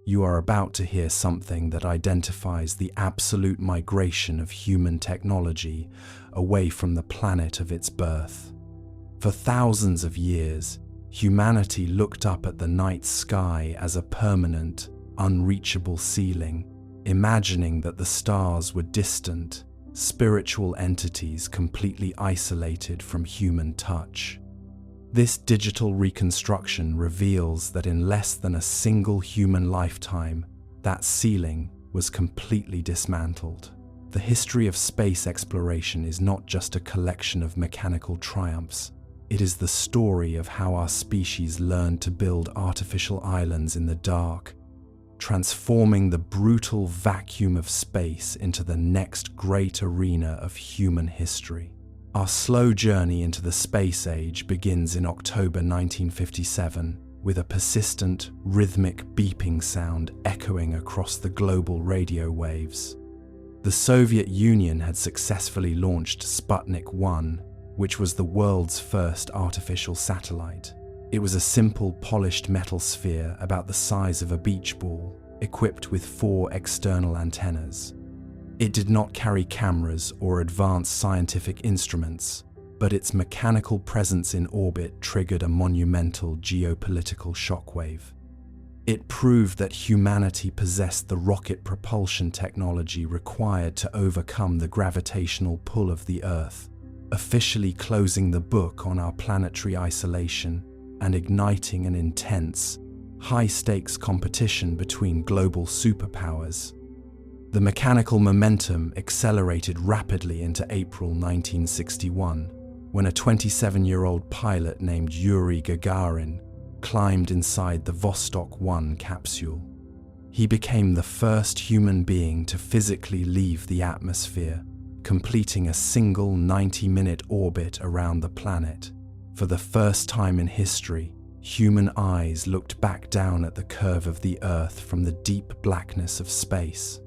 You are about to hear something that identifies the absolute migration of human technology away from the planet of its birth. For thousands of years, humanity looked up at the night sky as a permanent, unreachable ceiling, imagining that the stars were distant, spiritual entities completely isolated from human touch. This digital reconstruction reveals that in less than a single human lifetime, that ceiling was completely dismantled. The history of space exploration is not just a collection of mechanical triumphs. It is the story of how our species learned to build artificial islands in the dark, transforming the brutal vacuum of space into the next great arena of human history. Our slow journey into the space age begins in October 1957 with a persistent, rhythmic beeping sound echoing across the global radio waves. The Soviet Union had successfully launched Sputnik 1, which was the world's first artificial satellite. It was a simple, polished metal sphere about the size of a beach ball, equipped with 4 external antennas. It did not carry cameras or advanced scientific instruments, but its mechanical presence in orbit triggered a monumental geopolitical shockwave. It proved that humanity possessed the rocket propulsion technology required to overcome the gravitational pull of the Earth, officially closing the book on our planetary isolation and igniting an intense, high-stakes competition between global superpowers. The mechanical momentum accelerated rapidly into April 1961, when a 27-year-old pilot named Yuri Gagarin climbed inside the Vostok 1 capsule. He became the first human being to physically leave the atmosphere, completing a single 90-minute orbit around the planet. For the first time in history, human eyes looked back down at the curve of the Earth from the deep blackness of space.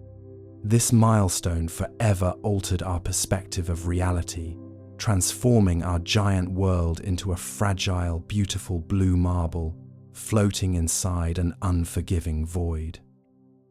This milestone forever altered our perspective of reality, transforming our giant world into a fragile, beautiful blue marble, floating inside an unforgiving void.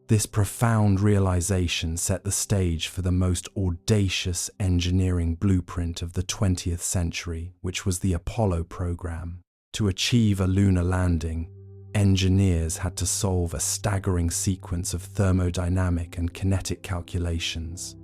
This profound realization set the stage for the most audacious engineering blueprint of the 20th century, which was the Apollo program. To achieve a lunar landing, engineers had to solve a staggering sequence of thermodynamic and kinetic calculations.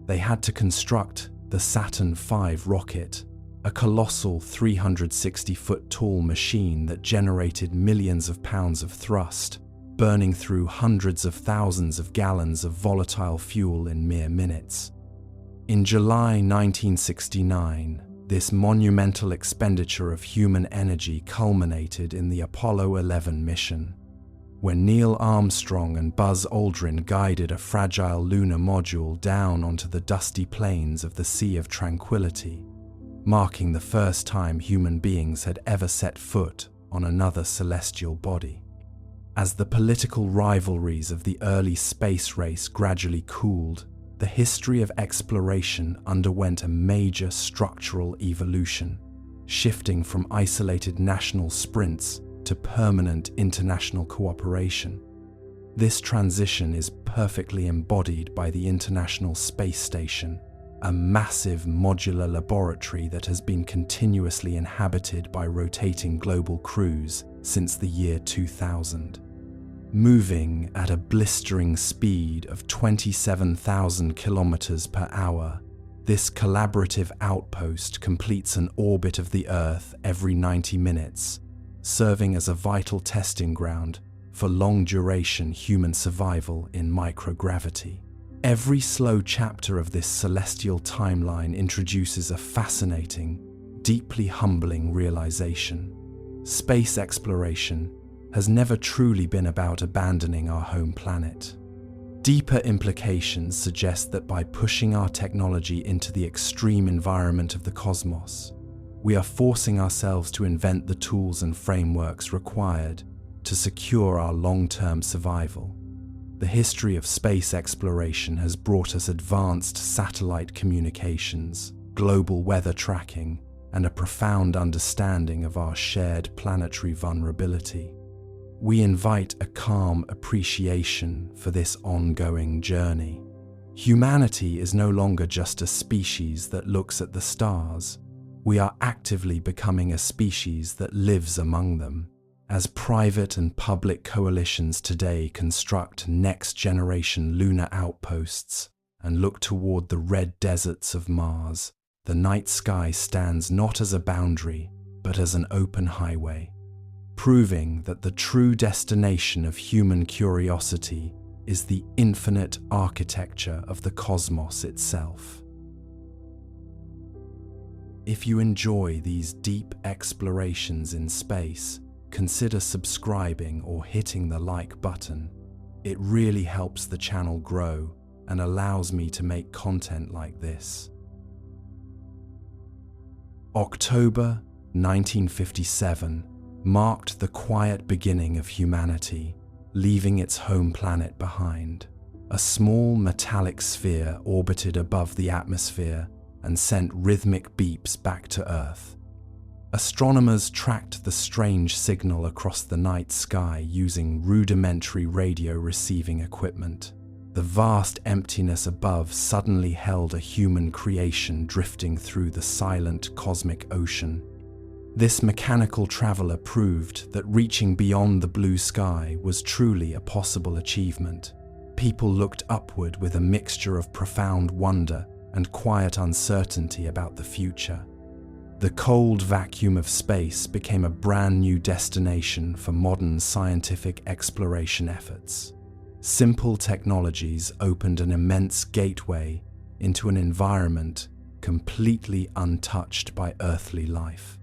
They had to construct the Saturn V rocket, a colossal 360-foot-tall machine that generated millions of pounds of thrust, burning through hundreds of thousands of gallons of volatile fuel in mere minutes. In July 1969, this monumental expenditure of human energy culminated in the Apollo 11 mission, when Neil Armstrong and Buzz Aldrin guided a fragile lunar module down onto the dusty plains of the Sea of Tranquility, marking the first time human beings had ever set foot on another celestial body. As the political rivalries of the early space race gradually cooled, the history of exploration underwent a major structural evolution, shifting from isolated national sprints to permanent international cooperation. This transition is perfectly embodied by the International Space Station, a massive modular laboratory that has been continuously inhabited by rotating global crews since the year 2000. Moving at a blistering speed of 27,000 kilometers per hour, this collaborative outpost completes an orbit of the Earth every 90 minutes, serving as a vital testing ground for long-duration human survival in microgravity. Every slow chapter of this celestial timeline introduces a fascinating, deeply humbling realization. Space exploration has never truly been about abandoning our home planet. Deeper implications suggest that by pushing our technology into the extreme environment of the cosmos, we are forcing ourselves to invent the tools and frameworks required to secure our long-term survival. The history of space exploration has brought us advanced satellite communications, global weather tracking, and a profound understanding of our shared planetary vulnerability. we invite a calm appreciation for this ongoing journey. Humanity is no longer just a species that looks at the stars. We are actively becoming a species that lives among them. As private and public coalitions today construct next-generation lunar outposts and look toward the red deserts of Mars, the night sky stands not as a boundary, but as an open highway, proving that the true destination of human curiosity is the infinite architecture of the cosmos itself. If you enjoy these deep explorations in space, consider subscribing or hitting the like button. It really helps the channel grow and allows me to make content like this. October 1957 marked the quiet beginning of humanity, leaving its home planet behind. A small metallic sphere orbited above the atmosphere and sent rhythmic beeps back to Earth. Astronomers tracked the strange signal across the night sky using rudimentary radio receiving equipment. The vast emptiness above suddenly held a human creation drifting through the silent cosmic ocean. This mechanical traveler proved that reaching beyond the blue sky was truly a possible achievement. People looked upward with a mixture of profound wonder and quiet uncertainty about the future. The cold vacuum of space became a brand new destination for modern scientific exploration efforts. Simple technologies opened an immense gateway into an environment completely untouched by earthly life.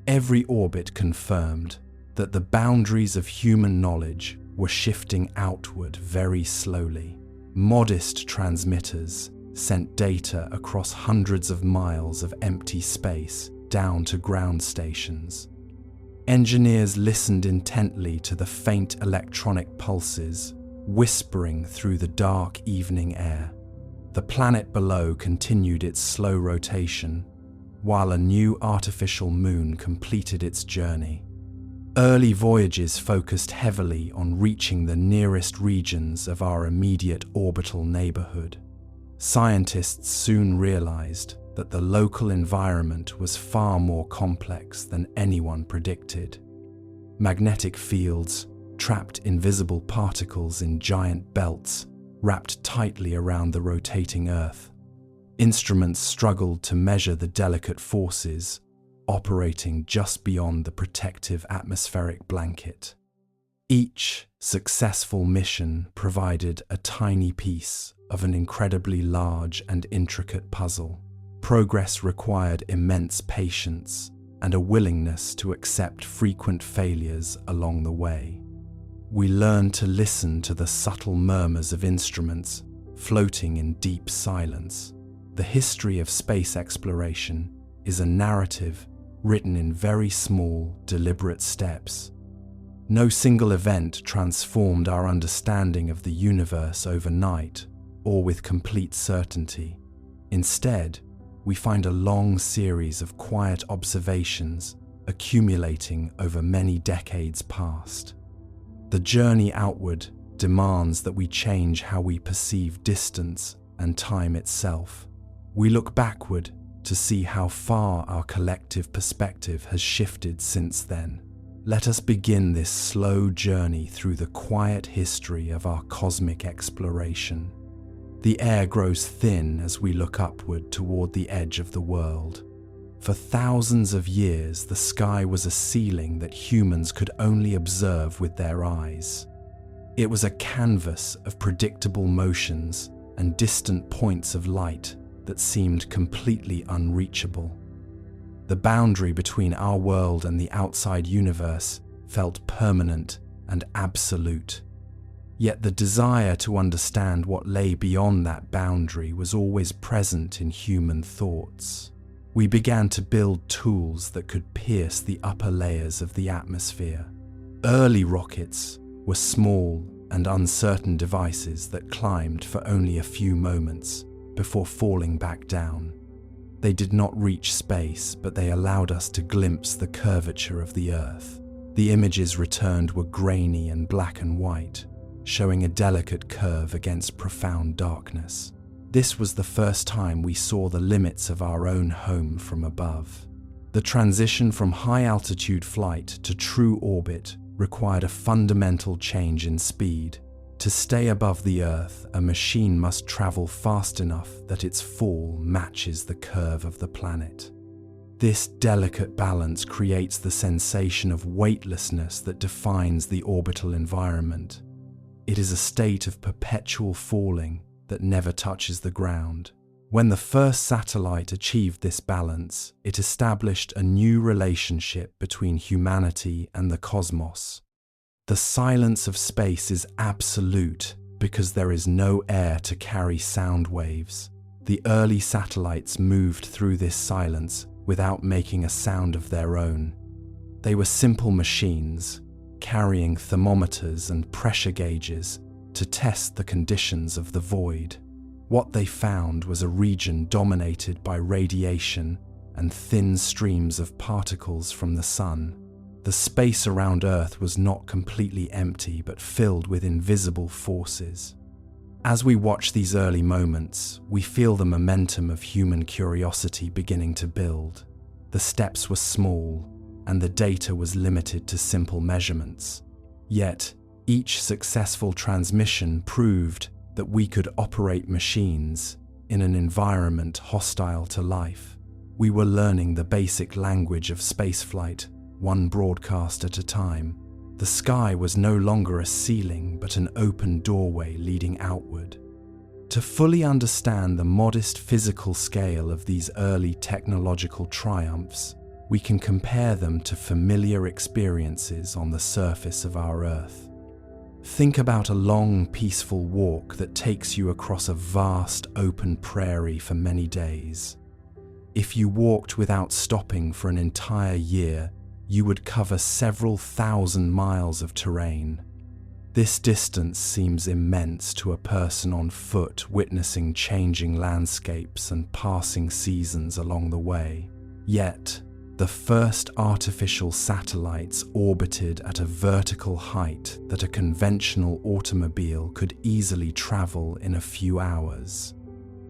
Every orbit confirmed that the boundaries of human knowledge were shifting outward very slowly. Modest transmitters sent data across hundreds of miles of empty space down to ground stations. Engineers listened intently to the faint electronic pulses whispering through the dark evening air. The planet below continued its slow rotation, while a new artificial moon completed its journey. Early voyages focused heavily on reaching the nearest regions of our immediate orbital neighborhood. Scientists soon realized that the local environment was far more complex than anyone predicted. Magnetic fields trapped invisible particles in giant belts wrapped tightly around the rotating Earth. Instruments struggled to measure the delicate forces operating just beyond the protective atmospheric blanket. Each successful mission provided a tiny piece of an incredibly large and intricate puzzle. Progress required immense patience and a willingness to accept frequent failures along the way. We learned to listen to the subtle murmurs of instruments floating in deep silence. The history of space exploration is a narrative written in very small, deliberate steps. No single event transformed our understanding of the universe overnight or with complete certainty. Instead, we find a long series of quiet observations accumulating over many decades past. The journey outward demands that we change how we perceive distance and time itself. We look backward to see how far our collective perspective has shifted since then. Let us begin this slow journey through the quiet history of our cosmic exploration. The air grows thin as we look upward toward the edge of the world. For thousands of years, the sky was a ceiling that humans could only observe with their eyes. It was a canvas of predictable motions and distant points of light that seemed completely unreachable. The boundary between our world and the outside universe felt permanent and absolute. Yet the desire to understand what lay beyond that boundary was always present in human thoughts. We began to build tools that could pierce the upper layers of the atmosphere. Early rockets were small and uncertain devices that climbed for only a few moments before falling back down. They did not reach space, but they allowed us to glimpse the curvature of the Earth. The images returned were grainy and black and white, showing a delicate curve against profound darkness. This was the first time we saw the limits of our own home from above. The transition from high-altitude flight to true orbit required a fundamental change in speed. To stay above the Earth, a machine must travel fast enough that its fall matches the curve of the planet. This delicate balance creates the sensation of weightlessness that defines the orbital environment. It is a state of perpetual falling that never touches the ground. When the first satellite achieved this balance, it established a new relationship between humanity and the cosmos. The silence of space is absolute because there is no air to carry sound waves. The early satellites moved through this silence without making a sound of their own. They were simple machines, carrying thermometers and pressure gauges to test the conditions of the void. What they found was a region dominated by radiation and thin streams of particles from the sun. The space around Earth was not completely empty, but filled with invisible forces. As we watch these early moments, we feel the momentum of human curiosity beginning to build. The steps were small, and the data was limited to simple measurements. Yet, each successful transmission proved that we could operate machines in an environment hostile to life. We were learning the basic language of spaceflight, one broadcast at a time. The sky was no longer a ceiling, but an open doorway leading outward. To fully understand the modest physical scale of these early technological triumphs, we can compare them to familiar experiences on the surface of our Earth. Think about a long, peaceful walk that takes you across a vast, open prairie for many days. If you walked without stopping for an entire year, you would cover several thousand miles of terrain. This distance seems immense to a person on foot witnessing changing landscapes and passing seasons along the way. Yet, the first artificial satellites orbited at a vertical height that a conventional automobile could easily travel in a few hours.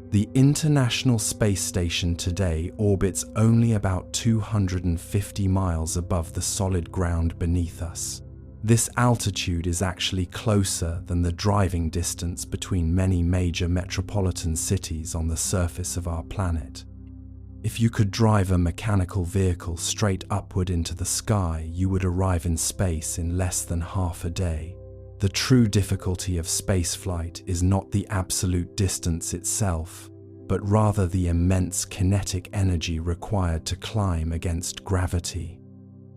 The International Space Station today orbits only about 250 miles above the solid ground beneath us. This altitude is actually closer than the driving distance between many major metropolitan cities on the surface of our planet. If you could drive a mechanical vehicle straight upward into the sky, you would arrive in space in less than half a day. The true difficulty of spaceflight is not the absolute distance itself, but rather the immense kinetic energy required to climb against gravity.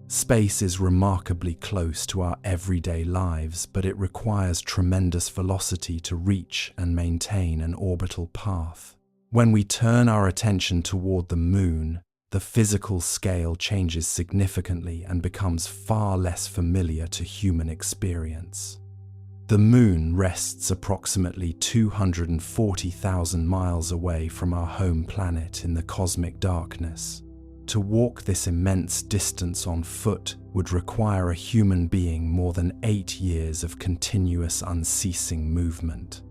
Space is remarkably close to our everyday lives, but it requires tremendous velocity to reach and maintain an orbital path. When we turn our attention toward the Moon, the physical scale changes significantly and becomes far less familiar to human experience. The Moon rests approximately 240,000 miles away from our home planet in the cosmic darkness. To walk this immense distance on foot would require a human being more than 8 years of continuous, unceasing movement.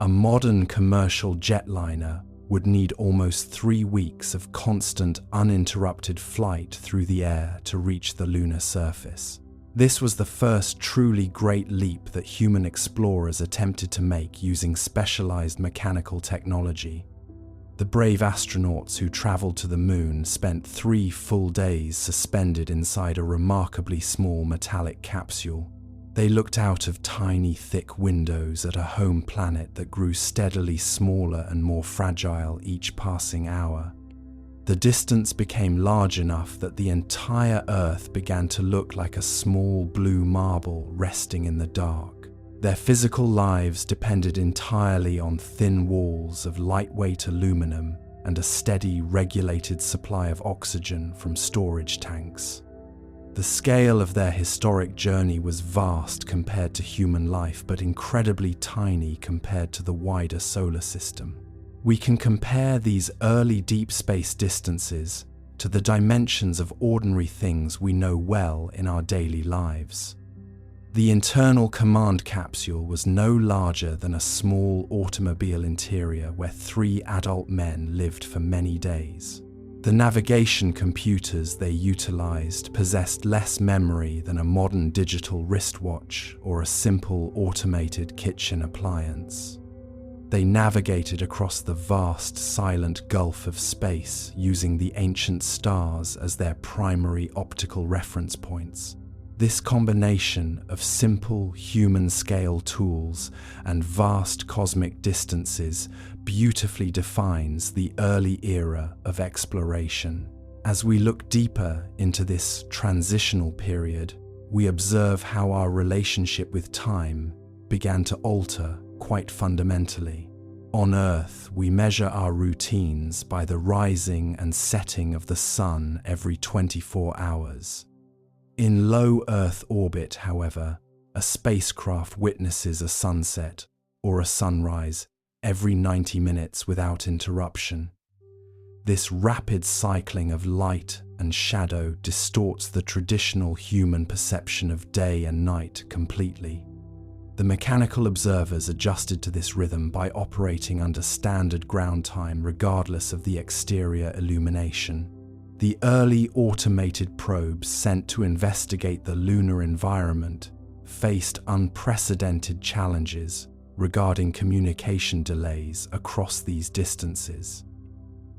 A modern commercial jetliner would need almost 3 weeks of constant, uninterrupted flight through the air to reach the lunar surface. This was the first truly great leap that human explorers attempted to make using specialized mechanical technology. The brave astronauts who traveled to the Moon spent 3 full days suspended inside a remarkably small metallic capsule. They looked out of tiny, thick windows at a home planet that grew steadily smaller and more fragile each passing hour. The distance became large enough that the entire Earth began to look like a small blue marble resting in the dark. Their physical lives depended entirely on thin walls of lightweight aluminum and a steady, regulated supply of oxygen from storage tanks. The scale of their historic journey was vast compared to human life, but incredibly tiny compared to the wider solar system. We can compare these early deep space distances to the dimensions of ordinary things we know well in our daily lives. The internal command capsule was no larger than a small automobile interior where 3 adult men lived for many days. The navigation computers they utilized possessed less memory than a modern digital wristwatch or a simple automated kitchen appliance. They navigated across the vast, silent gulf of space using the ancient stars as their primary optical reference points. This combination of simple human-scale tools and vast cosmic distances beautifully defines the early era of exploration. As we look deeper into this transitional period, we observe how our relationship with time began to alter quite fundamentally. On Earth, we measure our routines by the rising and setting of the sun every 24 hours. In low Earth orbit, however, a spacecraft witnesses a sunset or a sunrise every 90 minutes without interruption. This rapid cycling of light and shadow distorts the traditional human perception of day and night completely. The mechanical observers adjusted to this rhythm by operating under standard ground time regardless of the exterior illumination. The early automated probes sent to investigate the lunar environment faced unprecedented challenges regarding communication delays across these distances.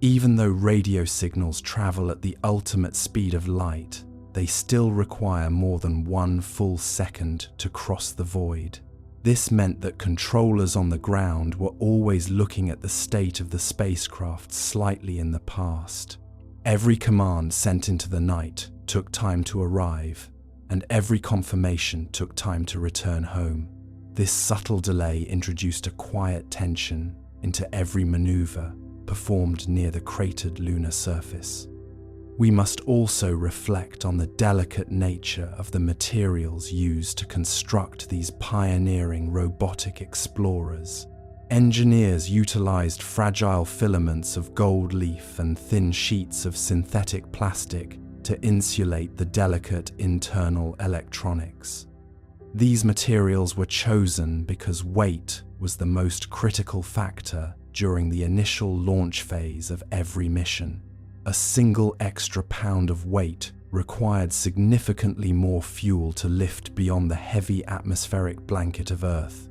Even though radio signals travel at the ultimate speed of light, they still require more than 1 full second to cross the void. This meant that controllers on the ground were always looking at the state of the spacecraft slightly in the past. Every command sent into the night took time to arrive, and every confirmation took time to return home. This subtle delay introduced a quiet tension into every maneuver performed near the cratered lunar surface. We must also reflect on the delicate nature of the materials used to construct these pioneering robotic explorers. Engineers utilized fragile filaments of gold leaf and thin sheets of synthetic plastic to insulate the delicate internal electronics. These materials were chosen because weight was the most critical factor during the initial launch phase of every mission. A single extra pound of weight required significantly more fuel to lift beyond the heavy atmospheric blanket of Earth.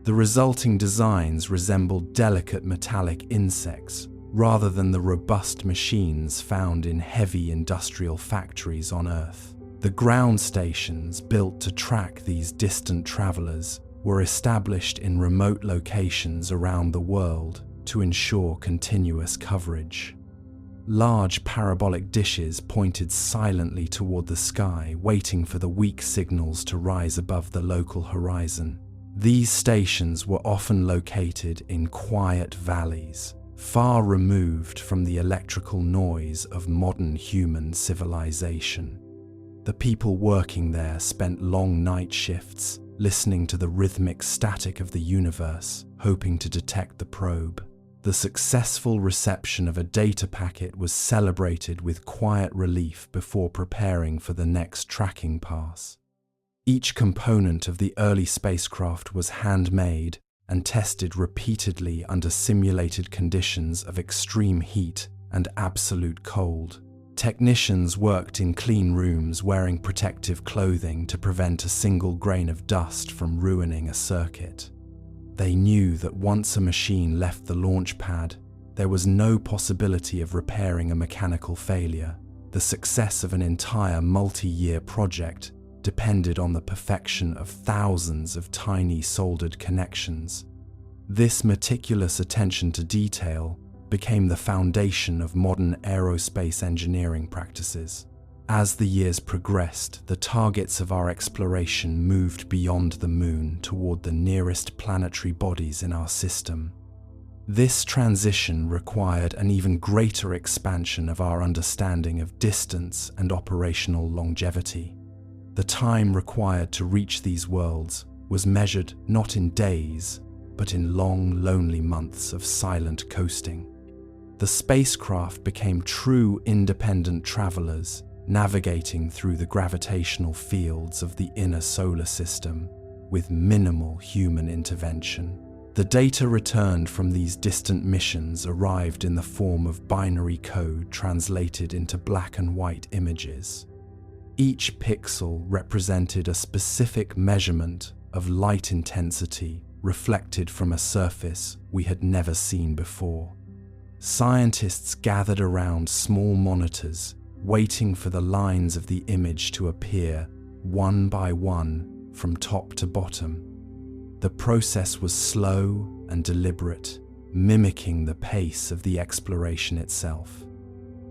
The resulting designs resembled delicate metallic insects rather than the robust machines found in heavy industrial factories on Earth. The ground stations built to track these distant travelers were established in remote locations around the world to ensure continuous coverage. Large parabolic dishes pointed silently toward the sky, waiting for the weak signals to rise above the local horizon. These stations were often located in quiet valleys, far removed from the electrical noise of modern human civilization. The people working there spent long night shifts, listening to the rhythmic static of the universe, hoping to detect the probe. The successful reception of a data packet was celebrated with quiet relief before preparing for the next tracking pass. Each component of the early spacecraft was handmade and tested repeatedly under simulated conditions of extreme heat and absolute cold. Technicians worked in clean rooms wearing protective clothing to prevent a single grain of dust from ruining a circuit. They knew that once a machine left the launch pad, there was no possibility of repairing a mechanical failure. The success of an entire multi-year project depended on the perfection of thousands of tiny soldered connections. This meticulous attention to detail became the foundation of modern aerospace engineering practices. As the years progressed, the targets of our exploration moved beyond the Moon toward the nearest planetary bodies in our system. This transition required an even greater expansion of our understanding of distance and operational longevity. The time required to reach these worlds was measured not in days, but in long, lonely months of silent coasting. The spacecraft became true independent travelers, navigating through the gravitational fields of the inner solar system with minimal human intervention. The data returned from these distant missions arrived in the form of binary code translated into black and white images. Each pixel represented a specific measurement of light intensity reflected from a surface we had never seen before. Scientists gathered around small monitors, waiting for the lines of the image to appear one by one from top to bottom. The process was slow and deliberate, mimicking the pace of the exploration itself.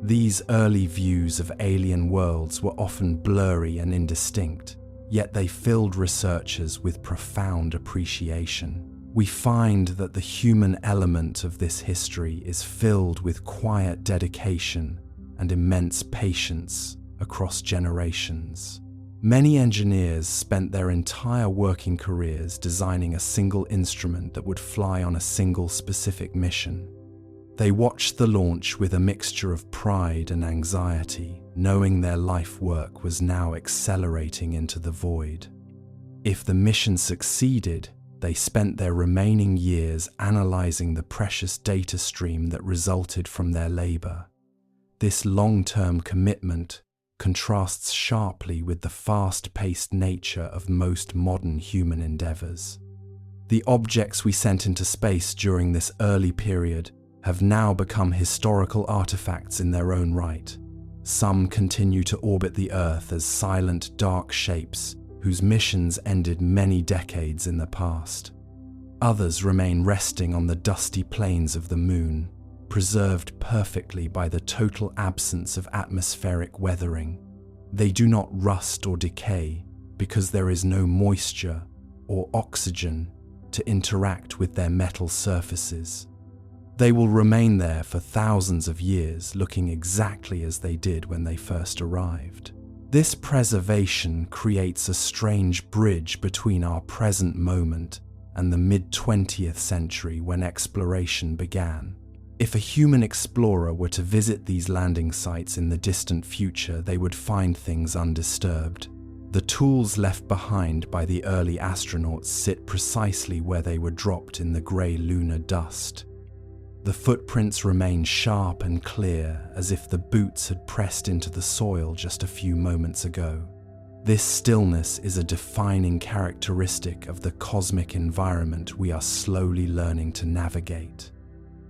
These early views of alien worlds were often blurry and indistinct, yet they filled researchers with profound appreciation. We find that the human element of this history is filled with quiet dedication and immense patience across generations. Many engineers spent their entire working careers designing a single instrument that would fly on a single specific mission. They watched the launch with a mixture of pride and anxiety, knowing their life work was now accelerating into the void. If the mission succeeded, they spent their remaining years analyzing the precious data stream that resulted from their labor. This long-term commitment contrasts sharply with the fast-paced nature of most modern human endeavors. The objects we sent into space during this early period have now become historical artifacts in their own right. Some continue to orbit the Earth as silent, dark shapes whose missions ended many decades in the past. Others remain resting on the dusty plains of the Moon, preserved perfectly by the total absence of atmospheric weathering. They do not rust or decay because there is no moisture or oxygen to interact with their metal surfaces. They will remain there for thousands of years, looking exactly as they did when they first arrived. This preservation creates a strange bridge between our present moment and the mid-20th century when exploration began. If a human explorer were to visit these landing sites in the distant future, they would find things undisturbed. The tools left behind by the early astronauts sit precisely where they were dropped in the grey lunar dust. The footprints remain sharp and clear, as if the boots had pressed into the soil just a few moments ago. This stillness is a defining characteristic of the cosmic environment we are slowly learning to navigate.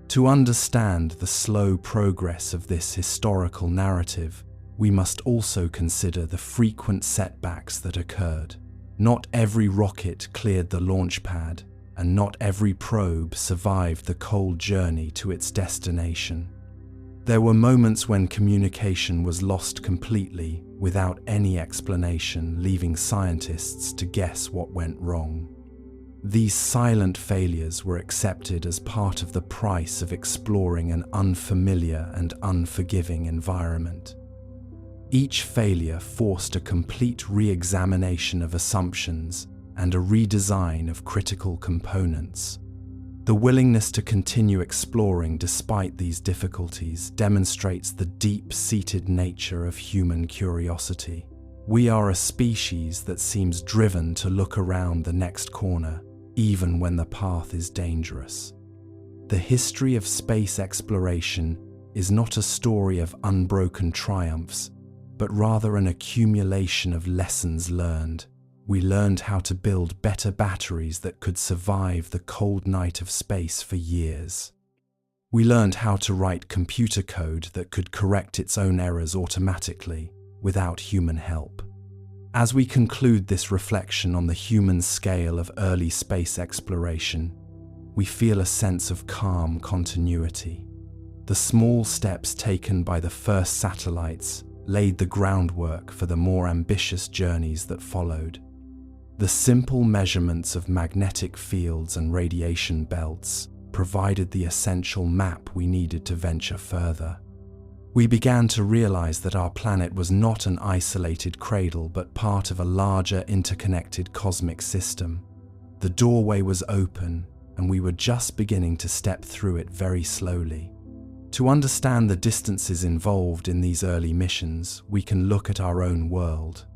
To understand the slow progress of this historical narrative, we must also consider the frequent setbacks that occurred. Not every rocket cleared the launch pad, and not every probe survived the cold journey to its destination. There were moments when communication was lost completely, without any explanation, leaving scientists to guess what went wrong. These silent failures were accepted as part of the price of exploring an unfamiliar and unforgiving environment. Each failure forced a complete re-examination of assumptions and a redesign of critical components. The willingness to continue exploring despite these difficulties demonstrates the deep-seated nature of human curiosity. We are a species that seems driven to look around the next corner, even when the path is dangerous. The history of space exploration is not a story of unbroken triumphs, but rather an accumulation of lessons learned. We learned how to build better batteries that could survive the cold night of space for years. We learned how to write computer code that could correct its own errors automatically, without human help. As we conclude this reflection on the human scale of early space exploration, we feel a sense of calm continuity. The small steps taken by the first satellites laid the groundwork for the more ambitious journeys that followed. The simple measurements of magnetic fields and radiation belts provided the essential map we needed to venture further. We began to realize that our planet was not an isolated cradle, but part of a larger interconnected cosmic system. The doorway was open, and we were just beginning to step through it very slowly. To understand the distances involved in these early missions, we can look at our own world.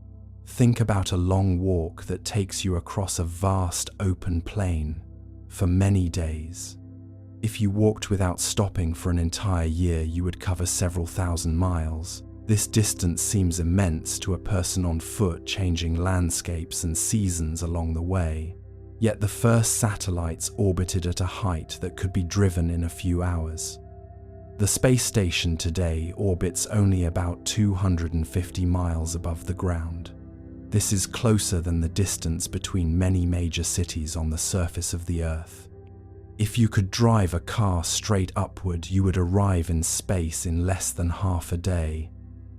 Think about a long walk that takes you across a vast open plain for many days. If you walked without stopping for an entire year, you would cover several thousand miles. This distance seems immense to a person on foot, changing landscapes and seasons along the way. Yet the first satellites orbited at a height that could be driven in a few hours. The space station today orbits only about 250 miles above the ground. This is closer than the distance between many major cities on the surface of the Earth. If you could drive a car straight upward, you would arrive in space in less than half a day.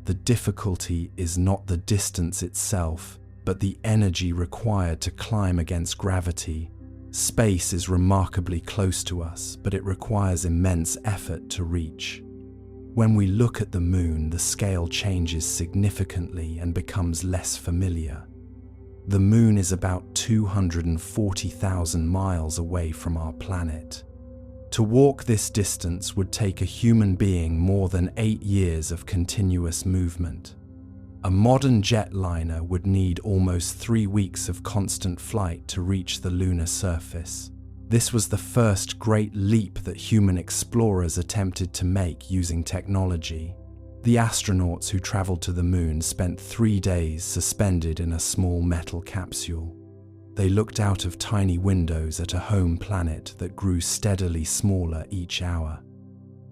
The difficulty is not the distance itself, but the energy required to climb against gravity. Space is remarkably close to us, but it requires immense effort to reach. When we look at the moon, the scale changes significantly and becomes less familiar. The moon is about 240,000 miles away from our planet. To walk this distance would take a human being more than 8 years of continuous movement. A modern jetliner would need almost 3 weeks of constant flight to reach the lunar surface. This was the first great leap that human explorers attempted to make using technology. The astronauts who traveled to the moon spent 3 days suspended in a small metal capsule. They looked out of tiny windows at a home planet that grew steadily smaller each hour.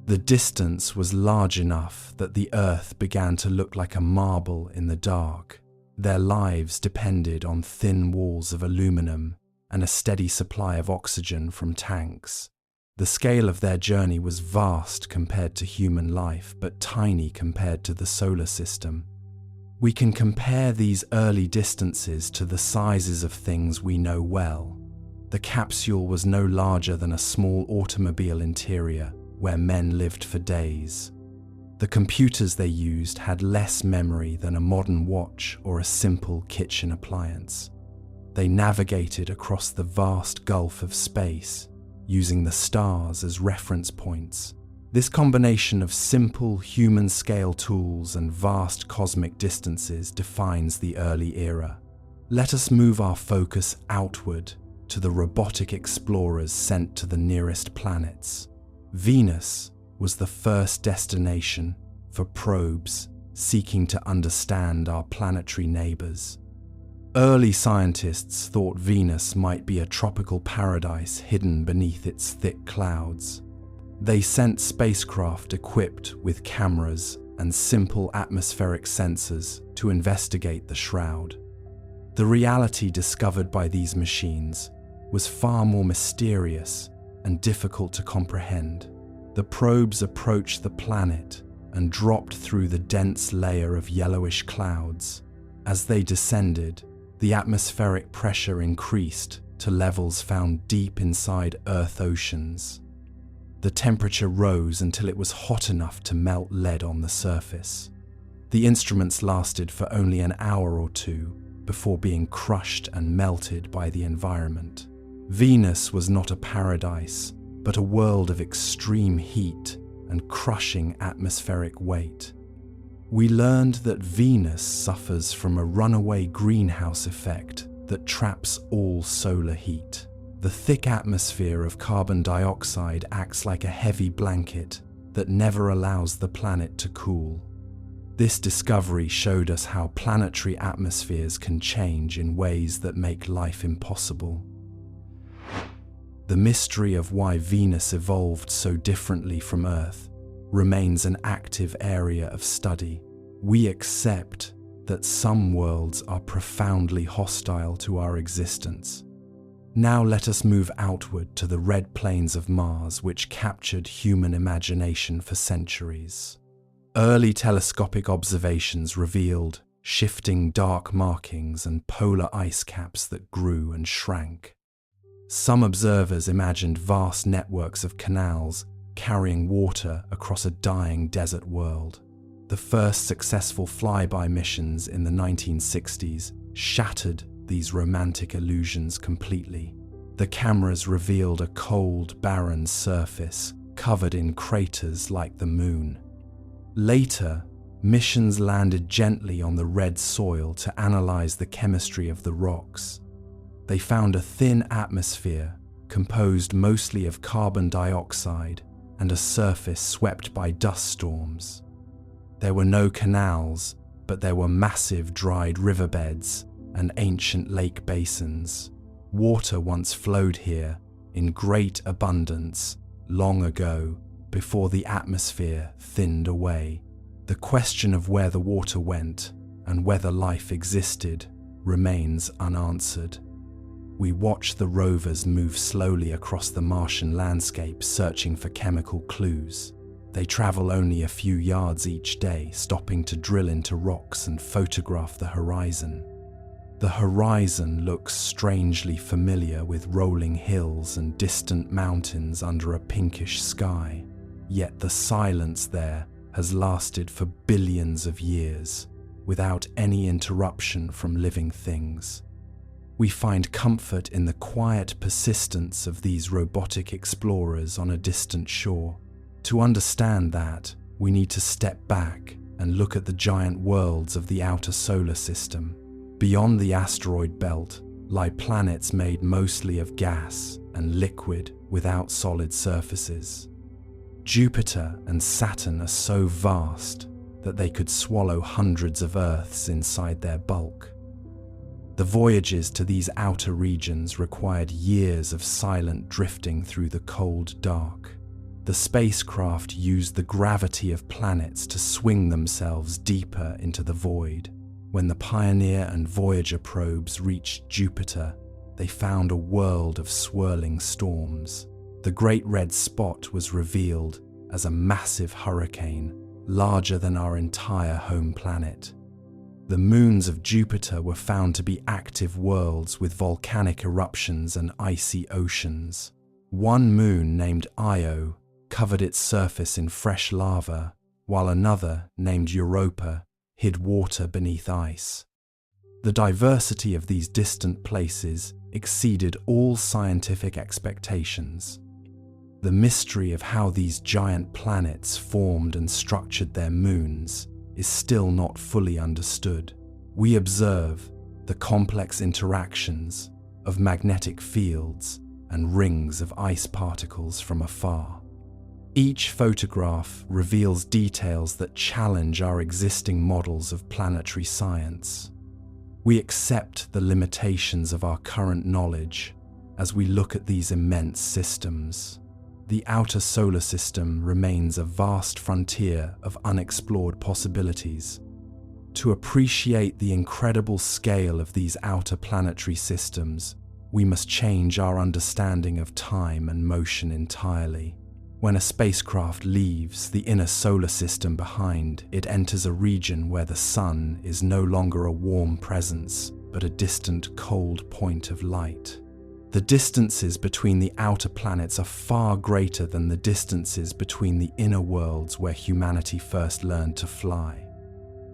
The distance was large enough that the Earth began to look like a marble in the dark. Their lives depended on thin walls of aluminum and a steady supply of oxygen from tanks. The scale of their journey was vast compared to human life, but tiny compared to the solar system. We can compare these early distances to the sizes of things we know well. The capsule was no larger than a small automobile interior where men lived for days. The computers they used had less memory than a modern watch or a simple kitchen appliance. They navigated across the vast gulf of space, using the stars as reference points. This combination of simple human-scale tools and vast cosmic distances defines the early era. Let us move our focus outward to the robotic explorers sent to the nearest planets. Venus was the first destination for probes seeking to understand our planetary neighbors. Early scientists thought Venus might be a tropical paradise hidden beneath its thick clouds. They sent spacecraft equipped with cameras and simple atmospheric sensors to investigate the shroud. The reality discovered by these machines was far more mysterious and difficult to comprehend. The probes approached the planet and dropped through the dense layer of yellowish clouds. As they descended, the atmospheric pressure increased to levels found deep inside Earth oceans. The temperature rose until it was hot enough to melt lead on the surface. The instruments lasted for only an hour or two before being crushed and melted by the environment. Venus was not a paradise, but a world of extreme heat and crushing atmospheric weight. We learned that Venus suffers from a runaway greenhouse effect that traps all solar heat. The thick atmosphere of carbon dioxide acts like a heavy blanket that never allows the planet to cool. This discovery showed us how planetary atmospheres can change in ways that make life impossible. The mystery of why Venus evolved so differently from Earth remains an active area of study. We accept that some worlds are profoundly hostile to our existence. Now let us move outward to the red plains of Mars, which captured human imagination for centuries. Early telescopic observations revealed shifting dark markings and polar ice caps that grew and shrank. Some observers imagined vast networks of canals carrying water across a dying desert world. The first successful flyby missions in the 1960s shattered these romantic illusions completely. The cameras revealed a cold, barren surface covered in craters like the Moon. Later, missions landed gently on the red soil to analyze the chemistry of the rocks. They found a thin atmosphere composed mostly of carbon dioxide and a surface swept by dust storms. There were no canals, but there were massive dried riverbeds and ancient lake basins. Water once flowed here in great abundance long ago, before the atmosphere thinned away. The question of where the water went and whether life existed remains unanswered. We watch the rovers move slowly across the Martian landscape, searching for chemical clues. They travel only a few yards each day, stopping to drill into rocks and photograph the horizon. The horizon looks strangely familiar, with rolling hills and distant mountains under a pinkish sky. Yet the silence there has lasted for billions of years, without any interruption from living things. We find comfort in the quiet persistence of these robotic explorers on a distant shore. To understand that, we need to step back and look at the giant worlds of the outer solar system. Beyond the asteroid belt lie planets made mostly of gas and liquid without solid surfaces. Jupiter and Saturn are so vast that they could swallow hundreds of Earths inside their bulk. The voyages to these outer regions required years of silent drifting through the cold dark. The spacecraft used the gravity of planets to swing themselves deeper into the void. When the Pioneer and Voyager probes reached Jupiter, they found a world of swirling storms. The Great Red Spot was revealed as a massive hurricane, larger than our entire home planet. The moons of Jupiter were found to be active worlds with volcanic eruptions and icy oceans. One moon, named Io, covered its surface in fresh lava, while another, named Europa, hid water beneath ice. The diversity of these distant places exceeded all scientific expectations. The mystery of how these giant planets formed and structured their moons is still not fully understood. We observe the complex interactions of magnetic fields and rings of ice particles from afar. Each photograph reveals details that challenge our existing models of planetary science. We accept the limitations of our current knowledge as we look at these immense systems. The outer solar system remains a vast frontier of unexplored possibilities. To appreciate the incredible scale of these outer planetary systems, we must change our understanding of time and motion entirely. When a spacecraft leaves the inner solar system behind, it enters a region where the sun is no longer a warm presence, but a distant, cold point of light. The distances between the outer planets are far greater than the distances between the inner worlds where humanity first learned to fly.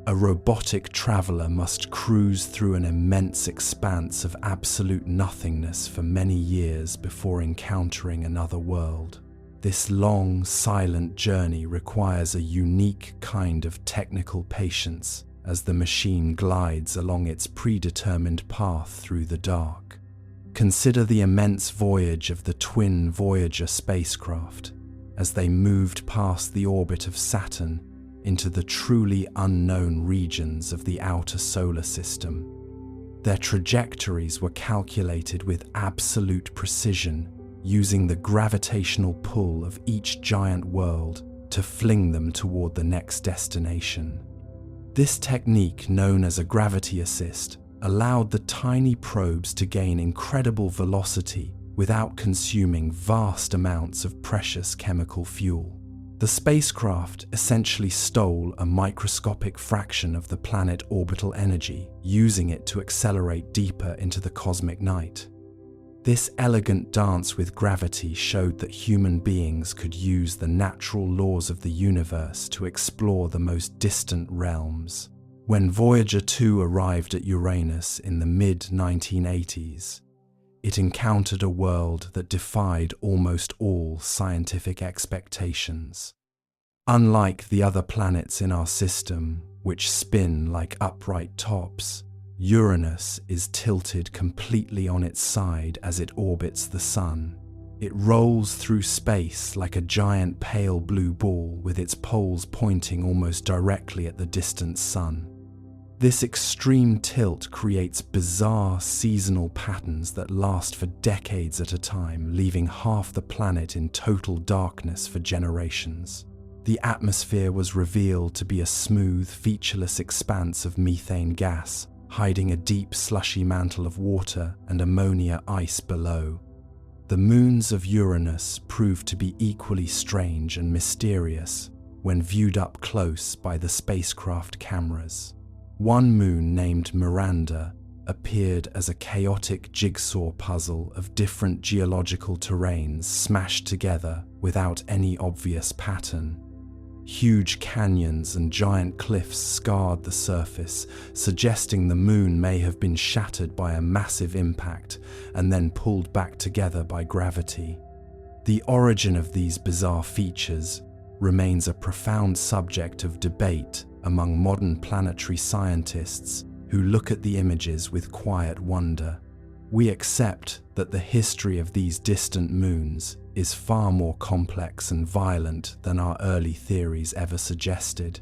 A robotic traveler must cruise through an immense expanse of absolute nothingness for many years before encountering another world. This long, silent journey requires a unique kind of technical patience as the machine glides along its predetermined path through the dark. Consider the immense voyage of the twin Voyager spacecraft as they moved past the orbit of Saturn into the truly unknown regions of the outer solar system. Their trajectories were calculated with absolute precision, using the gravitational pull of each giant world to fling them toward the next destination. This technique, known as a gravity assist, allowed the tiny probes to gain incredible velocity without consuming vast amounts of precious chemical fuel. The spacecraft essentially stole a microscopic fraction of the planet's orbital energy, using it to accelerate deeper into the cosmic night. This elegant dance with gravity showed that human beings could use the natural laws of the universe to explore the most distant realms. When Voyager 2 arrived at Uranus in the mid-1980s, it encountered a world that defied almost all scientific expectations. Unlike the other planets in our system, which spin like upright tops, Uranus is tilted completely on its side as it orbits the Sun. It rolls through space like a giant pale blue ball with its poles pointing almost directly at the distant Sun. This extreme tilt creates bizarre seasonal patterns that last for decades at a time, leaving half the planet in total darkness for generations. The atmosphere was revealed to be a smooth, featureless expanse of methane gas, hiding a deep, slushy mantle of water and ammonia ice below. The moons of Uranus proved to be equally strange and mysterious when viewed up close by the spacecraft cameras. One moon, named Miranda, appeared as a chaotic jigsaw puzzle of different geological terrains smashed together without any obvious pattern. Huge canyons and giant cliffs scarred the surface, suggesting the moon may have been shattered by a massive impact and then pulled back together by gravity. The origin of these bizarre features remains a profound subject of debate among modern planetary scientists who look at the images with quiet wonder. We accept that the history of these distant moons is far more complex and violent than our early theories ever suggested.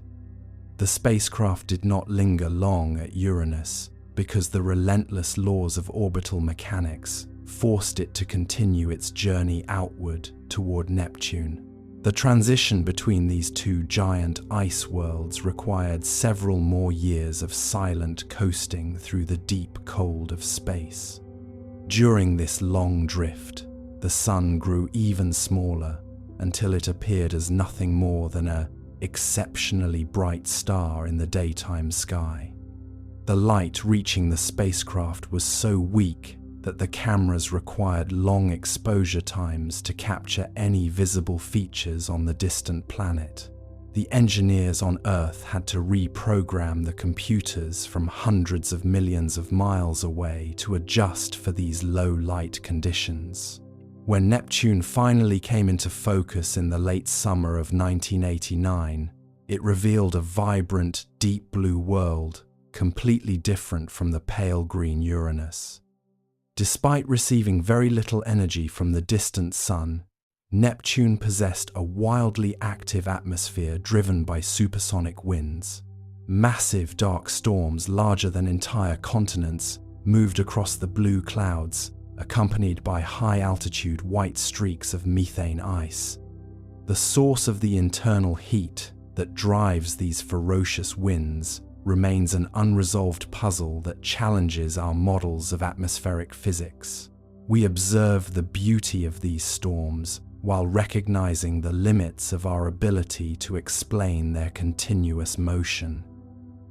The spacecraft did not linger long at Uranus because the relentless laws of orbital mechanics forced it to continue its journey outward toward Neptune. The transition between these two giant ice worlds required several more years of silent coasting through the deep cold of space. During this long drift, the Sun grew even smaller until it appeared as nothing more than an exceptionally bright star in the daytime sky. The light reaching the spacecraft was so weak that the cameras required long exposure times to capture any visible features on the distant planet. The engineers on Earth had to reprogram the computers from hundreds of millions of miles away to adjust for these low light conditions. When Neptune finally came into focus in the late summer of 1989, it revealed a vibrant, deep blue world, completely different from the pale green Uranus. Despite receiving very little energy from the distant Sun, Neptune possessed a wildly active atmosphere driven by supersonic winds. Massive dark storms larger than entire continents moved across the blue clouds, accompanied by high-altitude white streaks of methane ice. The source of the internal heat that drives these ferocious winds remains an unresolved puzzle that challenges our models of atmospheric physics. We observe the beauty of these storms while recognizing the limits of our ability to explain their continuous motion.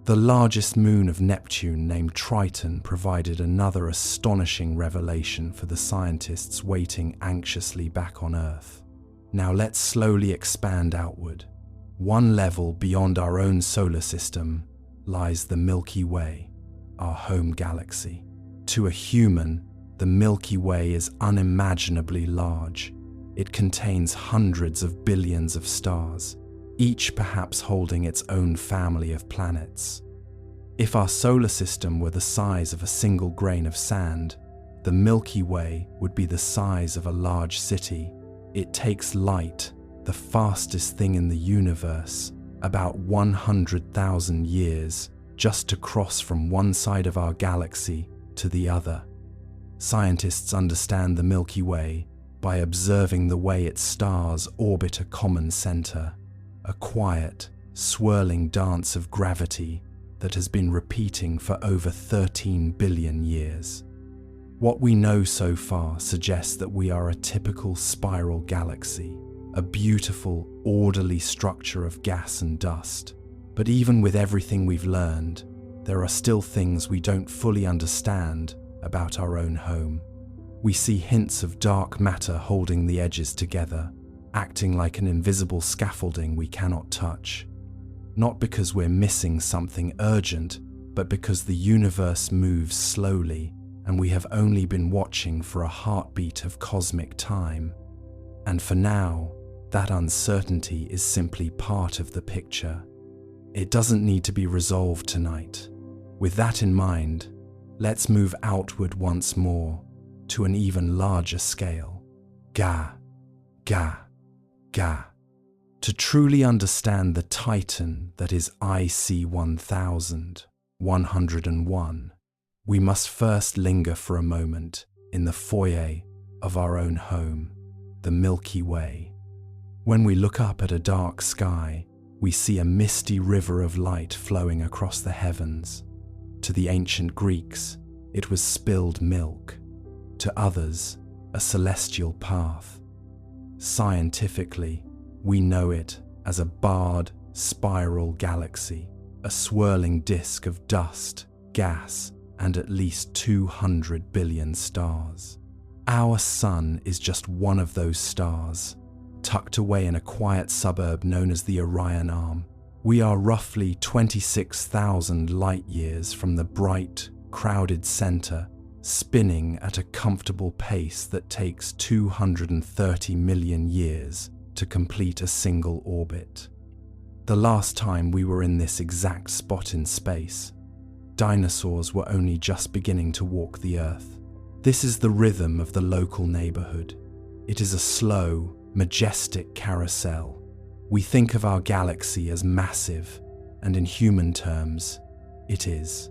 The largest moon of Neptune, named Triton, provided another astonishing revelation for the scientists waiting anxiously back on Earth. Now let's slowly expand outward. One level beyond our own solar system lies the Milky Way, our home galaxy. To a human, the Milky Way is unimaginably large. It contains hundreds of billions of stars, each perhaps holding its own family of planets. If our solar system were the size of a single grain of sand, the Milky Way would be the size of a large city. It takes light, the fastest thing in the universe, about 100,000 years just to cross from one side of our galaxy to the other. Scientists understand the Milky Way by observing the way its stars orbit a common center, a quiet, swirling dance of gravity that has been repeating for over 13 billion years. What we know so far suggests that we are a typical spiral galaxy, a beautiful, orderly structure of gas and dust. But even with everything we've learned, there are still things we don't fully understand about our own home. We see hints of dark matter holding the edges together, acting like an invisible scaffolding we cannot touch. Not because we're missing something urgent, but because the universe moves slowly and we have only been watching for a heartbeat of cosmic time. And for now, that uncertainty is simply part of the picture. It doesn't need to be resolved tonight. With that in mind, let's move outward once more to an even larger scale. Ga, ga, ga. To truly understand the titan that is IC 1101, we must first linger for a moment in the foyer of our own home, the Milky Way. When we look up at a dark sky, we see a misty river of light flowing across the heavens. To the ancient Greeks, it was spilled milk. To others, a celestial path. Scientifically, we know it as a barred spiral galaxy, a swirling disk of dust, gas, and at least 200 billion stars. Our sun is just one of those stars, tucked away in a quiet suburb known as the Orion Arm. We are roughly 26,000 light-years from the bright, crowded center, spinning at a comfortable pace that takes 230 million years to complete a single orbit. The last time we were in this exact spot in space, dinosaurs were only just beginning to walk the Earth. This is the rhythm of the local neighborhood. It is a slow, majestic carousel. We think of our galaxy as massive, and in human terms, it is.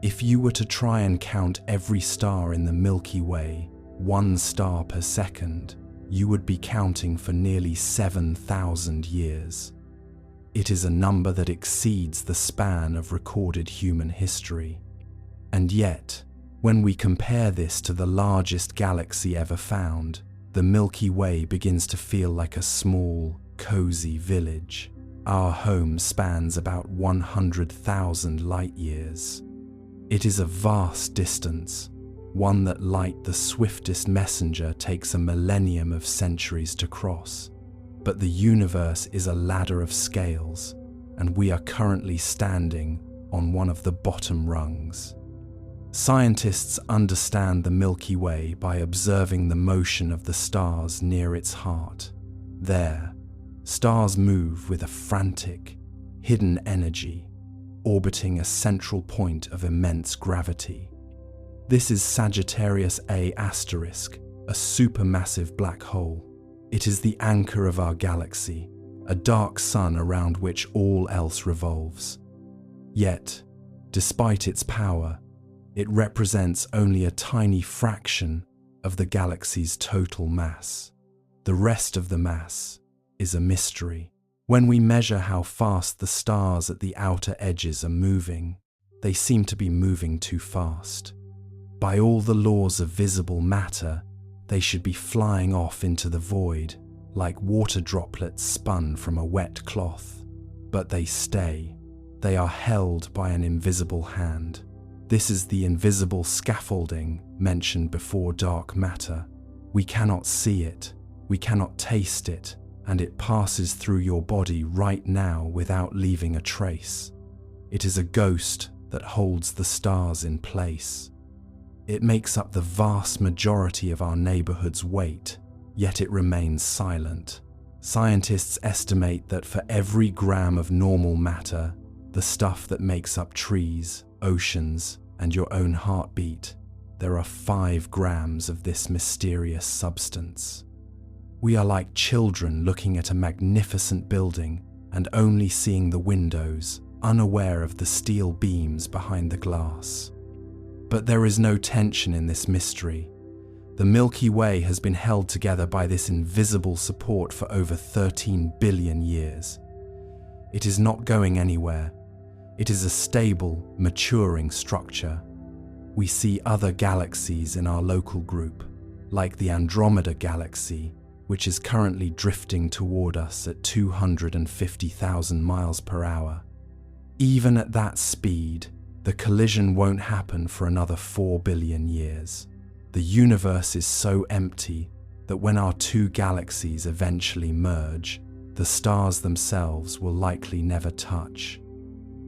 If you were to try and count every star in the Milky Way, 1 star per second, you would be counting for nearly 7,000 years. It is a number that exceeds the span of recorded human history. And yet, when we compare this to the largest galaxy ever found, the Milky Way begins to feel like a small, cozy village. Our home spans about 100,000 light-years. It is a vast distance, one that light the swiftest messenger takes a millennium of centuries to cross. But the universe is a ladder of scales, and we are currently standing on one of the bottom rungs. Scientists understand the Milky Way by observing the motion of the stars near its heart. There, stars move with a frantic, hidden energy, orbiting a central point of immense gravity. This is Sagittarius A*, a supermassive black hole. It is the anchor of our galaxy, a dark sun around which all else revolves. Yet, despite its power, it represents only a tiny fraction of the galaxy's total mass. The rest of the mass is a mystery. When we measure how fast the stars at the outer edges are moving, they seem to be moving too fast. By all the laws of visible matter, they should be flying off into the void, like water droplets spun from a wet cloth. But they stay. They are held by an invisible hand. This is the invisible scaffolding mentioned before dark matter. We cannot see it, we cannot taste it, and it passes through your body right now without leaving a trace. It is a ghost that holds the stars in place. It makes up the vast majority of our neighborhood's weight, yet it remains silent. Scientists estimate that for every gram of normal matter, the stuff that makes up trees, oceans, and your own heartbeat, there are 5 grams of this mysterious substance. We are like children looking at a magnificent building and only seeing the windows, unaware of the steel beams behind the glass. But there is no tension in this mystery. The Milky Way has been held together by this invisible support for over 13 billion years. It is not going anywhere. It is a stable, maturing structure. We see other galaxies in our local group, like the Andromeda Galaxy, which is currently drifting toward us at 250,000 miles per hour. Even at that speed, the collision won't happen for another 4 billion years. The universe is so empty that when our 2 galaxies eventually merge, the stars themselves will likely never touch.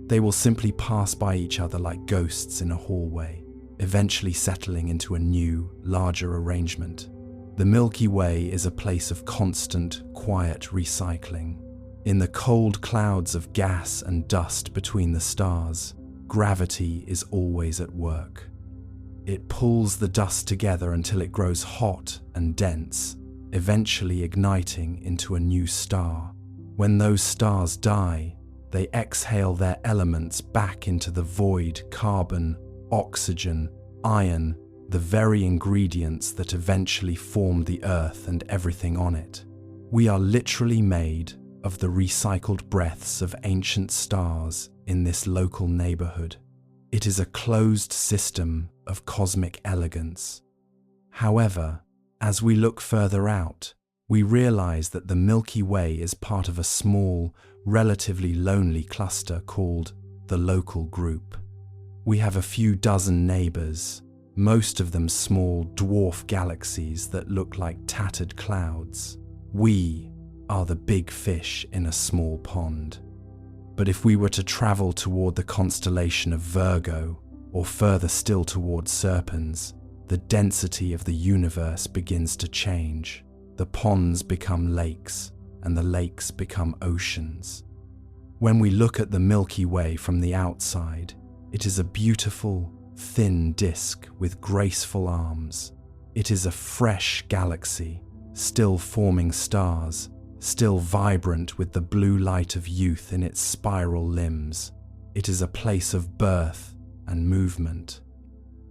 They will simply pass by each other like ghosts in a hallway, eventually settling into a new, larger arrangement. The Milky Way is a place of constant, quiet recycling. In the cold clouds of gas and dust between the stars, gravity is always at work. It pulls the dust together until it grows hot and dense, eventually igniting into a new star. When those stars die, they exhale their elements back into the void: carbon, oxygen, iron, the very ingredients that eventually formed the Earth and everything on it. We are literally made of the recycled breaths of ancient stars in this local neighborhood. It is a closed system of cosmic elegance. However, as we look further out, we realize that the Milky Way is part of a small, relatively lonely cluster called the Local Group. We have a few dozen neighbors, most of them small dwarf galaxies that look like tattered clouds. We are the big fish in a small pond. But if we were to travel toward the constellation of Virgo, or further still toward Serpens, the density of the universe begins to change. The ponds become lakes, and the lakes become oceans. When we look at the Milky Way from the outside, it is a beautiful, thin disk with graceful arms. It is a fresh galaxy, still forming stars, still vibrant with the blue light of youth in its spiral limbs. It is a place of birth and movement.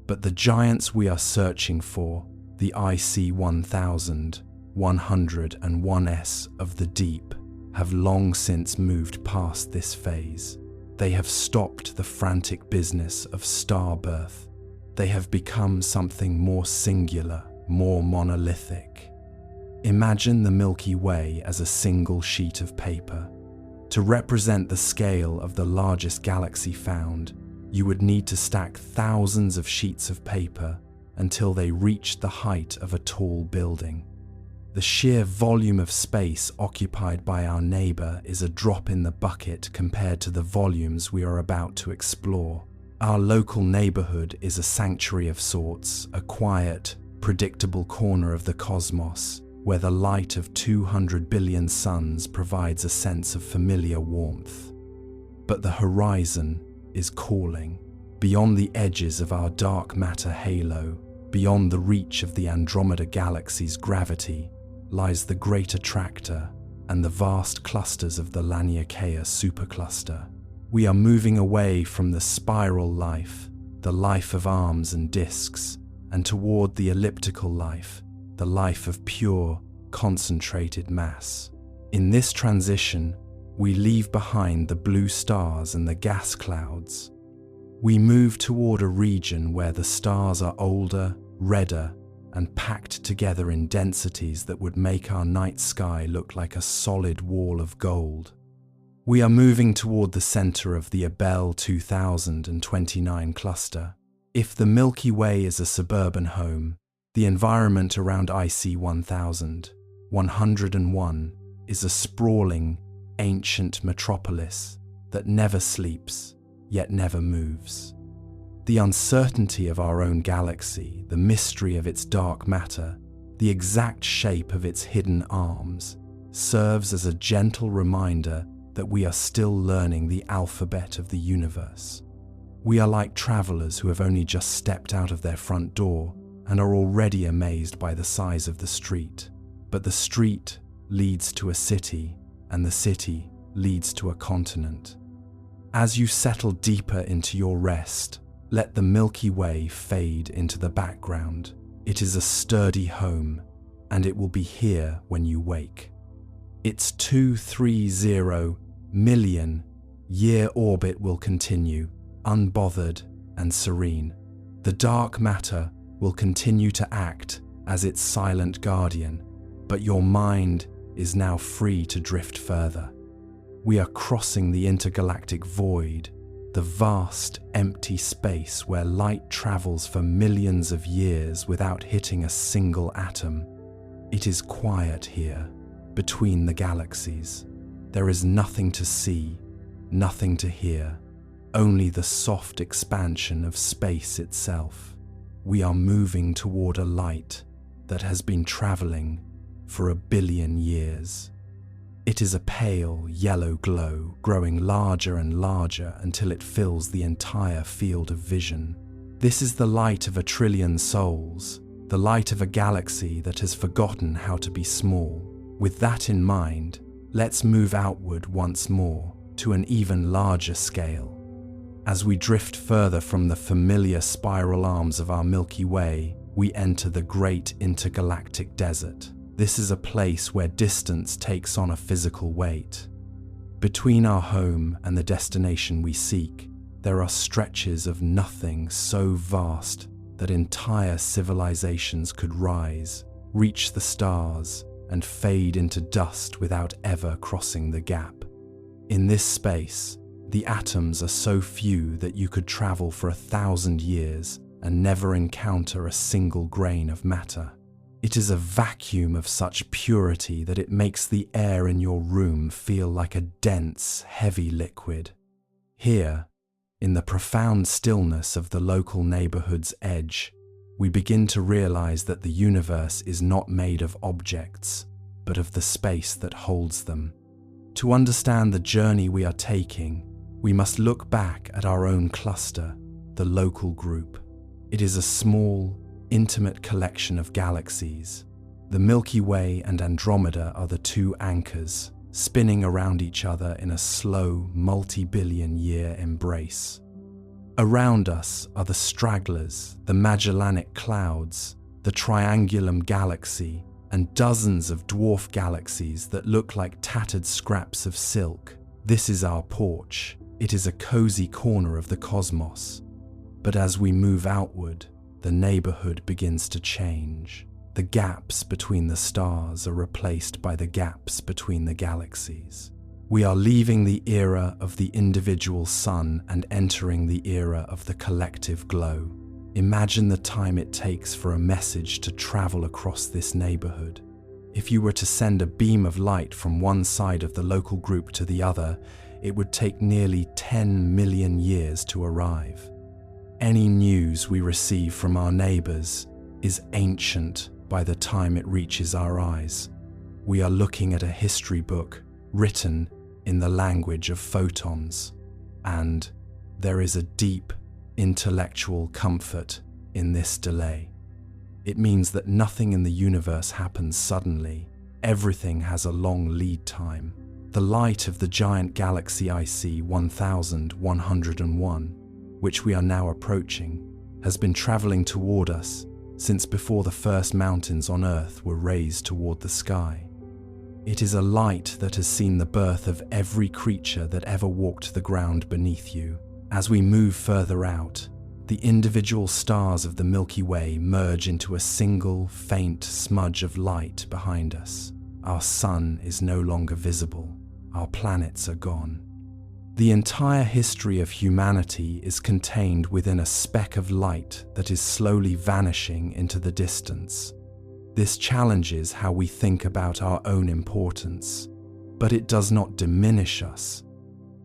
But the giants we are searching for, the IC 1101s of the deep, have long since moved past this phase. They have stopped the frantic business of star birth. They have become something more singular, more monolithic. Imagine the Milky Way as a single sheet of paper. To represent the scale of the largest galaxy found, you would need to stack thousands of sheets of paper until they reached the height of a tall building. The sheer volume of space occupied by our neighbor is a drop in the bucket compared to the volumes we are about to explore. Our local neighborhood is a sanctuary of sorts, a quiet, predictable corner of the cosmos, where the light of 200 billion suns provides a sense of familiar warmth. But the horizon is calling. Beyond the edges of our dark matter halo, beyond the reach of the Andromeda Galaxy's gravity, lies the Great Attractor and the vast clusters of the Laniakea supercluster. We are moving away from the spiral life, the life of arms and disks, and toward the elliptical life, the life of pure, concentrated mass. In this transition, we leave behind the blue stars and the gas clouds. We move toward a region where the stars are older, redder, and packed together in densities that would make our night sky look like a solid wall of gold. We are moving toward the center of the Abell 2029 cluster. If the Milky Way is a suburban home, the environment around IC 1101 is a sprawling, ancient metropolis that never sleeps, yet never moves. The uncertainty of our own galaxy, the mystery of its dark matter, the exact shape of its hidden arms, serves as a gentle reminder that we are still learning the alphabet of the universe. We are like travelers who have only just stepped out of their front door and are already amazed by the size of the street. But the street leads to a city, and the city leads to a continent. As you settle deeper into your rest, let the Milky Way fade into the background. It is a sturdy home, and it will be here when you wake. Its 230 million year orbit will continue, unbothered and serene. The dark matter will continue to act as its silent guardian, but your mind is now free to drift further. We are crossing the intergalactic void, the vast, empty space where light travels for millions of years without hitting a single atom. It is quiet here, between the galaxies. There is nothing to see, nothing to hear, only the soft expansion of space itself. we are moving toward a light that has been traveling for 1 billion years. It is a pale yellow glow, growing larger and larger until it fills the entire field of vision. This is the light of 1 trillion souls, the light of a galaxy that has forgotten how to be small. With that in mind, let's move outward once more to an even larger scale. As we drift further from the familiar spiral arms of our Milky Way, we enter the great intergalactic desert. This is a place where distance takes on a physical weight. Between our home and the destination we seek, there are stretches of nothing so vast that entire civilizations could rise, reach the stars, and fade into dust without ever crossing the gap. In this space, the atoms are so few that you could travel for 1,000 years and never encounter a single grain of matter. It is a vacuum of such purity that it makes the air in your room feel like a dense, heavy liquid. Here, in the profound stillness of the local neighborhood's edge, we begin to realize that the universe is not made of objects, but of the space that holds them. To understand the journey we are taking, we must look back at our own cluster, the local group. It is a small, intimate collection of galaxies. The Milky Way and Andromeda are the two anchors, spinning around each other in a slow, multi-billion-year embrace. Around us are the stragglers, the Magellanic Clouds, the Triangulum Galaxy, and dozens of dwarf galaxies that look like tattered scraps of silk. This is our porch. It is a cozy corner of the cosmos. But as we move outward, the neighborhood begins to change. The gaps between the stars are replaced by the gaps between the galaxies. We are leaving the era of the individual sun and entering the era of the collective glow. Imagine the time it takes for a message to travel across this neighborhood. If you were to send a beam of light from one side of the local group to the other, it would take nearly 10 million years to arrive. Any news we receive from our neighbors is ancient by the time it reaches our eyes. We are looking at a history book written in the language of photons, and there is a deep intellectual comfort in this delay. It means that nothing in the universe happens suddenly. Everything has a long lead time. The light of the giant galaxy IC 1101, which we are now approaching, has been traveling toward us since before the first mountains on Earth were raised toward the sky. It is a light that has seen the birth of every creature that ever walked the ground beneath you. As we move further out, the individual stars of the Milky Way merge into a single, faint smudge of light behind us. Our sun is no longer visible. Our planets are gone. The entire history of humanity is contained within a speck of light that is slowly vanishing into the distance. This challenges how we think about our own importance, but it does not diminish us.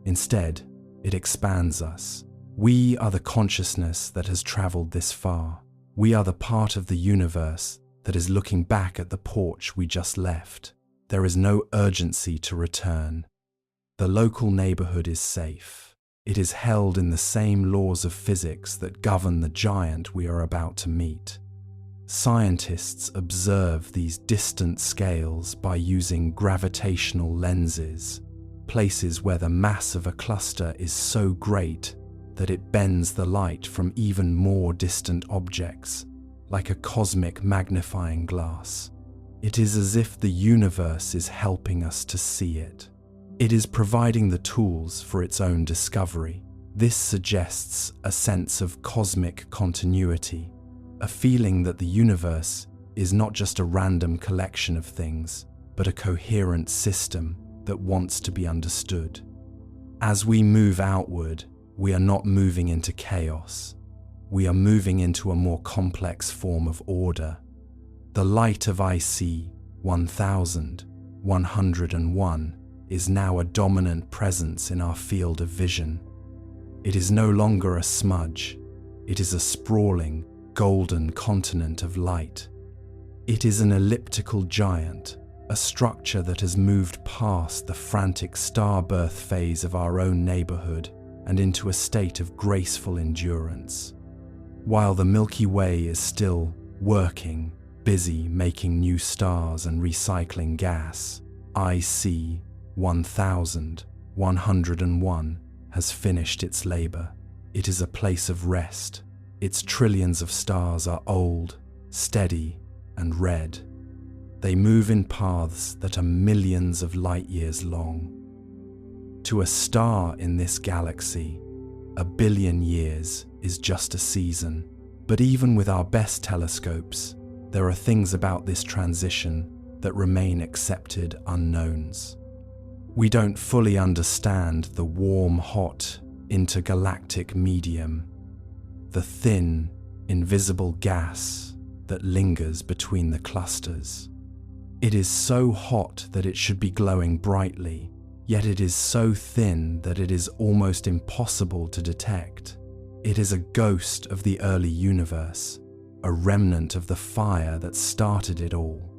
Instead, it expands us. We are the consciousness that has traveled this far. We are the part of the universe that is looking back at the porch we just left. There is no urgency to return. The local neighborhood is safe. It is held in the same laws of physics that govern the giant we are about to meet. Scientists observe these distant scales by using gravitational lenses, places where the mass of a cluster is so great that it bends the light from even more distant objects, like a cosmic magnifying glass. It is as if the universe is helping us to see it. It is providing the tools for its own discovery. This suggests a sense of cosmic continuity, a feeling that the universe is not just a random collection of things, but a coherent system that wants to be understood. As we move outward, we are not moving into chaos. We are moving into a more complex form of order. The light of IC 1101 is now a dominant presence in our field of vision. It is no longer a smudge. It is a sprawling, golden continent of light. It is an elliptical giant, a structure that has moved past the frantic star birth phase of our own neighborhood and into a state of graceful endurance. While the Milky Way is still working, busy making new stars and recycling gas, IC 1101 has finished its labor. It is a place of rest. Its trillions of stars are old, steady, and red. They move in paths that are millions of light years long. To a star in this galaxy, 1 billion years is just a season. But even with our best telescopes, there are things about this transition that remain accepted unknowns. We don't fully understand the warm, hot, intergalactic medium, the thin, invisible gas that lingers between the clusters. It is so hot that it should be glowing brightly, yet it is so thin that it is almost impossible to detect. It is a ghost of the early universe, a remnant of the fire that started it all.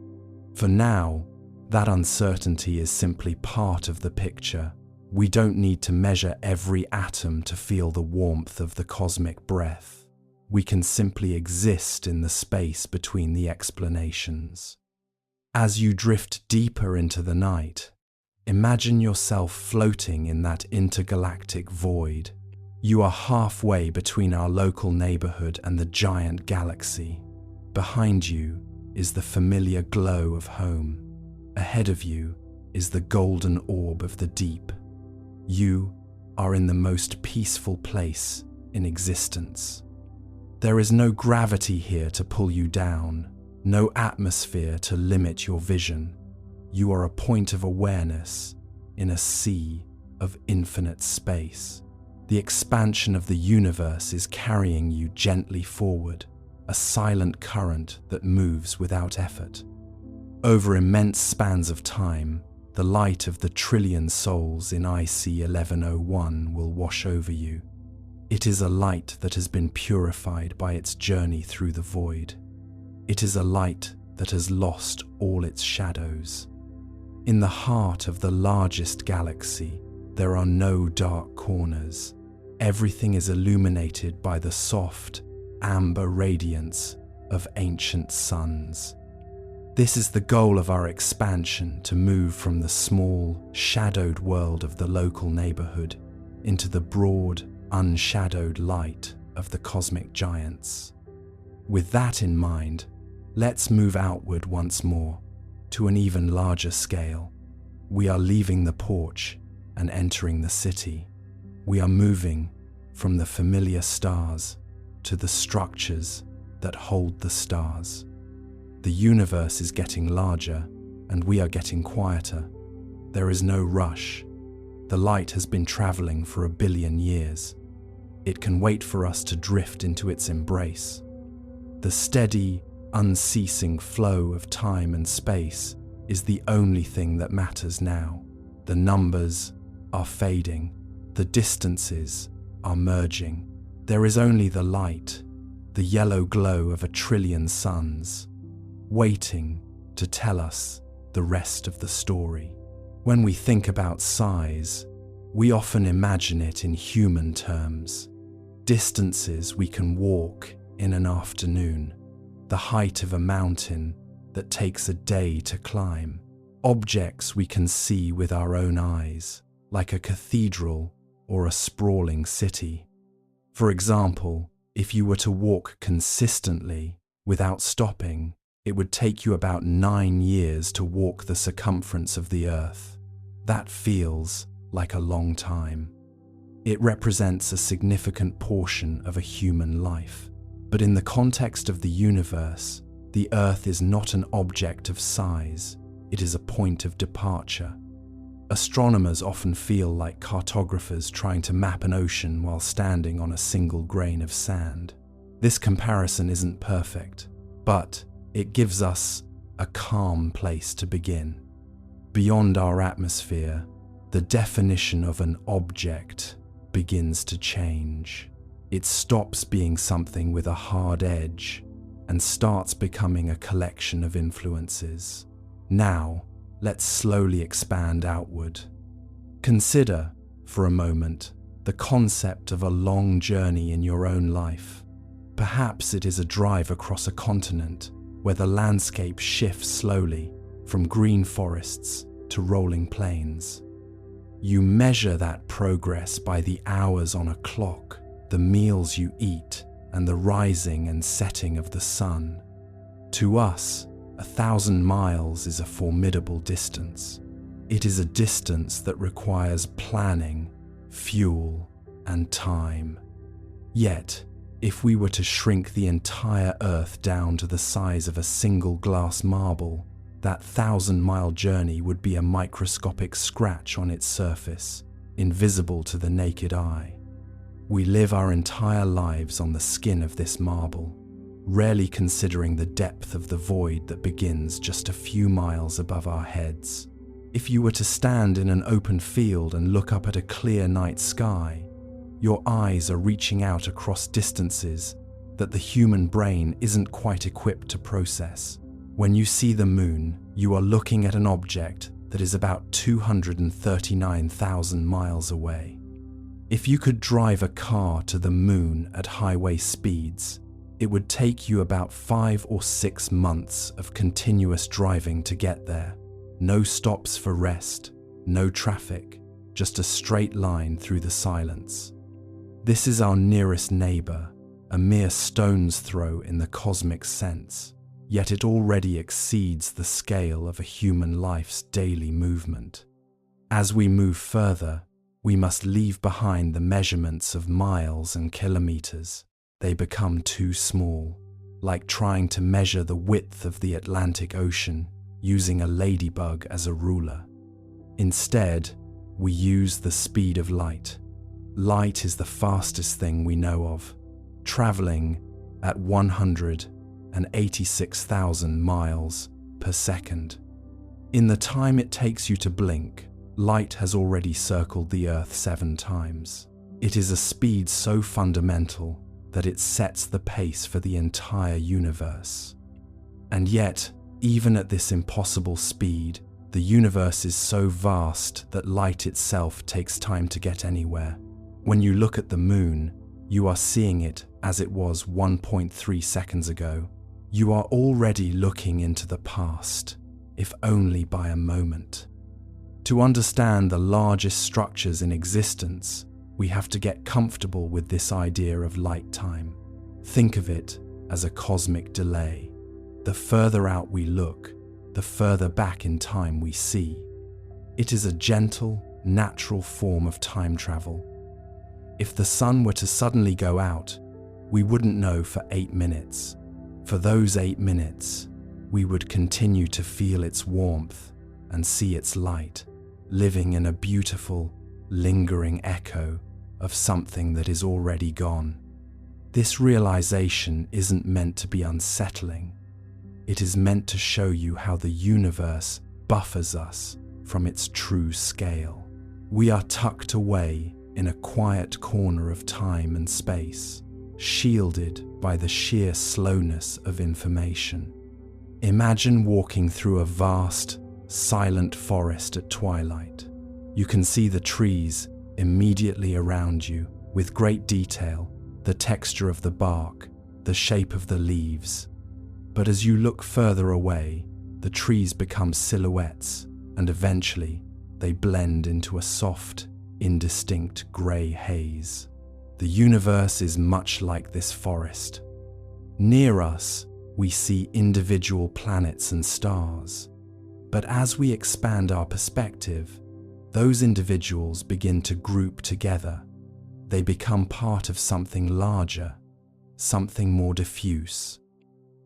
For now, that uncertainty is simply part of the picture. We don't need to measure every atom to feel the warmth of the cosmic breath. We can simply exist in the space between the explanations. As you drift deeper into the night, imagine yourself floating in that intergalactic void. You are halfway between our local neighborhood and the giant galaxy. Behind you is the familiar glow of home. Ahead of you is the golden orb of the deep. You are in the most peaceful place in existence. There is no gravity here to pull you down, no atmosphere to limit your vision. You are a point of awareness in a sea of infinite space. The expansion of the universe is carrying you gently forward, a silent current that moves without effort. Over immense spans of time, the light of the trillion souls in IC 1101 will wash over you. It is a light that has been purified by its journey through the void. It is a light that has lost all its shadows. In the heart of the largest galaxy, there are no dark corners. Everything is illuminated by the soft, amber radiance of ancient suns. This is the goal of our expansion, to move from the small, shadowed world of the local neighborhood into the broad, unshadowed light of the cosmic giants. With that in mind, let's move outward once more, to an even larger scale. We are leaving the porch and entering the city. We are moving from the familiar stars to the structures that hold the stars. The universe is getting larger and we are getting quieter. There is no rush. The light has been traveling for 1 billion years. It can wait for us to drift into its embrace. The steady, unceasing flow of time and space is the only thing that matters now. The numbers are fading. The distances are merging. There is only the light, the yellow glow of 1 trillion suns, waiting to tell us the rest of the story. When we think about size, we often imagine it in human terms. Distances we can walk in an afternoon, the height of a mountain that takes a day to climb, objects we can see with our own eyes, like a cathedral or a sprawling city. For example, if you were to walk consistently without stopping, it would take you about 9 years to walk the circumference of the Earth. That feels like a long time. It represents a significant portion of a human life. But in the context of the universe, the Earth is not an object of size, it is a point of departure. Astronomers often feel like cartographers trying to map an ocean while standing on a single grain of sand. This comparison isn't perfect, but it gives us a calm place to begin. Beyond our atmosphere, the definition of an object begins to change. It stops being something with a hard edge and starts becoming a collection of influences. Now, let's slowly expand outward. Consider, for a moment, the concept of a long journey in your own life. Perhaps it is a drive across a continent where the landscape shifts slowly from green forests to rolling plains. You measure that progress by the hours on a clock, the meals you eat, and the rising and setting of the sun. To us, 1,000 miles is a formidable distance. It is a distance that requires planning, fuel, and time. Yet, if we were to shrink the entire Earth down to the size of a single glass marble, that 1,000-mile journey would be a microscopic scratch on its surface, invisible to the naked eye. We live our entire lives on the skin of this marble, rarely considering the depth of the void that begins just a few miles above our heads. If you were to stand in an open field and look up at a clear night sky, your eyes are reaching out across distances that the human brain isn't quite equipped to process. When you see the moon, you are looking at an object that is about 239,000 miles away. If you could drive a car to the moon at highway speeds, it would take you about 5 or 6 months of continuous driving to get there. No stops for rest, no traffic, just a straight line through the silence. This is our nearest neighbor, a mere stone's throw in the cosmic sense, yet it already exceeds the scale of a human life's daily movement. As we move further, we must leave behind the measurements of miles and kilometers. They become too small, like trying to measure the width of the Atlantic Ocean using a ladybug as a ruler. Instead, we use the speed of light. Light is the fastest thing we know of, traveling at 186,000 miles per second. In the time it takes you to blink, light has already circled the Earth 7 times. It is a speed so fundamental that it sets the pace for the entire universe. And yet, even at this impossible speed, the universe is so vast that light itself takes time to get anywhere. When you look at the moon, you are seeing it as it was 1.3 seconds ago. You are already looking into the past, if only by a moment. To understand the largest structures in existence, we have to get comfortable with this idea of light time. Think of it as a cosmic delay. The further out we look, the further back in time we see. It is a gentle, natural form of time travel. If the sun were to suddenly go out, we wouldn't know for 8 minutes. For those 8 minutes, we would continue to feel its warmth and see its light, living in a beautiful, lingering echo of something that is already gone. This realization isn't meant to be unsettling. It is meant to show you how the universe buffers us from its true scale. We are tucked away in a quiet corner of time and space, shielded by the sheer slowness of information. Imagine walking through a vast, silent forest at twilight. You can see the trees immediately around you with great detail, the texture of the bark, the shape of the leaves. But as you look further away, the trees become silhouettes, and eventually they blend into a soft, indistinct grey haze. The universe is much like this forest. Near us, we see individual planets and stars. But as we expand our perspective, those individuals begin to group together. They become part of something larger, something more diffuse.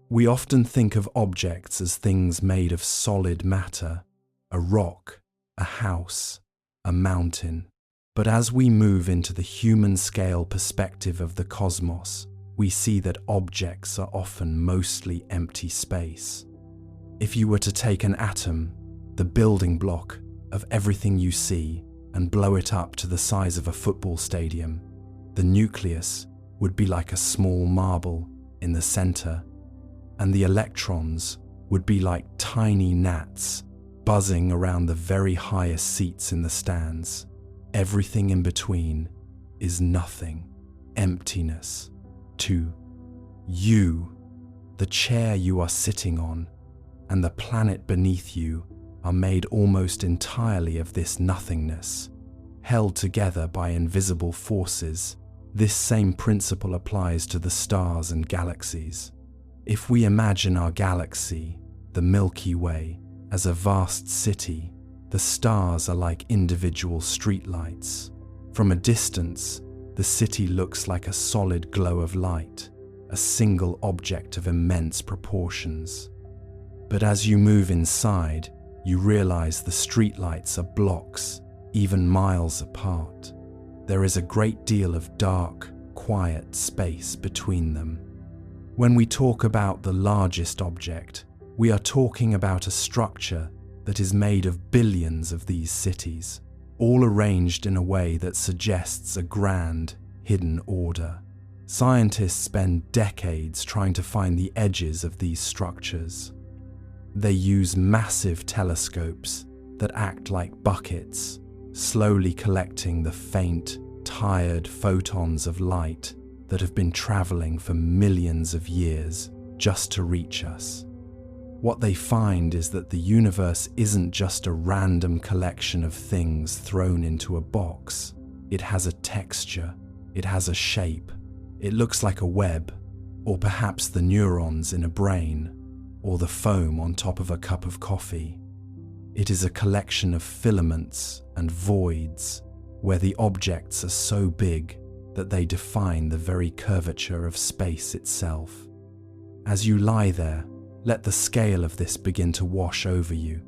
We often think of objects as things made of solid matter, a rock, a house, a mountain. But as we move into the human-scale perspective of the cosmos, we see that objects are often mostly empty space. If you were to take an atom, the building block of everything you see, and blow it up to the size of a football stadium, the nucleus would be like a small marble in the center, and the electrons would be like tiny gnats buzzing around the very highest seats in the stands. Everything in between is nothing, emptiness. To you, the chair you are sitting on and the planet beneath you are made almost entirely of this nothingness, held together by invisible forces. This same principle applies to the stars and galaxies. If we imagine our galaxy, the Milky Way, as a vast city, the stars are like individual streetlights. From a distance, the city looks like a solid glow of light, a single object of immense proportions. But as you move inside, you realize the streetlights are blocks, even miles apart. There is a great deal of dark, quiet space between them. When we talk about the largest object, we are talking about a structure that is made of billions of these cities, all arranged in a way that suggests a grand, hidden order. Scientists spend decades trying to find the edges of these structures. They use massive telescopes that act like buckets, slowly collecting the faint, tired photons of light that have been traveling for millions of years just to reach us. What they find is that the universe isn't just a random collection of things thrown into a box. It has a texture, it has a shape. It looks like a web, or perhaps the neurons in a brain, or the foam on top of a cup of coffee. It is a collection of filaments and voids, where the objects are so big that they define the very curvature of space itself. As you lie there, let the scale of this begin to wash over you.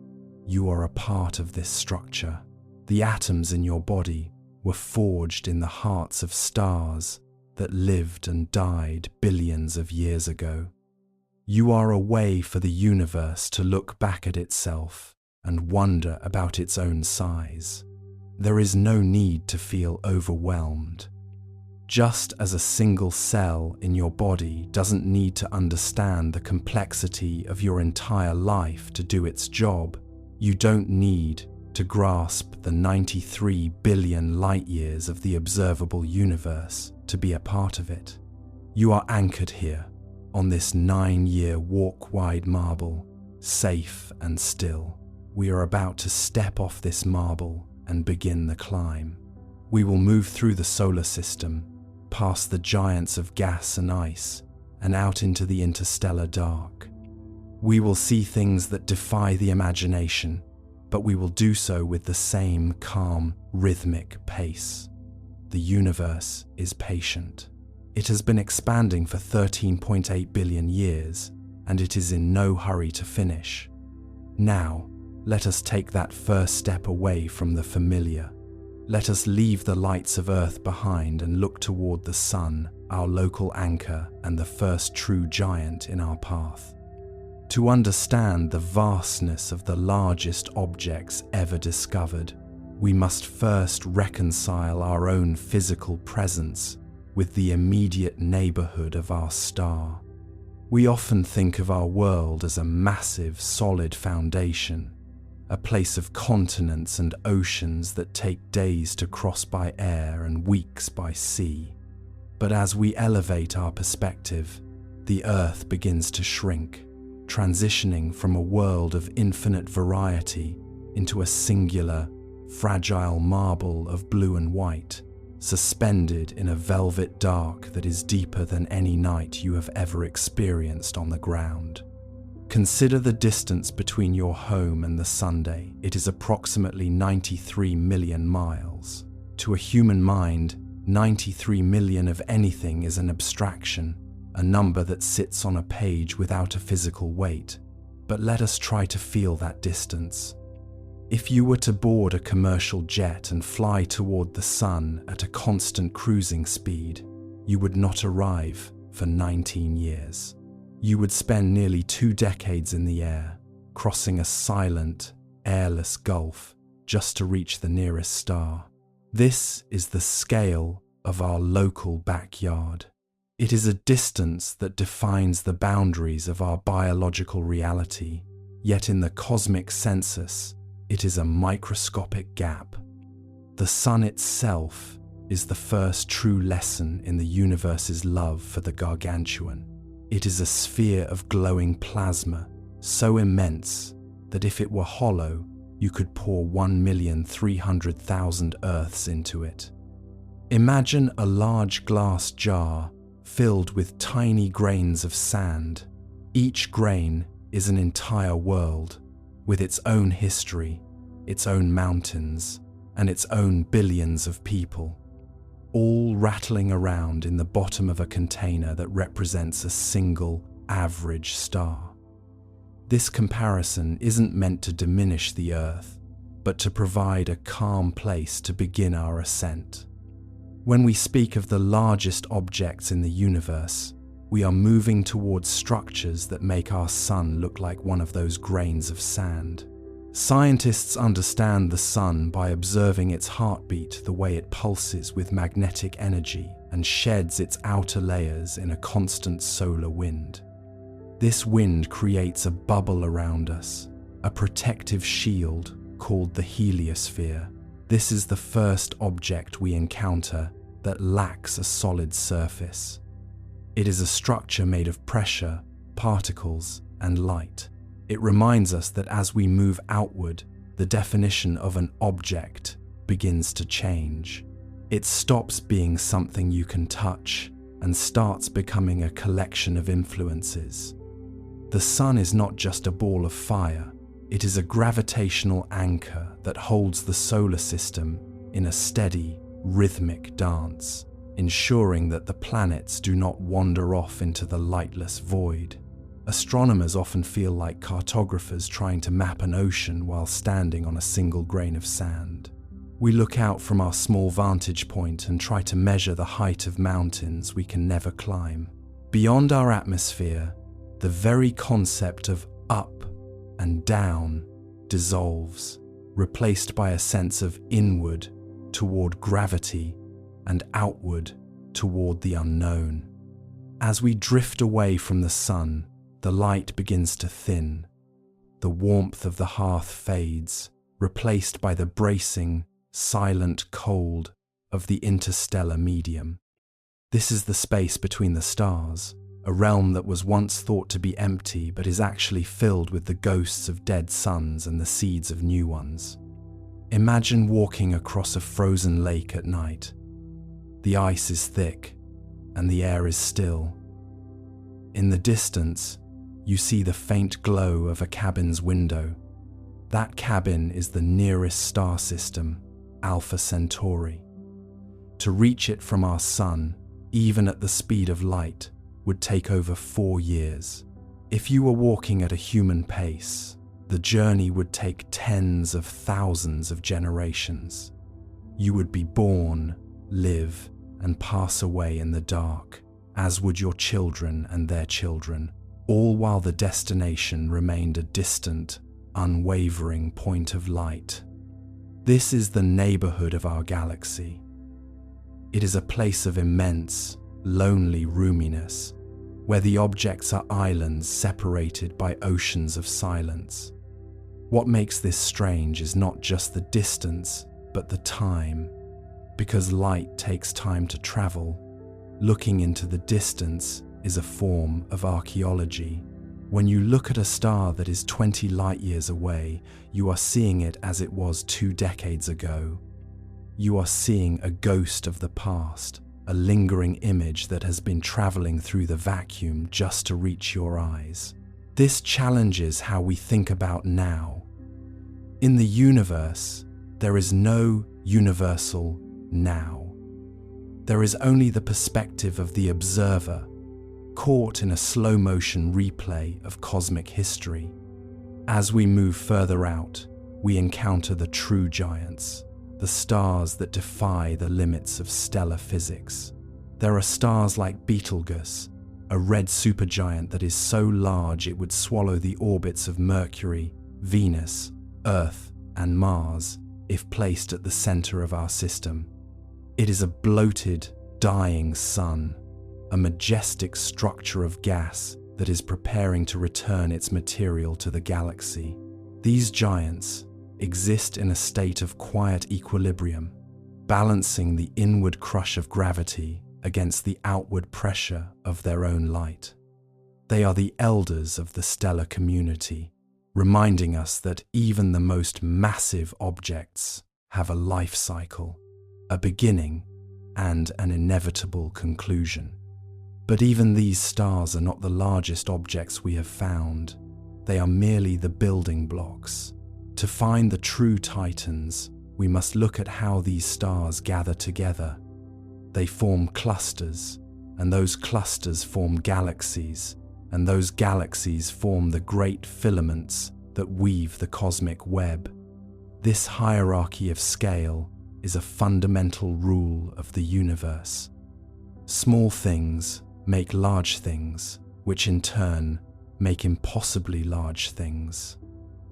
You are a part of this structure. The atoms in your body were forged in the hearts of stars that lived and died billions of years ago. You are a way for the universe to look back at itself and wonder about its own size. There is no need to feel overwhelmed. Just as a single cell in your body doesn't need to understand the complexity of your entire life to do its job, you don't need to grasp the 93 billion light-years of the observable universe to be a part of it. You are anchored here, on this 9-year walk-wide marble, safe and still. We are about to step off this marble and begin the climb. We will move through the solar system, past the giants of gas and ice, and out into the interstellar dark. We will see things that defy the imagination, but we will do so with the same calm, rhythmic pace. The universe is patient. It has been expanding for 13.8 billion years, and it is in no hurry to finish. Now, let us take that first step away from the familiar. Let us leave the lights of Earth behind and look toward the sun, our local anchor and the first true giant in our path. To understand the vastness of the largest objects ever discovered, we must first reconcile our own physical presence with the immediate neighborhood of our star. We often think of our world as a massive, solid foundation, a place of continents and oceans that take days to cross by air and weeks by sea. But as we elevate our perspective, the Earth begins to shrink, transitioning from a world of infinite variety into a singular, fragile marble of blue and white, suspended in a velvet dark that is deeper than any night you have ever experienced on the ground. Consider the distance between your home and the Sunday. It is approximately 93 million miles. To a human mind, 93 million of anything is an abstraction, a number that sits on a page without a physical weight. But let us try to feel that distance. If you were to board a commercial jet and fly toward the sun at a constant cruising speed, you would not arrive for 19 years. You would spend nearly 2 decades in the air, crossing a silent, airless gulf just to reach the nearest star. This is the scale of our local backyard. It is a distance that defines the boundaries of our biological reality, yet in the cosmic census, it is a microscopic gap. The sun itself is the first true lesson in the universe's love for the gargantuan. It is a sphere of glowing plasma, so immense that if it were hollow, you could pour 1,300,000 Earths into it. Imagine a large glass jar filled with tiny grains of sand. Each grain is an entire world, with its own history, its own mountains, and its own billions of people, all rattling around in the bottom of a container that represents a single average star. This comparison isn't meant to diminish the Earth, but to provide a calm place to begin our ascent. When we speak of the largest objects in the universe, we are moving towards structures that make our sun look like one of those grains of sand. Scientists understand the sun by observing its heartbeat, the way it pulses with magnetic energy and sheds its outer layers in a constant solar wind. This wind creates a bubble around us, a protective shield called the heliosphere. This is the first object we encounter that lacks a solid surface. It is a structure made of pressure, particles, and light. It reminds us that as we move outward, the definition of an object begins to change. It stops being something you can touch and starts becoming a collection of influences. The sun is not just a ball of fire. It is a gravitational anchor that holds the solar system in a steady, rhythmic dance, ensuring that the planets do not wander off into the lightless void. Astronomers often feel like cartographers trying to map an ocean while standing on a single grain of sand. We look out from our small vantage point and try to measure the height of mountains we can never climb. Beyond our atmosphere, the very concept of up and down dissolves, replaced by a sense of inward toward gravity and outward toward the unknown. As we drift away from the sun, the light begins to thin. The warmth of the hearth fades, replaced by the bracing, silent cold of the interstellar medium. This is the space between the stars, a realm that was once thought to be empty but is actually filled with the ghosts of dead suns and the seeds of new ones. Imagine walking across a frozen lake at night. The ice is thick and the air is still. In the distance, you see the faint glow of a cabin's window. That cabin is the nearest star system, Alpha Centauri. To reach it from our sun, even at the speed of light, would take over 4 years. If you were walking at a human pace, the journey would take tens of thousands of generations. You would be born, live, and pass away in the dark, as would your children and their children, all while the destination remained a distant, unwavering point of light. This is the neighborhood of our galaxy. It is a place of immense, lonely roominess, where the objects are islands separated by oceans of silence. What makes this strange is not just the distance, but the time. Because light takes time to travel, looking into the distance is a form of archaeology. When you look at a star that is 20 light years away, you are seeing it as it was 2 decades ago. You are seeing a ghost of the past, a lingering image that has been traveling through the vacuum just to reach your eyes. This challenges how we think about now. In the universe, there is no universal now. There is only the perspective of the observer, caught in a slow-motion replay of cosmic history. As we move further out, we encounter the true giants, the stars that defy the limits of stellar physics. There are stars like Betelgeuse, a red supergiant that is so large it would swallow the orbits of Mercury, Venus, Earth, and Mars if placed at the center of our system. It is a bloated, dying sun, a majestic structure of gas that is preparing to return its material to the galaxy. These giants exist in a state of quiet equilibrium, balancing the inward crush of gravity against the outward pressure of their own light. They are the elders of the stellar community, reminding us that even the most massive objects have a life cycle, a beginning, and an inevitable conclusion. But even these stars are not the largest objects we have found. They are merely the building blocks. To find the true titans, we must look at how these stars gather together. They form clusters, and those clusters form galaxies, and those galaxies form the great filaments that weave the cosmic web. This hierarchy of scale is a fundamental rule of the universe. Small things make large things, which in turn make impossibly large things.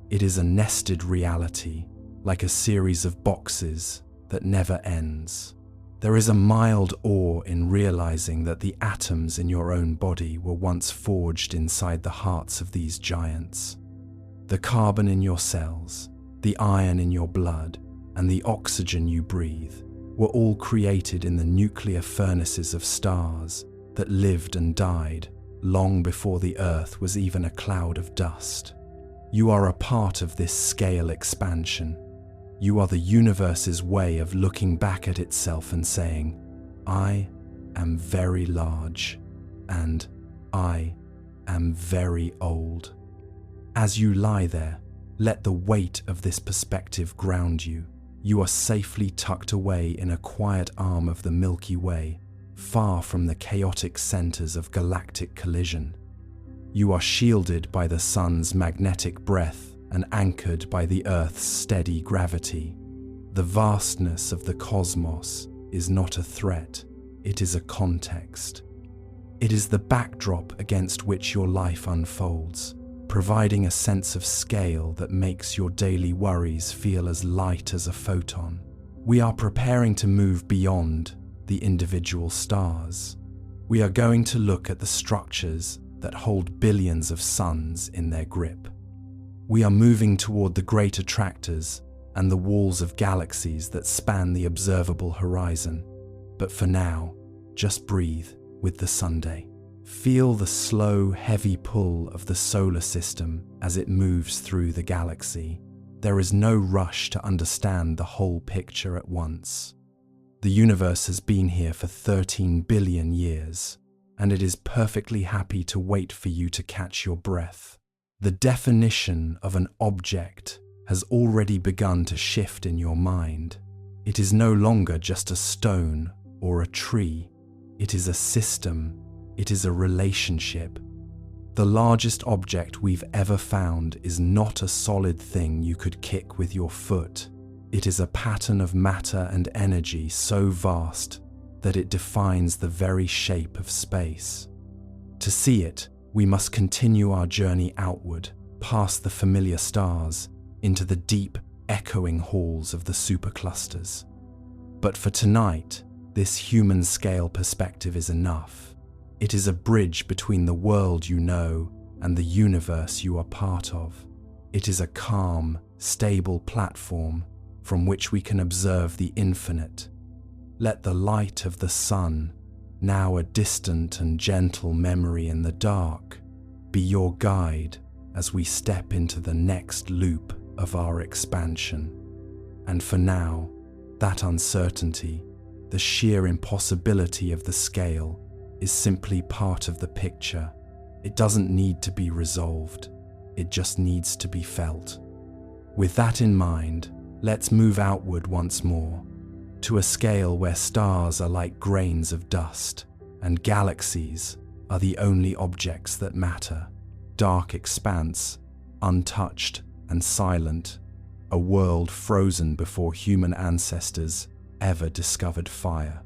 It is a nested reality, like a series of boxes that never ends. There is a mild awe in realizing that the atoms in your own body were once forged inside the hearts of these giants. The carbon in your cells, the iron in your blood, and the oxygen you breathe were all created in the nuclear furnaces of stars that lived and died long before the Earth was even a cloud of dust. You are a part of this scale expansion. You are the universe's way of looking back at itself and saying, I am very large, and I am very old. As you lie there, let the weight of this perspective ground you. You are safely tucked away in a quiet arm of the Milky Way, far from the chaotic centers of galactic collision. You are shielded by the sun's magnetic breath and anchored by the Earth's steady gravity. The vastness of the cosmos is not a threat, it is a context. It is the backdrop against which your life unfolds, providing a sense of scale that makes your daily worries feel as light as a photon. We are preparing to move beyond the individual stars. We are going to look at the structures that hold billions of suns in their grip. We are moving toward the great attractors and the walls of galaxies that span the observable horizon. But for now, just breathe with the Sunday. Feel the slow, heavy pull of the solar system as it moves through the galaxy. There is no rush to understand the whole picture at once. The universe has been here for 13 billion years, and it is perfectly happy to wait for you to catch your breath. The definition of an object has already begun to shift in your mind. It is no longer just a stone or a tree. It is a system. It is a relationship. The largest object we've ever found is not a solid thing you could kick with your foot. It is a pattern of matter and energy so vast that it defines the very shape of space. To see it, we must continue our journey outward, past the familiar stars, into the deep, echoing halls of the superclusters. But for tonight, this human-scale perspective is enough. It is a bridge between the world you know and the universe you are part of. It is a calm, stable platform from which we can observe the infinite. Let the light of the sun, now a distant and gentle memory in the dark, be your guide as we step into the next loop of our expansion. And for now, that uncertainty, the sheer impossibility of the scale, is simply part of the picture. It doesn't need to be resolved. It just needs to be felt. With that in mind, let's move outward once more, to a scale where stars are like grains of dust, and galaxies are the only objects that matter. Dark expanse, untouched and silent, a world frozen before human ancestors ever discovered fire.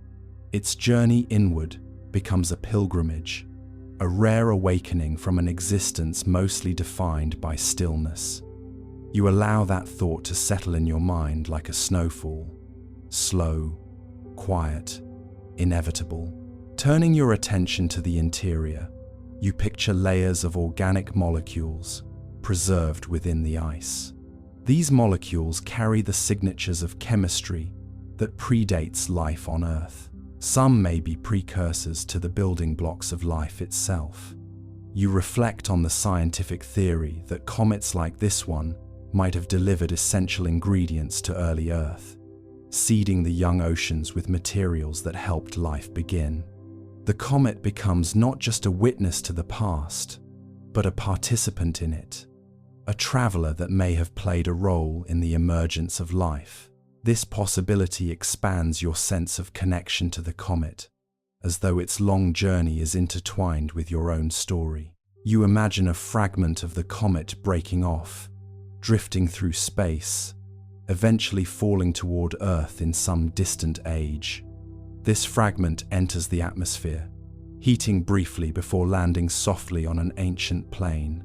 Its journey inward becomes a pilgrimage, a rare awakening from an existence mostly defined by stillness. You allow that thought to settle in your mind like a snowfall, slow, quiet, inevitable. Turning your attention to the interior, you picture layers of organic molecules preserved within the ice. These molecules carry the signatures of chemistry that predates life on Earth. Some may be precursors to the building blocks of life itself. You reflect on the scientific theory that comets like this one might have delivered essential ingredients to early Earth, seeding the young oceans with materials that helped life begin. The comet becomes not just a witness to the past, but a participant in it, a traveler that may have played a role in the emergence of life. This possibility expands your sense of connection to the comet, as though its long journey is intertwined with your own story. You imagine a fragment of the comet breaking off, drifting through space, eventually falling toward Earth in some distant age. This fragment enters the atmosphere, heating briefly before landing softly on an ancient plain.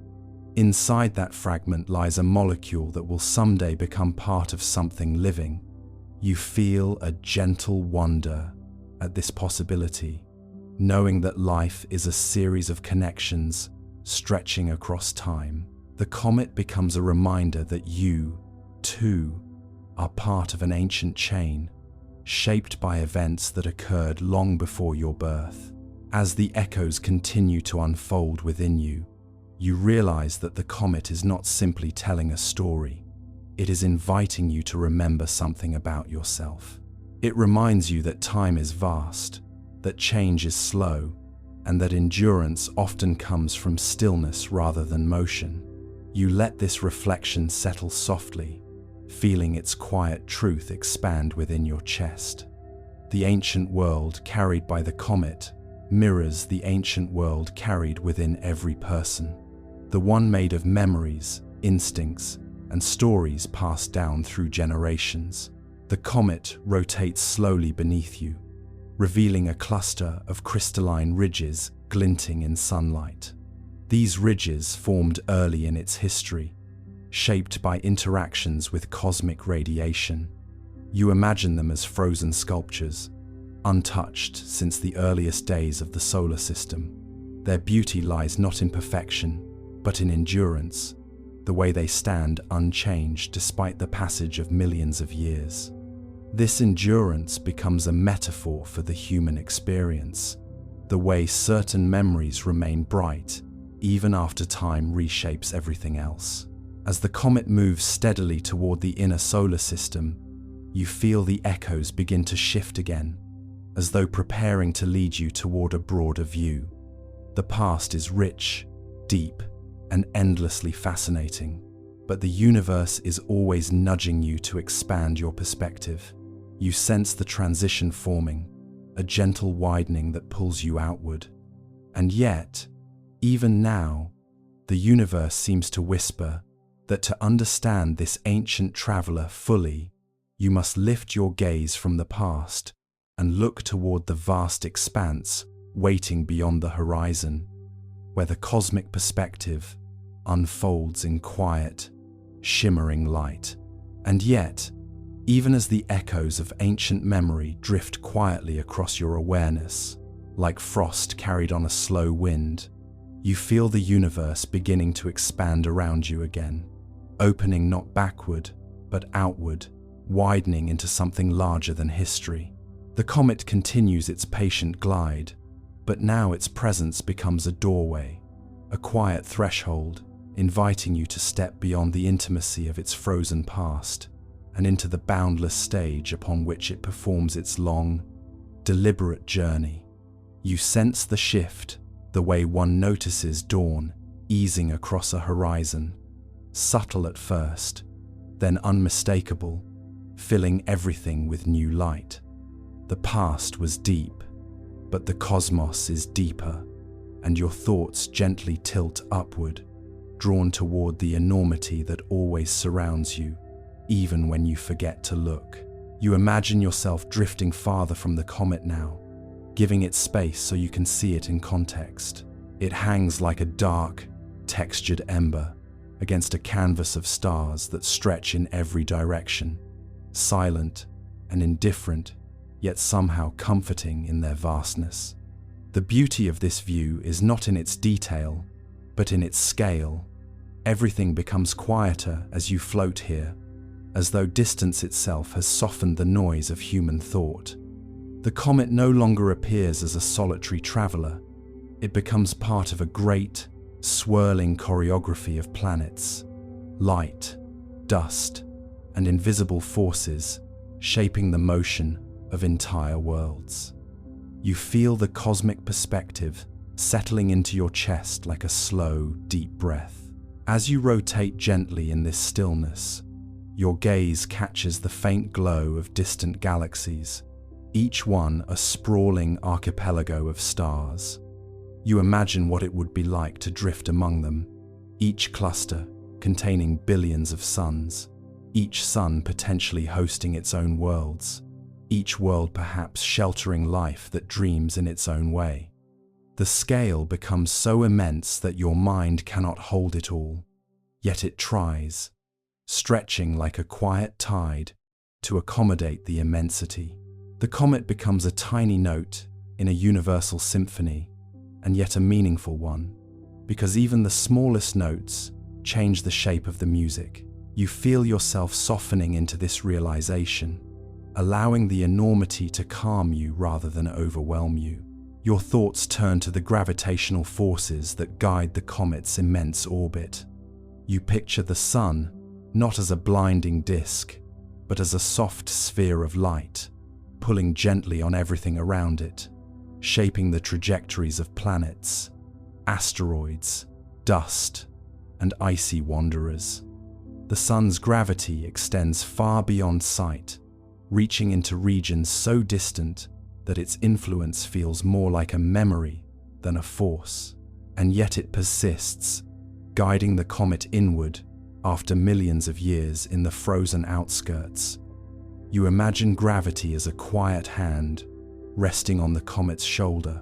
Inside that fragment lies a molecule that will someday become part of something living. You feel a gentle wonder at this possibility, knowing that life is a series of connections stretching across time. The comet becomes a reminder that you, too, are part of an ancient chain, shaped by events that occurred long before your birth. As the echoes continue to unfold within you, you realize that the comet is not simply telling a story. It is inviting you to remember something about yourself. It reminds you that time is vast, that change is slow, and that endurance often comes from stillness rather than motion. You let this reflection settle softly, feeling its quiet truth expand within your chest. The ancient world carried by the comet mirrors the ancient world carried within every person, the one made of memories, instincts, and stories passed down through generations. The comet rotates slowly beneath you, revealing a cluster of crystalline ridges glinting in sunlight. These ridges formed early in its history, shaped by interactions with cosmic radiation. You imagine them as frozen sculptures, untouched since the earliest days of the solar system. Their beauty lies not in perfection, but in endurance, the way they stand unchanged despite the passage of millions of years. This endurance becomes a metaphor for the human experience, the way certain memories remain bright even after time reshapes everything else. As the comet moves steadily toward the inner solar system, you feel the echoes begin to shift again, as though preparing to lead you toward a broader view. The past is rich, deep, and endlessly fascinating, but the universe is always nudging you to expand your perspective. You sense the transition forming, a gentle widening that pulls you outward. And yet, even now, the universe seems to whisper that to understand this ancient traveler fully, you must lift your gaze from the past and look toward the vast expanse waiting beyond the horizon, where the cosmic perspective unfolds in quiet, shimmering light. And yet, even as the echoes of ancient memory drift quietly across your awareness, like frost carried on a slow wind, you feel the universe beginning to expand around you again, opening not backward, but outward, widening into something larger than history. The comet continues its patient glide, but now its presence becomes a doorway, a quiet threshold, inviting you to step beyond the intimacy of its frozen past and into the boundless stage upon which it performs its long, deliberate journey. You sense the shift, the way one notices dawn easing across a horizon, subtle at first, then unmistakable, filling everything with new light. The past was deep, but the cosmos is deeper, and your thoughts gently tilt upward, drawn toward the enormity that always surrounds you, even when you forget to look. You imagine yourself drifting farther from the comet now, giving it space so you can see it in context. It hangs like a dark, textured ember against a canvas of stars that stretch in every direction, silent and indifferent, yet somehow comforting in their vastness. The beauty of this view is not in its detail, but in its scale. Everything becomes quieter as you float here, as though distance itself has softened the noise of human thought. The comet no longer appears as a solitary traveler. It becomes part of a great, swirling choreography of planets, light, dust, and invisible forces shaping the motion of entire worlds. You feel the cosmic perspective settling into your chest like a slow, deep breath. As you rotate gently in this stillness, your gaze catches the faint glow of distant galaxies, each one a sprawling archipelago of stars. You imagine what it would be like to drift among them, each cluster containing billions of suns, each sun potentially hosting its own worlds, each world perhaps sheltering life that dreams in its own way. The scale becomes so immense that your mind cannot hold it all, yet it tries, stretching like a quiet tide to accommodate the immensity. The comet becomes a tiny note in a universal symphony, and yet a meaningful one, because even the smallest notes change the shape of the music. You feel yourself softening into this realization, allowing the enormity to calm you rather than overwhelm you. Your thoughts turn to the gravitational forces that guide the comet's immense orbit. You picture the sun not as a blinding disk, but as a soft sphere of light, pulling gently on everything around it, shaping the trajectories of planets, asteroids, dust, and icy wanderers. The sun's gravity extends far beyond sight, reaching into regions so distant that its influence feels more like a memory than a force. And yet it persists, guiding the comet inward after millions of years in the frozen outskirts. You imagine gravity as a quiet hand resting on the comet's shoulder,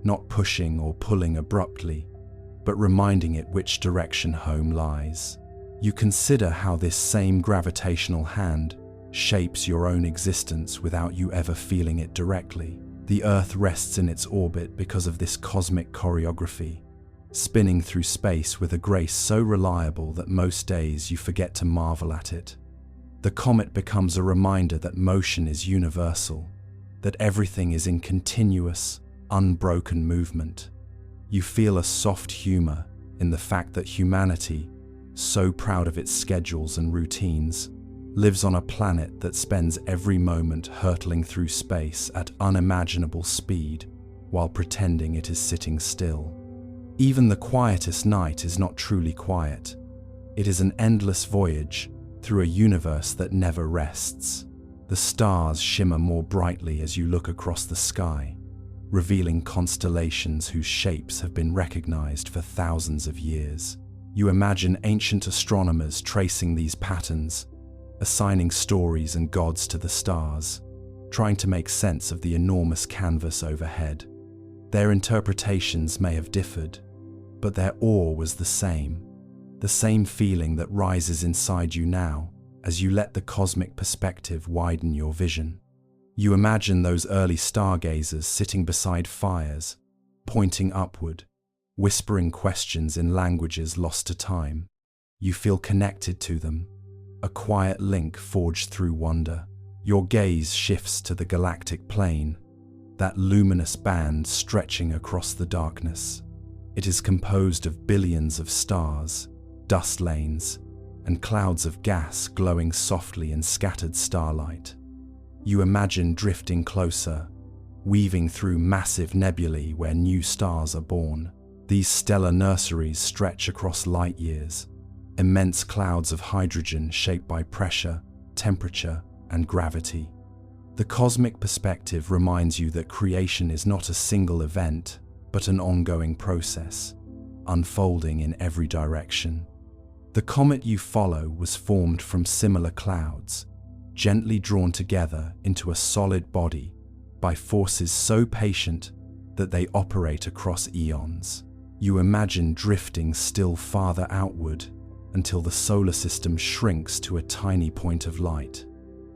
not pushing or pulling abruptly, but reminding it which direction home lies. You consider how this same gravitational hand shapes your own existence without you ever feeling it directly. The Earth rests in its orbit because of this cosmic choreography, spinning through space with a grace so reliable that most days you forget to marvel at it. The comet becomes a reminder that motion is universal, that everything is in continuous, unbroken movement. You feel a soft humor in the fact that humanity, so proud of its schedules and routines, lives on a planet that spends every moment hurtling through space at unimaginable speed while pretending it is sitting still. Even the quietest night is not truly quiet. It is an endless voyage through a universe that never rests. The stars shimmer more brightly as you look across the sky, revealing constellations whose shapes have been recognized for thousands of years. You imagine ancient astronomers tracing these patterns, assigning stories and gods to the stars, trying to make sense of the enormous canvas overhead. Their interpretations may have differed, but their awe was the same feeling that rises inside you now as you let the cosmic perspective widen your vision. You imagine those early stargazers sitting beside fires, pointing upward, whispering questions in languages lost to time. You feel connected to them, a quiet link forged through wonder. Your gaze shifts to the galactic plane, that luminous band stretching across the darkness. It is composed of billions of stars, dust lanes, and clouds of gas glowing softly in scattered starlight. You imagine drifting closer, weaving through massive nebulae where new stars are born. These stellar nurseries stretch across light years, immense clouds of hydrogen shaped by pressure, temperature, and gravity. The cosmic perspective reminds you that creation is not a single event, but an ongoing process, unfolding in every direction. The comet you follow was formed from similar clouds, gently drawn together into a solid body by forces so patient that they operate across eons. You imagine drifting still farther outward until the solar system shrinks to a tiny point of light.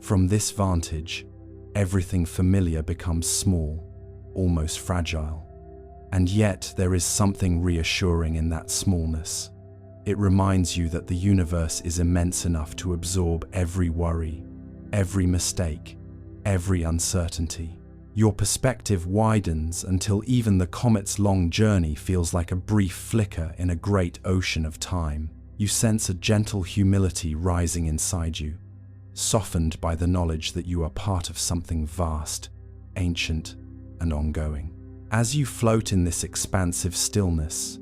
From this vantage, everything familiar becomes small, almost fragile. And yet there is something reassuring in that smallness. It reminds you that the universe is immense enough to absorb every worry, every mistake, every uncertainty. Your perspective widens until even the comet's long journey feels like a brief flicker in a great ocean of time. You sense a gentle humility rising inside you, softened by the knowledge that you are part of something vast, ancient, and ongoing. As you float in this expansive stillness,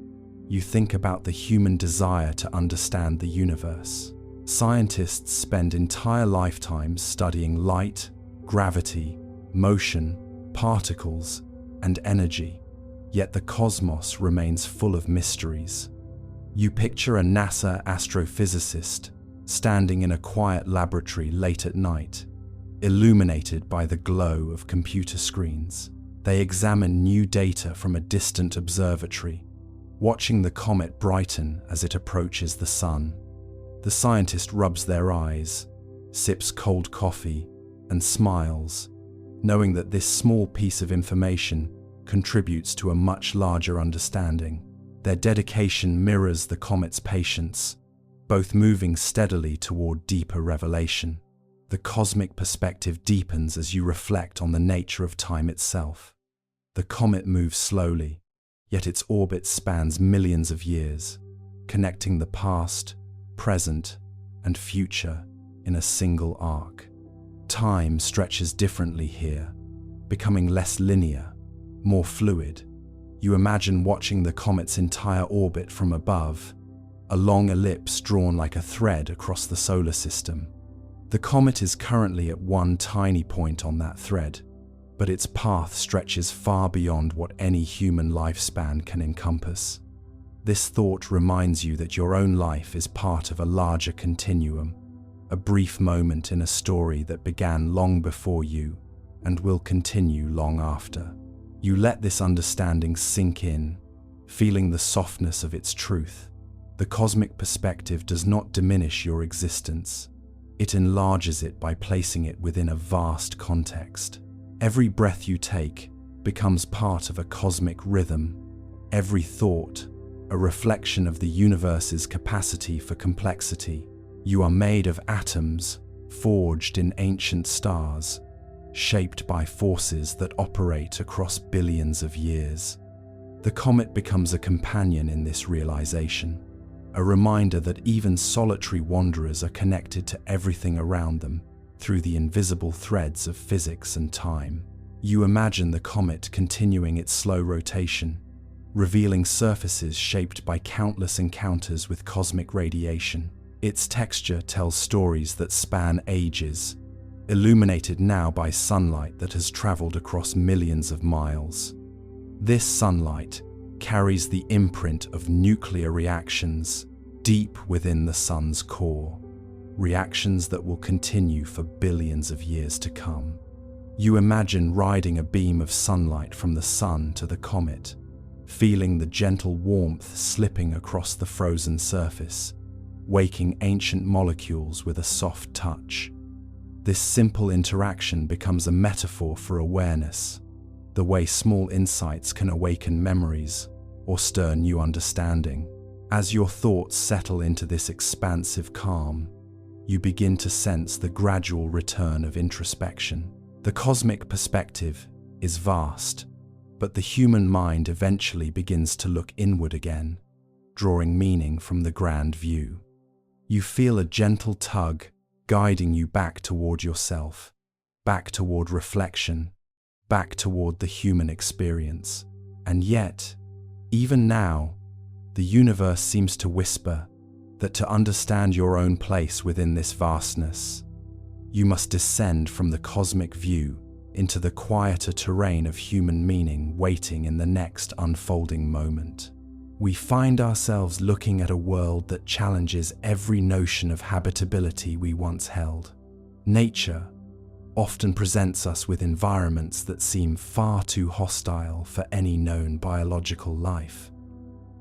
you think about the human desire to understand the universe. Scientists spend entire lifetimes studying light, gravity, motion, particles, and energy, yet the cosmos remains full of mysteries. You picture a NASA astrophysicist standing in a quiet laboratory late at night, illuminated by the glow of computer screens. They examine new data from a distant observatory, watching the comet brighten as it approaches the sun. The scientist rubs their eyes, sips cold coffee, and smiles, knowing that this small piece of information contributes to a much larger understanding. Their dedication mirrors the comet's patience, both moving steadily toward deeper revelation. The cosmic perspective deepens as you reflect on the nature of time itself. The comet moves slowly, yet its orbit spans millions of years, connecting the past, present, and future in a single arc. Time stretches differently here, becoming less linear, more fluid. You imagine watching the comet's entire orbit from above, a long ellipse drawn like a thread across the solar system. The comet is currently at one tiny point on that thread, but its path stretches far beyond what any human lifespan can encompass. This thought reminds you that your own life is part of a larger continuum, a brief moment in a story that began long before you and will continue long after. You let this understanding sink in, feeling the softness of its truth. The cosmic perspective does not diminish your existence. It enlarges it by placing it within a vast context. Every breath you take becomes part of a cosmic rhythm. Every thought, a reflection of the universe's capacity for complexity. You are made of atoms, forged in ancient stars, shaped by forces that operate across billions of years. The comet becomes a companion in this realization, a reminder that even solitary wanderers are connected to everything around them through the invisible threads of physics and time. You imagine the comet continuing its slow rotation, revealing surfaces shaped by countless encounters with cosmic radiation. Its texture tells stories that span ages, illuminated now by sunlight that has traveled across millions of miles. This sunlight carries the imprint of nuclear reactions deep within the sun's core, reactions that will continue for billions of years to come. You imagine riding a beam of sunlight from the sun to the comet, feeling the gentle warmth slipping across the frozen surface, waking ancient molecules with a soft touch. This simple interaction becomes a metaphor for awareness, the way small insights can awaken memories or stir new understanding. As your thoughts settle into this expansive calm, you begin to sense the gradual return of introspection. The cosmic perspective is vast, but the human mind eventually begins to look inward again, drawing meaning from the grand view. You feel a gentle tug guiding you back toward yourself, back toward reflection, back toward the human experience. And yet, even now, the universe seems to whisper that to understand your own place within this vastness, you must descend from the cosmic view into the quieter terrain of human meaning waiting in the next unfolding moment. We find ourselves looking at a world that challenges every notion of habitability we once held. Nature often presents us with environments that seem far too hostile for any known biological life.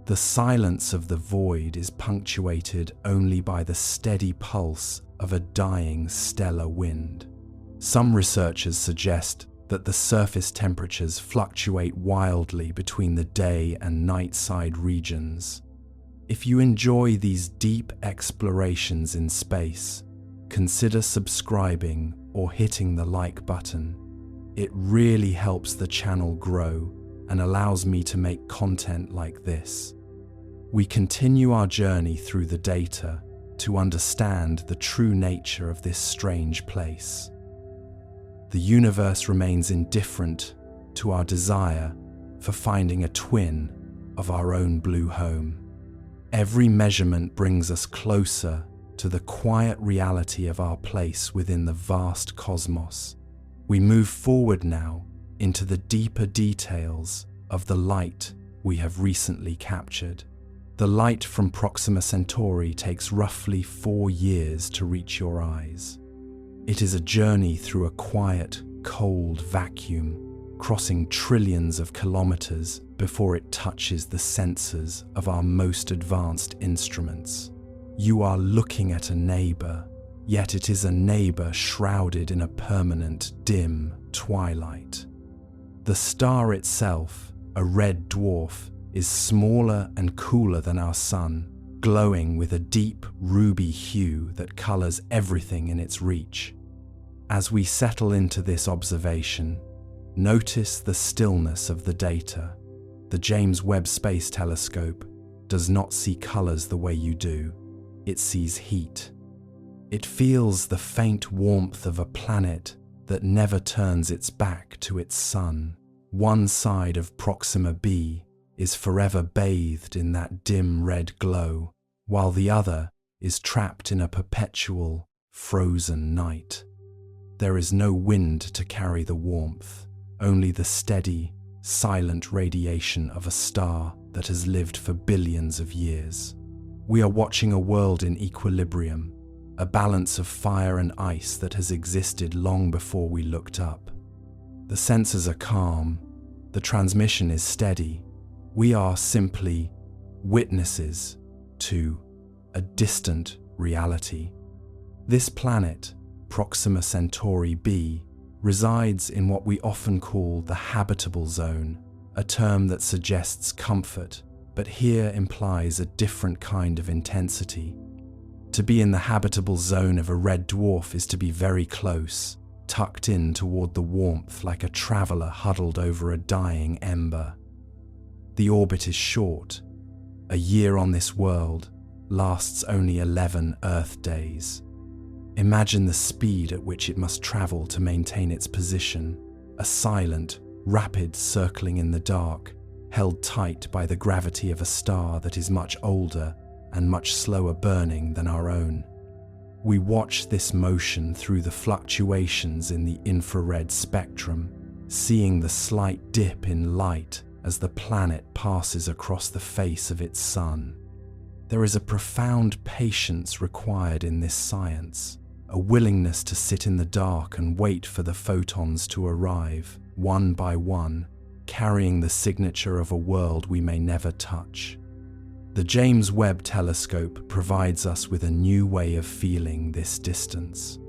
The silence of the void is punctuated only by the steady pulse of a dying stellar wind. Some researchers suggest that the surface temperatures fluctuate wildly between the day and night side regions. If you enjoy these deep explorations in space, consider subscribing or hitting the like button. It really helps the channel grow and allows me to make content like this. We continue our journey through the data to understand the true nature of this strange place. The universe remains indifferent to our desire for finding a twin of our own blue home. Every measurement brings us closer to the quiet reality of our place within the vast cosmos. We move forward now into the deeper details of the light we have recently captured. The light from Proxima Centauri takes roughly 4 years to reach your eyes. It is a journey through a quiet, cold vacuum, crossing trillions of kilometers before it touches the sensors of our most advanced instruments. You are looking at a neighbor, yet it is a neighbor shrouded in a permanent, dim twilight. The star itself, a red dwarf, is smaller and cooler than our Sun, glowing with a deep ruby hue that colors everything in its reach. As we settle into this observation, notice the stillness of the data. The James Webb Space Telescope does not see colors the way you do. It sees heat. It feels the faint warmth of a planet that never turns its back to its sun. One side of Proxima b is forever bathed in that dim red glow, while the other is trapped in a perpetual, frozen night. There is no wind to carry the warmth, only the steady, silent radiation of a star that has lived for billions of years. We are watching a world in equilibrium, a balance of fire and ice that has existed long before we looked up. The sensors are calm, the transmission is steady. We are simply witnesses to a distant reality. This planet, Proxima Centauri b, resides in what we often call the habitable zone, a term that suggests comfort, but here implies a different kind of intensity. To be in the habitable zone of a red dwarf is to be very close, tucked in toward the warmth like a traveler huddled over a dying ember. The orbit is short. A year on this world lasts only 11 Earth days. Imagine the speed at which it must travel to maintain its position, a silent, rapid circling in the dark, held tight by the gravity of a star that is much older and much slower burning than our own. We watch this motion through the fluctuations in the infrared spectrum, seeing the slight dip in light as the planet passes across the face of its sun. There is a profound patience required in this science, a willingness to sit in the dark and wait for the photons to arrive, one by one, carrying the signature of a world we may never touch. The James Webb Telescope provides us with a new way of feeling this distance.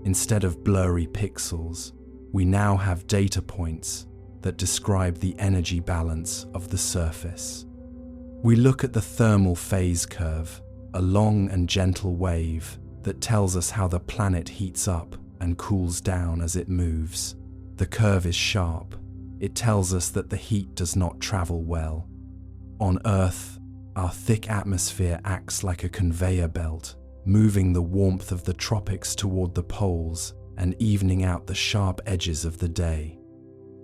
Instead of blurry pixels, we now have data points that describe the energy balance of the surface. We look at the thermal phase curve, a long and gentle wave that tells us how the planet heats up and cools down as it moves. The curve is sharp. It tells us that the heat does not travel well. On Earth, our thick atmosphere acts like a conveyor belt, moving the warmth of the tropics toward the poles and evening out the sharp edges of the day.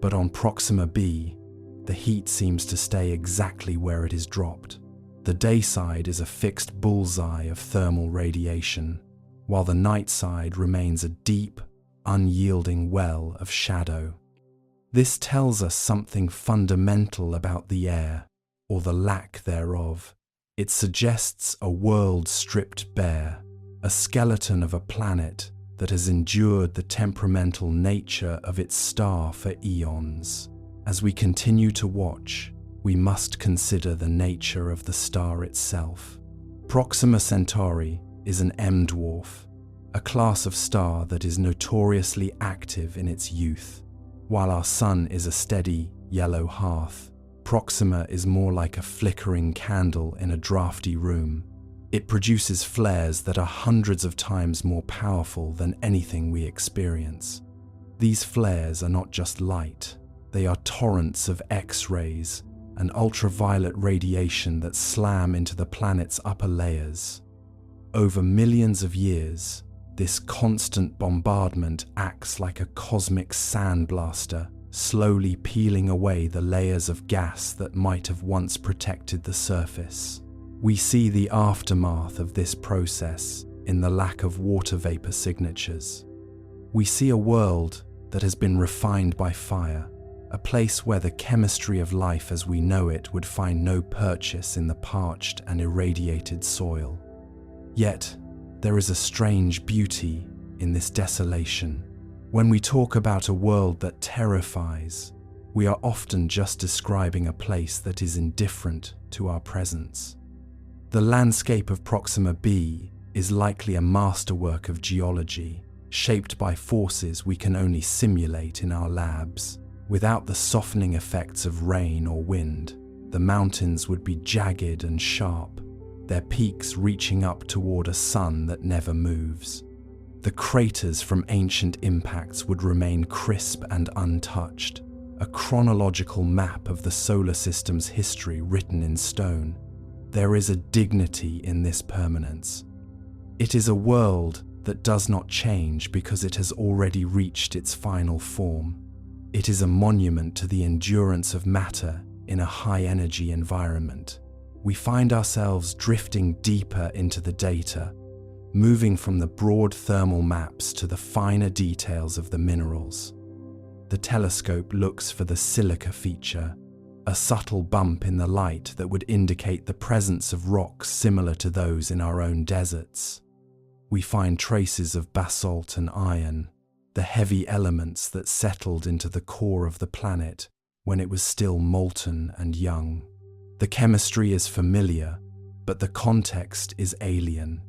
But on Proxima b, the heat seems to stay exactly where it is dropped. The day side is a fixed bullseye of thermal radiation, while the night side remains a deep, unyielding well of shadow. This tells us something fundamental about the air, or the lack thereof. It suggests a world stripped bare, a skeleton of a planet that has endured the temperamental nature of its star for eons. As we continue to watch, we must consider the nature of the star itself. Proxima Centauri is an M-dwarf, a class of star that is notoriously active in its youth. While our Sun is a steady, yellow hearth, Proxima is more like a flickering candle in a drafty room. It produces flares that are hundreds of times more powerful than anything we experience. These flares are not just light, they are torrents of X-rays and ultraviolet radiation that slam into the planet's upper layers. Over millions of years, this constant bombardment acts like a cosmic sandblaster, slowly peeling away the layers of gas that might have once protected the surface. We see the aftermath of this process in the lack of water vapor signatures. We see a world that has been refined by fire, a place where the chemistry of life as we know it would find no purchase in the parched and irradiated soil. Yet, there is a strange beauty in this desolation. When we talk about a world that terrifies, we are often just describing a place that is indifferent to our presence. The landscape of Proxima b is likely a masterwork of geology, shaped by forces we can only simulate in our labs. Without the softening effects of rain or wind, the mountains would be jagged and sharp, their peaks reaching up toward a sun that never moves. The craters from ancient impacts would remain crisp and untouched, a chronological map of the solar system's history written in stone. There is a dignity in this permanence. It is a world that does not change because it has already reached its final form. It is a monument to the endurance of matter in a high-energy environment. We find ourselves drifting deeper into the data, moving from the broad thermal maps to the finer details of the minerals. The telescope looks for the silica feature, a subtle bump in the light that would indicate the presence of rocks similar to those in our own deserts. We find traces of basalt and iron, the heavy elements that settled into the core of the planet when it was still molten and young. The chemistry is familiar, but the context is alien.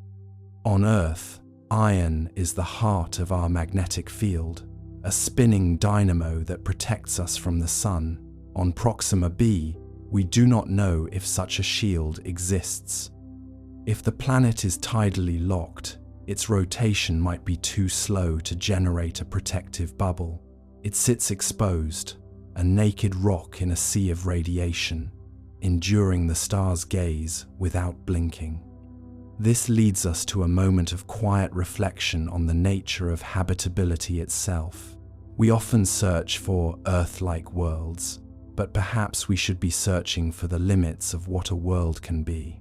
On Earth, iron is the heart of our magnetic field, a spinning dynamo that protects us from the sun. On Proxima b, we do not know if such a shield exists. If the planet is tidally locked, its rotation might be too slow to generate a protective bubble. It sits exposed, a naked rock in a sea of radiation, enduring the star's gaze without blinking. This leads us to a moment of quiet reflection on the nature of habitability itself. We often search for Earth-like worlds, but perhaps we should be searching for the limits of what a world can be.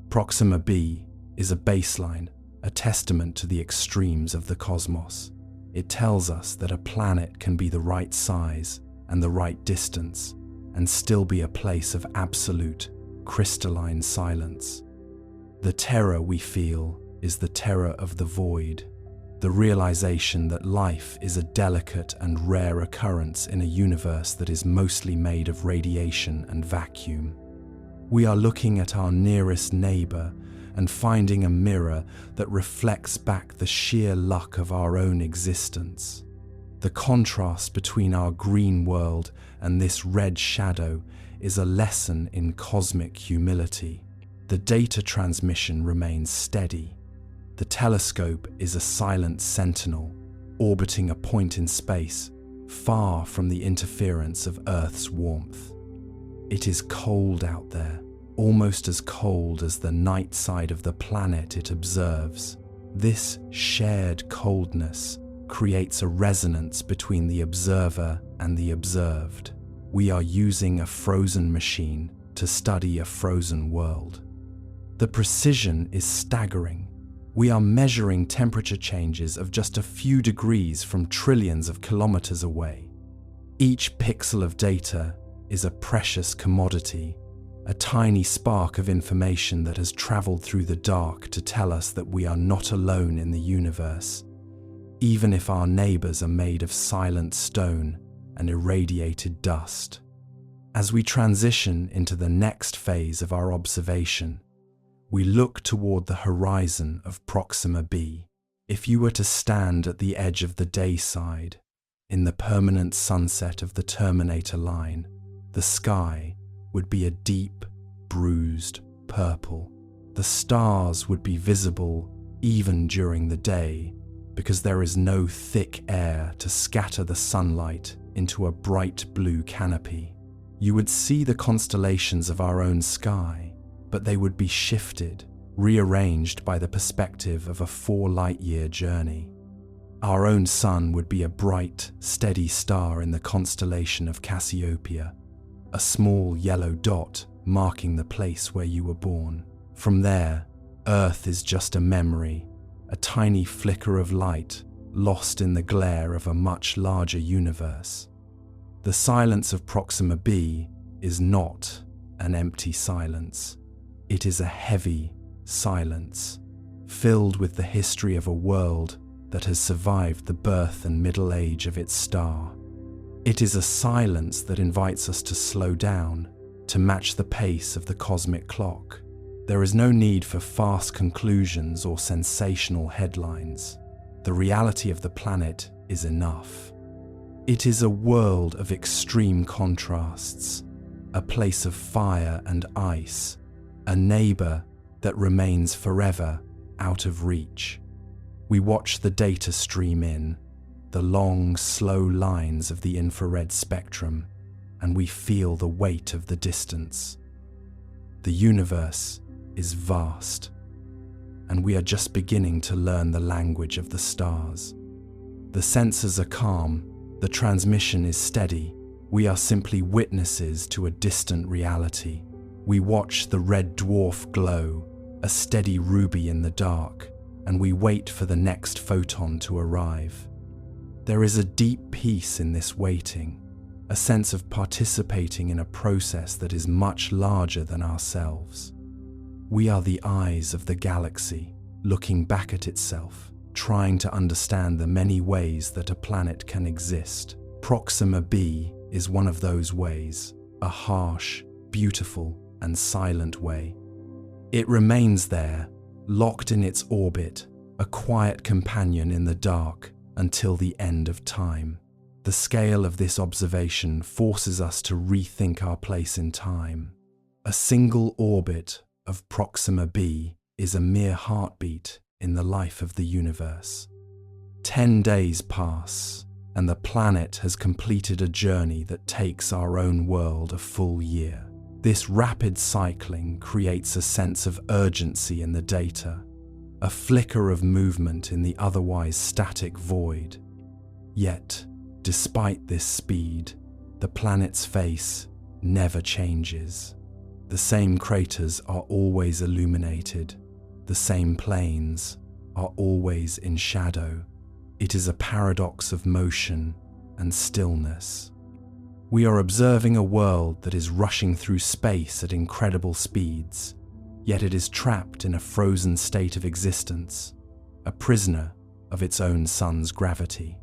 Proxima b is a baseline, a testament to the extremes of the cosmos. It tells us that a planet can be the right size and the right distance, and still be a place of absolute, crystalline silence. The terror we feel is the terror of the void, the realization that life is a delicate and rare occurrence in a universe that is mostly made of radiation and vacuum. We are looking at our nearest neighbor and finding a mirror that reflects back the sheer luck of our own existence. The contrast between our green world and this red shadow is a lesson in cosmic humility. The data transmission remains steady. The telescope is a silent sentinel, orbiting a point in space, far from the interference of Earth's warmth. It is cold out there, almost as cold as the night side of the planet it observes. This shared coldness creates a resonance between the observer and the observed. We are using a frozen machine to study a frozen world. The precision is staggering. We are measuring temperature changes of just a few degrees from trillions of kilometers away. Each pixel of data is a precious commodity, a tiny spark of information that has traveled through the dark to tell us that we are not alone in the universe, even if our neighbors are made of silent stone and irradiated dust. As we transition into the next phase of our observation, we look toward the horizon of Proxima b. If you were to stand at the edge of the day side, in the permanent sunset of the Terminator line, the sky would be a deep, bruised purple. The stars would be visible even during the day because there is no thick air to scatter the sunlight into a bright blue canopy. You would see the constellations of our own sky, but they would be shifted, rearranged by the perspective of a 4-light-year journey. Our own sun would be a bright, steady star in the constellation of Cassiopeia, a small yellow dot marking the place where you were born. From there, Earth is just a memory, a tiny flicker of light lost in the glare of a much larger universe. The silence of Proxima b is not an empty silence. It is a heavy silence, filled with the history of a world that has survived the birth and middle age of its star. It is a silence that invites us to slow down, to match the pace of the cosmic clock. There is no need for fast conclusions or sensational headlines. The reality of the planet is enough. It is a world of extreme contrasts, a place of fire and ice, a neighbor that remains forever out of reach. We watch the data stream in, the long, slow lines of the infrared spectrum, and we feel the weight of the distance. The universe is vast, and we are just beginning to learn the language of the stars. The sensors are calm, the transmission is steady. We are simply witnesses to a distant reality. We watch the red dwarf glow, a steady ruby in the dark, and we wait for the next photon to arrive. There is a deep peace in this waiting, a sense of participating in a process that is much larger than ourselves. We are the eyes of the galaxy, looking back at itself, trying to understand the many ways that a planet can exist. Proxima b is one of those ways, a harsh, beautiful, and silent way. It remains there, locked in its orbit, a quiet companion in the dark until the end of time. The scale of this observation forces us to rethink our place in time. A single orbit of Proxima b is a mere heartbeat in the life of the universe. 10 days pass, and the planet has completed a journey that takes our own world a full year. This rapid cycling creates a sense of urgency in the data, a flicker of movement in the otherwise static void. Yet, despite this speed, the planet's face never changes. The same craters are always illuminated. The same plains are always in shadow. It is a paradox of motion and stillness. We are observing a world that is rushing through space at incredible speeds, yet it is trapped in a frozen state of existence, a prisoner of its own sun's gravity.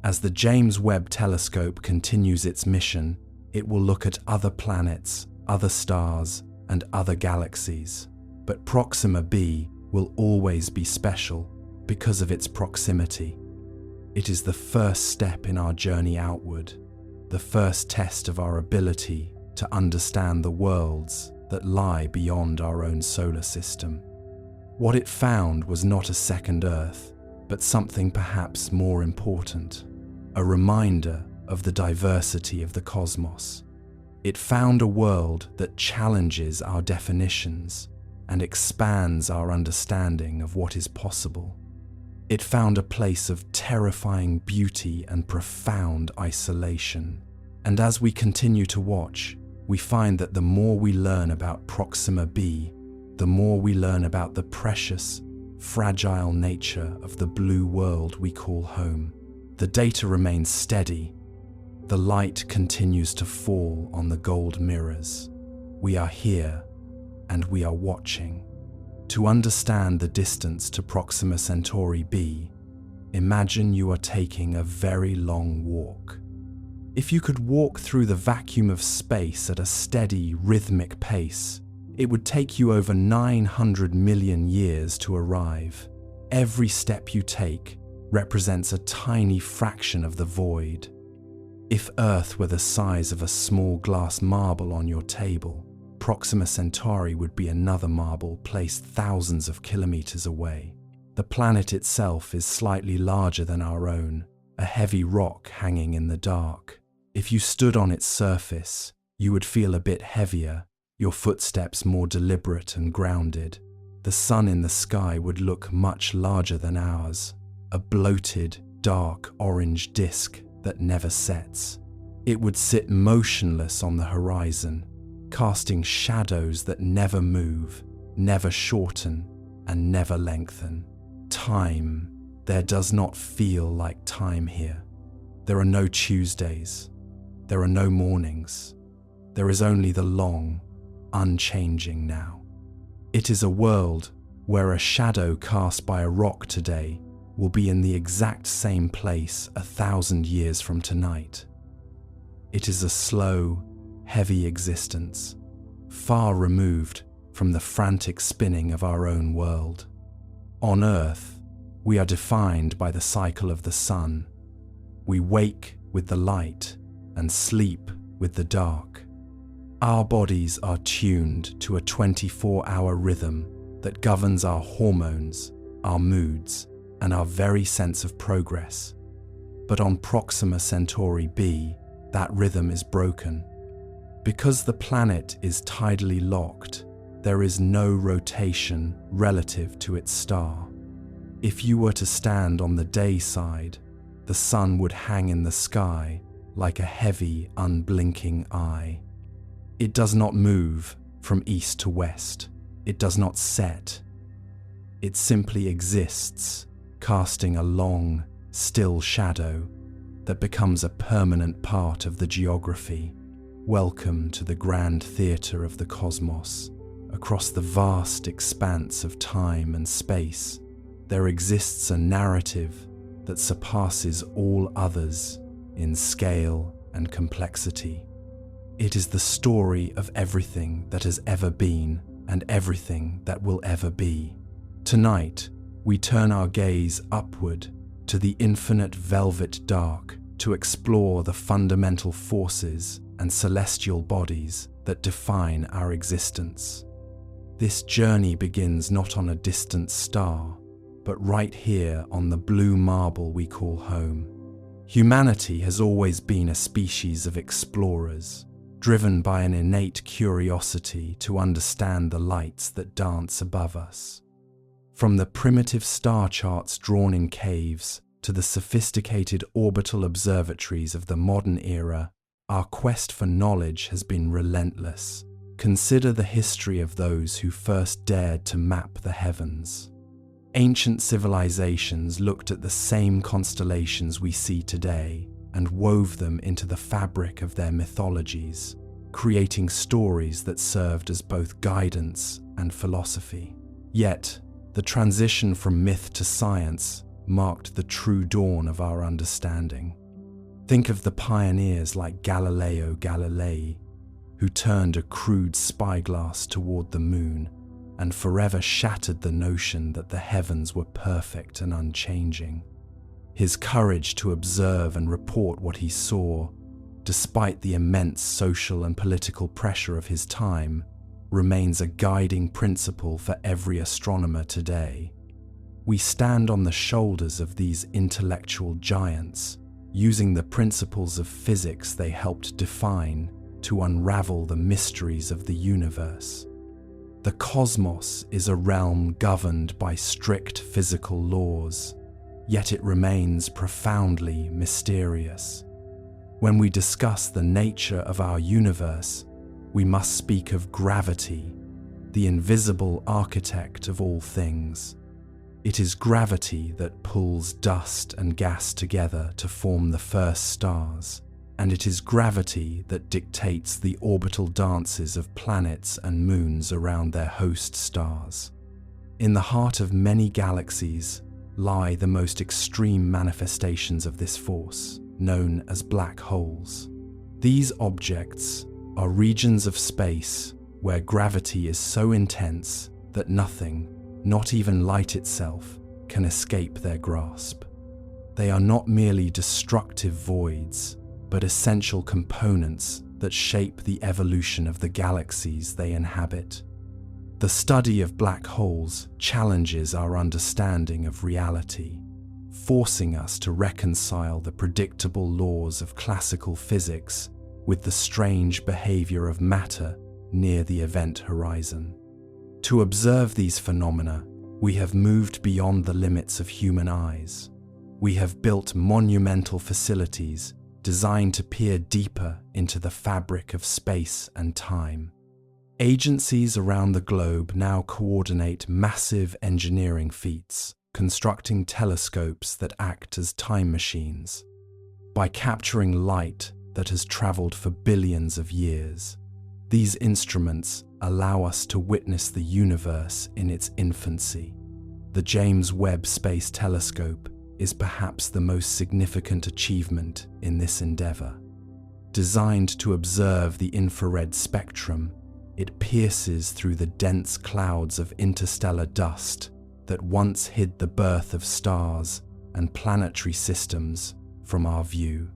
As the James Webb Telescope continues its mission, it will look at other planets, other stars, and other galaxies. But Proxima b will always be special because of its proximity. It is the first step in our journey outward, the first test of our ability to understand the worlds that lie beyond our own solar system. What it found was not a second Earth, but something perhaps more important, a reminder of the diversity of the cosmos. It found a world that challenges our definitions and expands our understanding of what is possible. It found a place of terrifying beauty and profound isolation. And as we continue to watch, we find that the more we learn about Proxima b, the more we learn about the precious, fragile nature of the blue world we call home. The data remains steady. The light continues to fall on the gold mirrors. We are here, and we are watching. To understand the distance to Proxima Centauri b, imagine you are taking a very long walk. If you could walk through the vacuum of space at a steady, rhythmic pace, it would take you over 900 million years to arrive. Every step you take represents a tiny fraction of the void. If Earth were the size of a small glass marble on your table, Proxima Centauri would be another marble placed thousands of kilometers away. The planet itself is slightly larger than our own, a heavy rock hanging in the dark. If you stood on its surface, you would feel a bit heavier, your footsteps more deliberate and grounded. The sun in the sky would look much larger than ours, a bloated, dark orange disk that never sets. It would sit motionless on the horizon, casting shadows that never move, never shorten, and never lengthen. Time, there does not feel like time here. There are no Tuesdays. There are no mornings. There is only the long, unchanging now. It is a world where a shadow cast by a rock today will be in the exact same place 1,000 years from tonight. It is a slow, heavy existence, far removed from the frantic spinning of our own world. On Earth, we are defined by the cycle of the sun. We wake with the light and sleep with the dark. Our bodies are tuned to a 24-hour rhythm that governs our hormones, our moods, and our very sense of progress. But on Proxima Centauri b, that rhythm is broken. Because the planet is tidally locked, there is no rotation relative to its star. If you were to stand on the day side, the sun would hang in the sky like a heavy, unblinking eye. It does not move from east to west. It does not set. It simply exists, casting a long, still shadow that becomes a permanent part of the geography. Welcome to the grand theatre of the cosmos. Across the vast expanse of time and space, there exists a narrative that surpasses all others in scale and complexity. It is the story of everything that has ever been and everything that will ever be. Tonight, we turn our gaze upward to the infinite velvet dark to explore the fundamental forces and celestial bodies that define our existence. This journey begins not on a distant star, but right here on the blue marble we call home. Humanity has always been a species of explorers, driven by an innate curiosity to understand the lights that dance above us. From the primitive star charts drawn in caves to the sophisticated orbital observatories of the modern era, our quest for knowledge has been relentless. Consider the history of those who first dared to map the heavens. Ancient civilizations looked at the same constellations we see today and wove them into the fabric of their mythologies, creating stories that served as both guidance and philosophy. Yet, the transition from myth to science marked the true dawn of our understanding. Think of the pioneers like Galileo Galilei, who turned a crude spyglass toward the moon and forever shattered the notion that the heavens were perfect and unchanging. His courage to observe and report what he saw, despite the immense social and political pressure of his time, remains a guiding principle for every astronomer today. We stand on the shoulders of these intellectual giants, using the principles of physics they helped define to unravel the mysteries of the universe. The cosmos is a realm governed by strict physical laws, yet it remains profoundly mysterious. When we discuss the nature of our universe, we must speak of gravity, the invisible architect of all things. It is gravity that pulls dust and gas together to form the first stars, and it is gravity that dictates the orbital dances of planets and moons around their host stars. In the heart of many galaxies lie the most extreme manifestations of this force, known as black holes. These objects are regions of space where gravity is so intense that nothing, not even light itself, can escape their grasp. They are not merely destructive voids, but essential components that shape the evolution of the galaxies they inhabit. The study of black holes challenges our understanding of reality, forcing us to reconcile the predictable laws of classical physics with the strange behavior of matter near the event horizon. To observe these phenomena, we have moved beyond the limits of human eyes. We have built monumental facilities designed to peer deeper into the fabric of space and time. Agencies around the globe now coordinate massive engineering feats, constructing telescopes that act as time machines. By capturing light that has traveled for billions of years, these instruments allow us to witness the universe in its infancy. The James Webb Space Telescope is perhaps the most significant achievement in this endeavor. Designed to observe the infrared spectrum, it pierces through the dense clouds of interstellar dust that once hid the birth of stars and planetary systems from our view.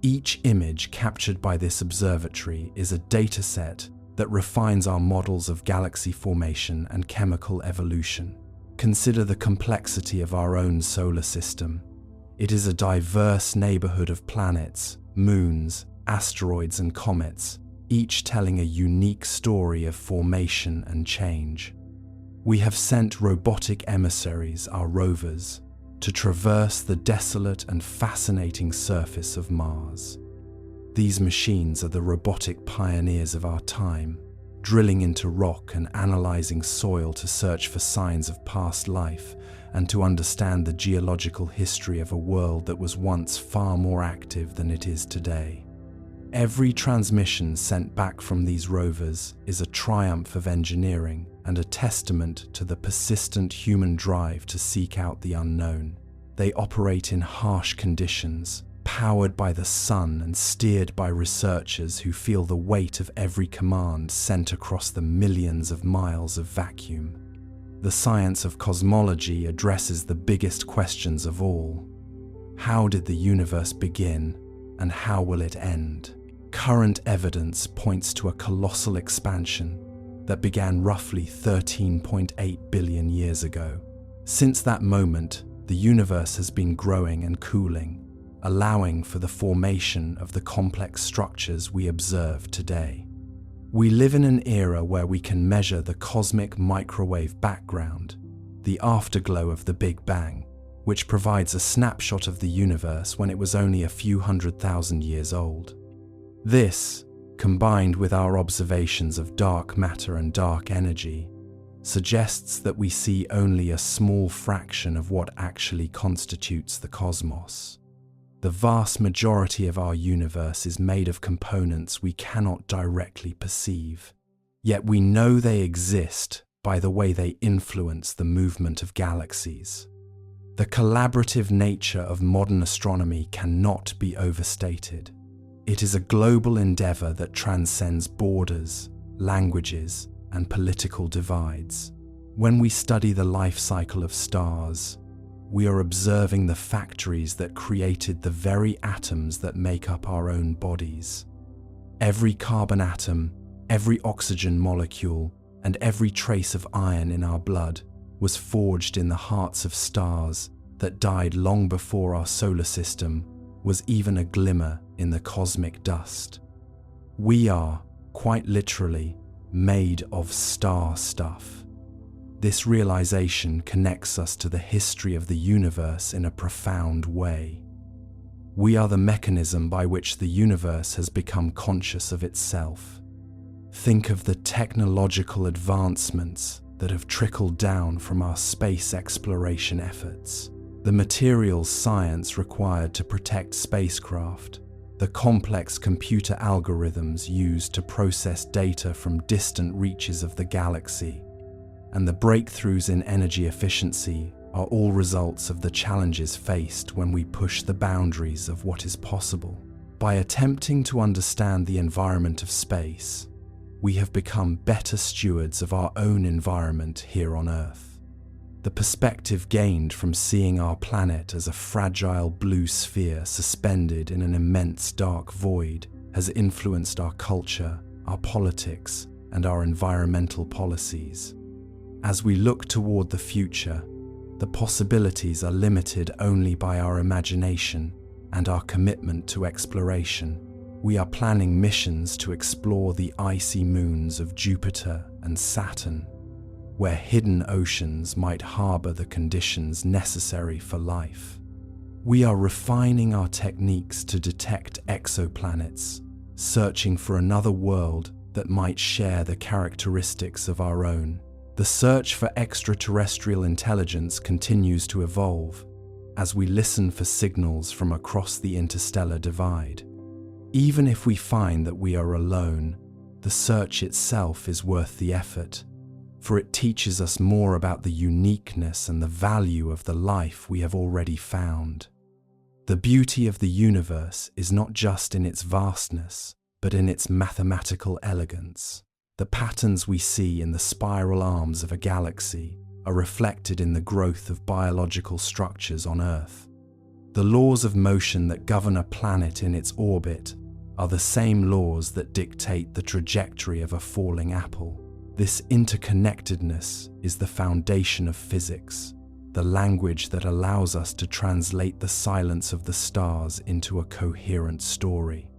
Each image captured by this observatory is a dataset that refines our models of galaxy formation and chemical evolution. Consider the complexity of our own solar system. It is a diverse neighborhood of planets, moons, asteroids, and comets, each telling a unique story of formation and change. We have sent robotic emissaries, our rovers, to traverse the desolate and fascinating surface of Mars. These machines are the robotic pioneers of our time, drilling into rock and analyzing soil to search for signs of past life and to understand the geological history of a world that was once far more active than it is today. Every transmission sent back from these rovers is a triumph of engineering and a testament to the persistent human drive to seek out the unknown. They operate in harsh conditions, powered by the sun and steered by researchers who feel the weight of every command sent across the millions of miles of vacuum. The science of cosmology addresses the biggest questions of all. How did the universe begin, and how will it end? Current evidence points to a colossal expansion that began roughly 13.8 billion years ago. Since that moment, the universe has been growing and cooling, allowing for the formation of the complex structures we observe today. We live in an era where we can measure the cosmic microwave background, the afterglow of the Big Bang, which provides a snapshot of the universe when it was only a few 100,000 years old. This, combined with our observations of dark matter and dark energy, suggests that we see only a small fraction of what actually constitutes the cosmos. The vast majority of our universe is made of components we cannot directly perceive, yet we know they exist by the way they influence the movement of galaxies. The collaborative nature of modern astronomy cannot be overstated. It is a global endeavor that transcends borders, languages, and political divides. When we study the life cycle of stars, we are observing the factories that created the very atoms that make up our own bodies. Every carbon atom, every oxygen molecule, and every trace of iron in our blood was forged in the hearts of stars that died long before our solar system was even a glimmer in the cosmic dust. We are, quite literally, made of star stuff. This realization connects us to the history of the universe in a profound way. We are the mechanism by which the universe has become conscious of itself. Think of the technological advancements that have trickled down from our space exploration efforts. The materials science required to protect spacecraft, the complex computer algorithms used to process data from distant reaches of the galaxy, and the breakthroughs in energy efficiency are all results of the challenges faced when we push the boundaries of what is possible. By attempting to understand the environment of space, we have become better stewards of our own environment here on Earth. The perspective gained from seeing our planet as a fragile blue sphere suspended in an immense dark void has influenced our culture, our politics, and our environmental policies. As we look toward the future, the possibilities are limited only by our imagination and our commitment to exploration. We are planning missions to explore the icy moons of Jupiter and Saturn, where hidden oceans might harbor the conditions necessary for life. We are refining our techniques to detect exoplanets, searching for another world that might share the characteristics of our own. The search for extraterrestrial intelligence continues to evolve as we listen for signals from across the interstellar divide. Even if we find that we are alone, the search itself is worth the effort, for it teaches us more about the uniqueness and the value of the life we have already found. The beauty of the universe is not just in its vastness, but in its mathematical elegance. The patterns we see in the spiral arms of a galaxy are reflected in the growth of biological structures on Earth. The laws of motion that govern a planet in its orbit are the same laws that dictate the trajectory of a falling apple. This interconnectedness is the foundation of physics, the language that allows us to translate the silence of the stars into a coherent story.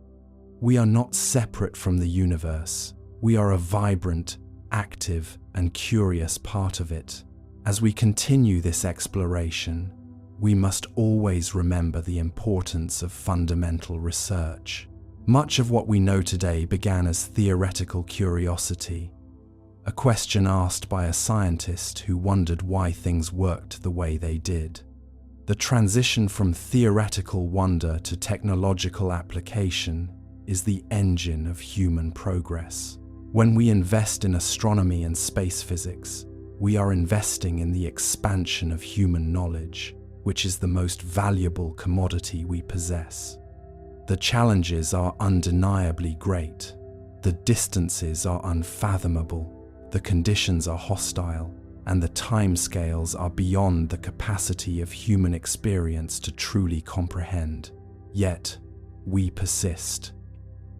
We are not separate from the universe. We are a vibrant, active, and curious part of it. As we continue this exploration, we must always remember the importance of fundamental research. Much of what we know today began as theoretical curiosity, a question asked by a scientist who wondered why things worked the way they did. The transition from theoretical wonder to technological application is the engine of human progress. When we invest in astronomy and space physics, we are investing in the expansion of human knowledge, which is the most valuable commodity we possess. The challenges are undeniably great. The distances are unfathomable. The conditions are hostile, and the timescales are beyond the capacity of human experience to truly comprehend. Yet, we persist.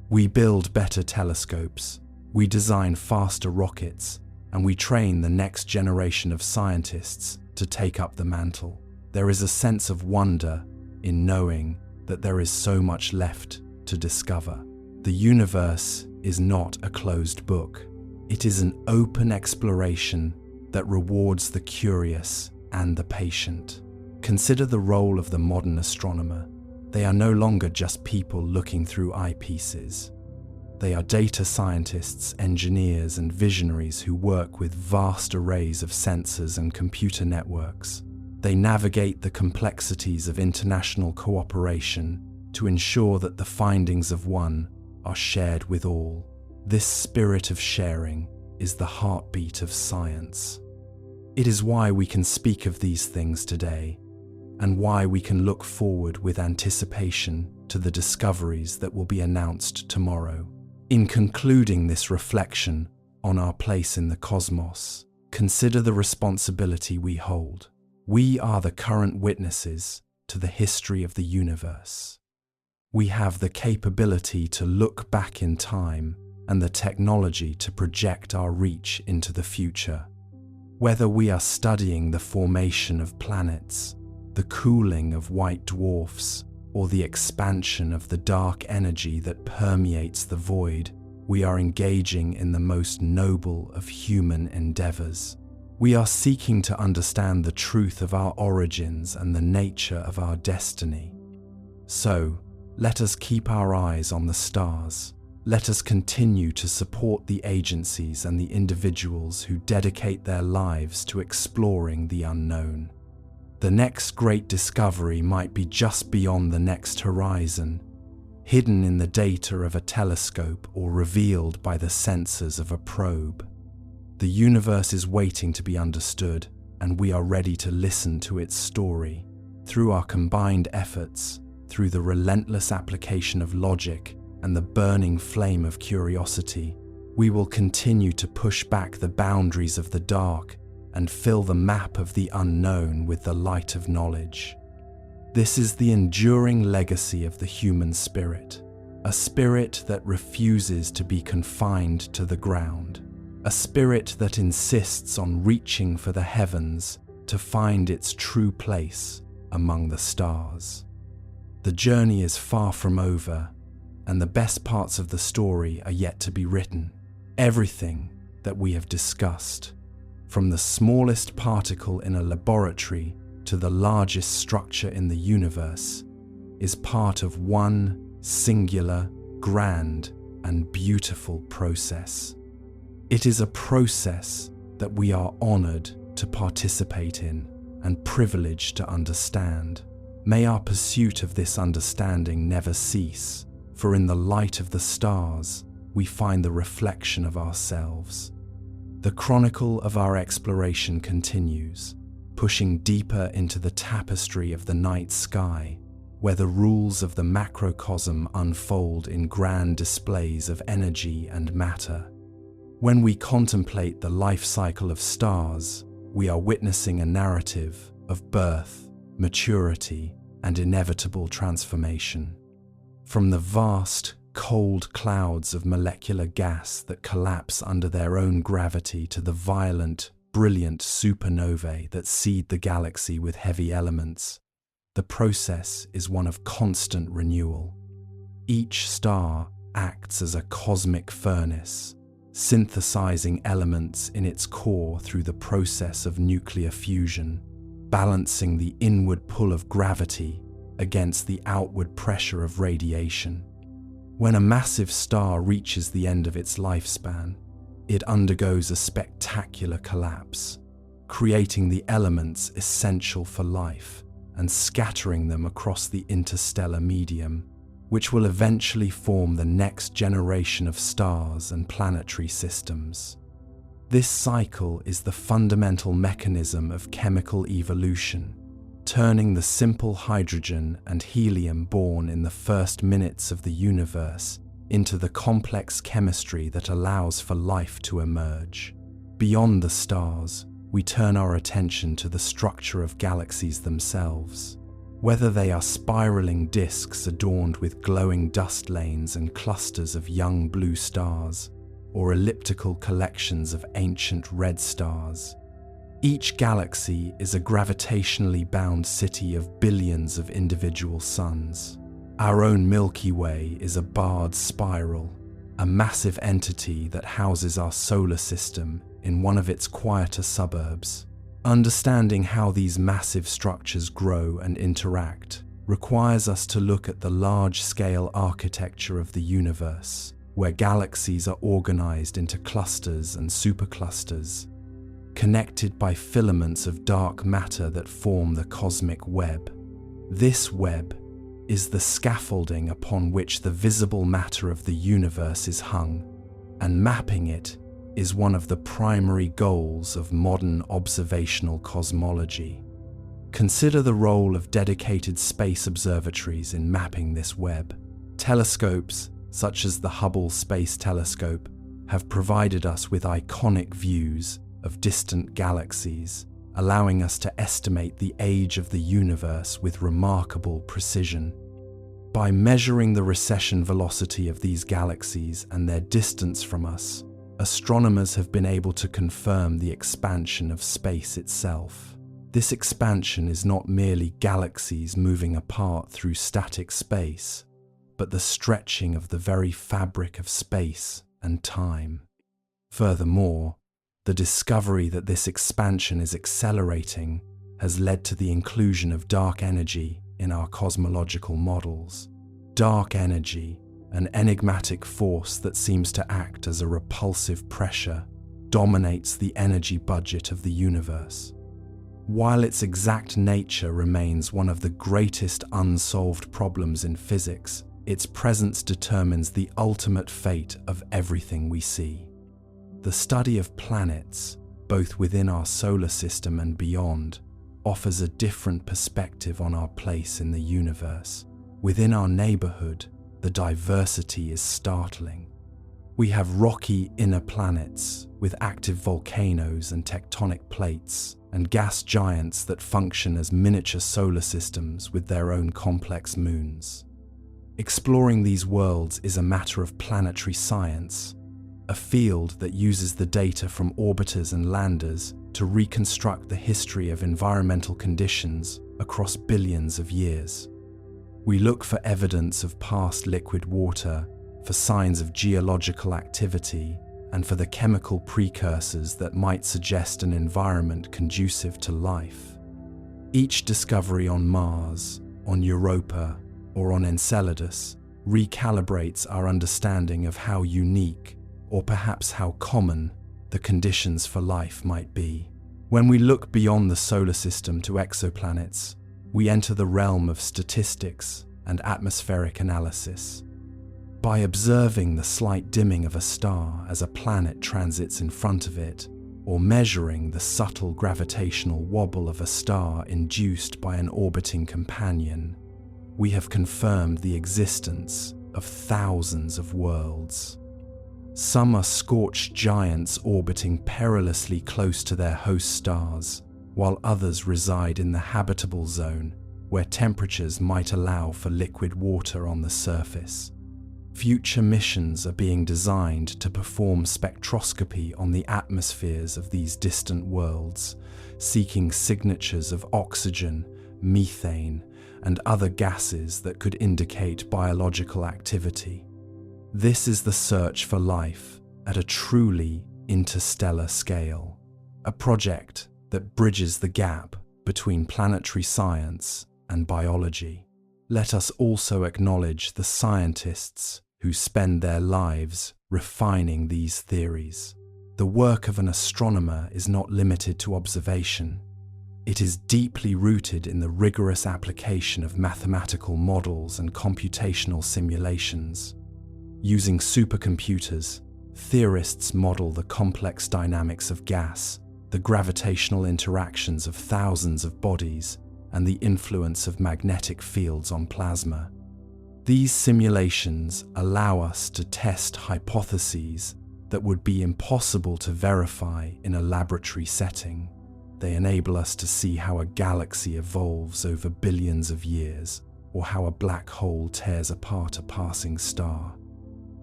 We build better telescopes, we design faster rockets, and we train the next generation of scientists to take up the mantle. There is a sense of wonder in knowing that there is so much left to discover. The universe is not a closed book. It is an open exploration that rewards the curious and the patient. Consider the role of the modern astronomer. They are no longer just people looking through eyepieces. They are data scientists, engineers, and visionaries who work with vast arrays of sensors and computer networks. They navigate the complexities of international cooperation to ensure that the findings of one are shared with all. This spirit of sharing is the heartbeat of science. It is why we can speak of these things today, and why we can look forward with anticipation to the discoveries that will be announced tomorrow. In concluding this reflection on our place in the cosmos, consider the responsibility we hold. We are the current witnesses to the history of the universe. We have the capability to look back in time and the technology to project our reach into the future. Whether we are studying the formation of planets, the cooling of white dwarfs, or the expansion of the dark energy that permeates the void, we are engaging in the most noble of human endeavors. We are seeking to understand the truth of our origins and the nature of our destiny. So, let us keep our eyes on the stars. Let us continue to support the agencies and the individuals who dedicate their lives to exploring the unknown. The next great discovery might be just beyond the next horizon, hidden in the data of a telescope or revealed by the sensors of a probe. The universe is waiting to be understood, and we are ready to listen to its story. Through our combined efforts, through the relentless application of logic and the burning flame of curiosity, we will continue to push back the boundaries of the dark and fill the map of the unknown with the light of knowledge. This is the enduring legacy of the human spirit, a spirit that refuses to be confined to the ground, a spirit that insists on reaching for the heavens to find its true place among the stars. The journey is far from over, and the best parts of the story are yet to be written. Everything that we have discussed, from the smallest particle in a laboratory to the largest structure in the universe, is part of one singular, grand, and beautiful process. It is a process that we are honored to participate in and privileged to understand. May our pursuit of this understanding never cease, for in the light of the stars, we find the reflection of ourselves. The chronicle of our exploration continues, pushing deeper into the tapestry of the night sky, where the rules of the macrocosm unfold in grand displays of energy and matter. When we contemplate the life cycle of stars, we are witnessing a narrative of birth, maturity, and inevitable transformation. From the vast, cold clouds of molecular gas that collapse under their own gravity to the violent, brilliant supernovae that seed the galaxy with heavy elements, the process is one of constant renewal. Each star acts as a cosmic furnace, synthesizing elements in its core through the process of nuclear fusion, balancing the inward pull of gravity against the outward pressure of radiation. When a massive star reaches the end of its lifespan, it undergoes a spectacular collapse, creating the elements essential for life and scattering them across the interstellar medium, which will eventually form the next generation of stars and planetary systems. This cycle is the fundamental mechanism of chemical evolution, turning the simple hydrogen and helium born in the first minutes of the universe into the complex chemistry that allows for life to emerge. Beyond the stars, we turn our attention to the structure of galaxies themselves. Whether they are spiraling disks adorned with glowing dust lanes and clusters of young blue stars, or elliptical collections of ancient red stars, each galaxy is a gravitationally bound city of billions of individual suns. Our own Milky Way is a barred spiral, a massive entity that houses our solar system in one of its quieter suburbs. Understanding how these massive structures grow and interact requires us to look at the large-scale architecture of the universe, where galaxies are organized into clusters and superclusters, connected by filaments of dark matter that form the cosmic web. This web is the scaffolding upon which the visible matter of the universe is hung, and mapping it is one of the primary goals of modern observational cosmology. Consider the role of dedicated space observatories in mapping this web. Telescopes, such as the Hubble Space Telescope, have provided us with iconic views of distant galaxies, allowing us to estimate the age of the universe with remarkable precision. By measuring the recession velocity of these galaxies and their distance from us, astronomers have been able to confirm the expansion of space itself. This expansion is not merely galaxies moving apart through static space, but the stretching of the very fabric of space and time. Furthermore, the discovery that this expansion is accelerating has led to the inclusion of dark energy in our cosmological models. Dark energy, an enigmatic force that seems to act as a repulsive pressure, dominates the energy budget of the universe. While its exact nature remains one of the greatest unsolved problems in physics, its presence determines the ultimate fate of everything we see. The study of planets, both within our solar system and beyond, offers a different perspective on our place in the universe. Within our neighborhood, the diversity is startling. We have rocky inner planets with active volcanoes and tectonic plates, and gas giants that function as miniature solar systems with their own complex moons. Exploring these worlds is a matter of planetary science, a field that uses the data from orbiters and landers to reconstruct the history of environmental conditions across billions of years. We look for evidence of past liquid water, for signs of geological activity, and for the chemical precursors that might suggest an environment conducive to life. Each discovery on Mars, on Europa, or on Enceladus recalibrates our understanding of how unique, or perhaps how common, the conditions for life might be. When we look beyond the solar system to exoplanets, we enter the realm of statistics and atmospheric analysis. By observing the slight dimming of a star as a planet transits in front of it, or measuring the subtle gravitational wobble of a star induced by an orbiting companion, we have confirmed the existence of thousands of worlds. Some are scorched giants orbiting perilously close to their host stars, while others reside in the habitable zone, where temperatures might allow for liquid water on the surface. Future missions are being designed to perform spectroscopy on the atmospheres of these distant worlds, seeking signatures of oxygen, methane, and other gases that could indicate biological activity. This is the search for life at a truly interstellar scale, a project that bridges the gap between planetary science and biology. Let us also acknowledge the scientists who spend their lives refining these theories. The work of an astronomer is not limited to observation. It is deeply rooted in the rigorous application of mathematical models and computational simulations. Using supercomputers, theorists model the complex dynamics of gas, the gravitational interactions of thousands of bodies, and the influence of magnetic fields on plasma. These simulations allow us to test hypotheses that would be impossible to verify in a laboratory setting. They enable us to see how a galaxy evolves over billions of years, or how a black hole tears apart a passing star.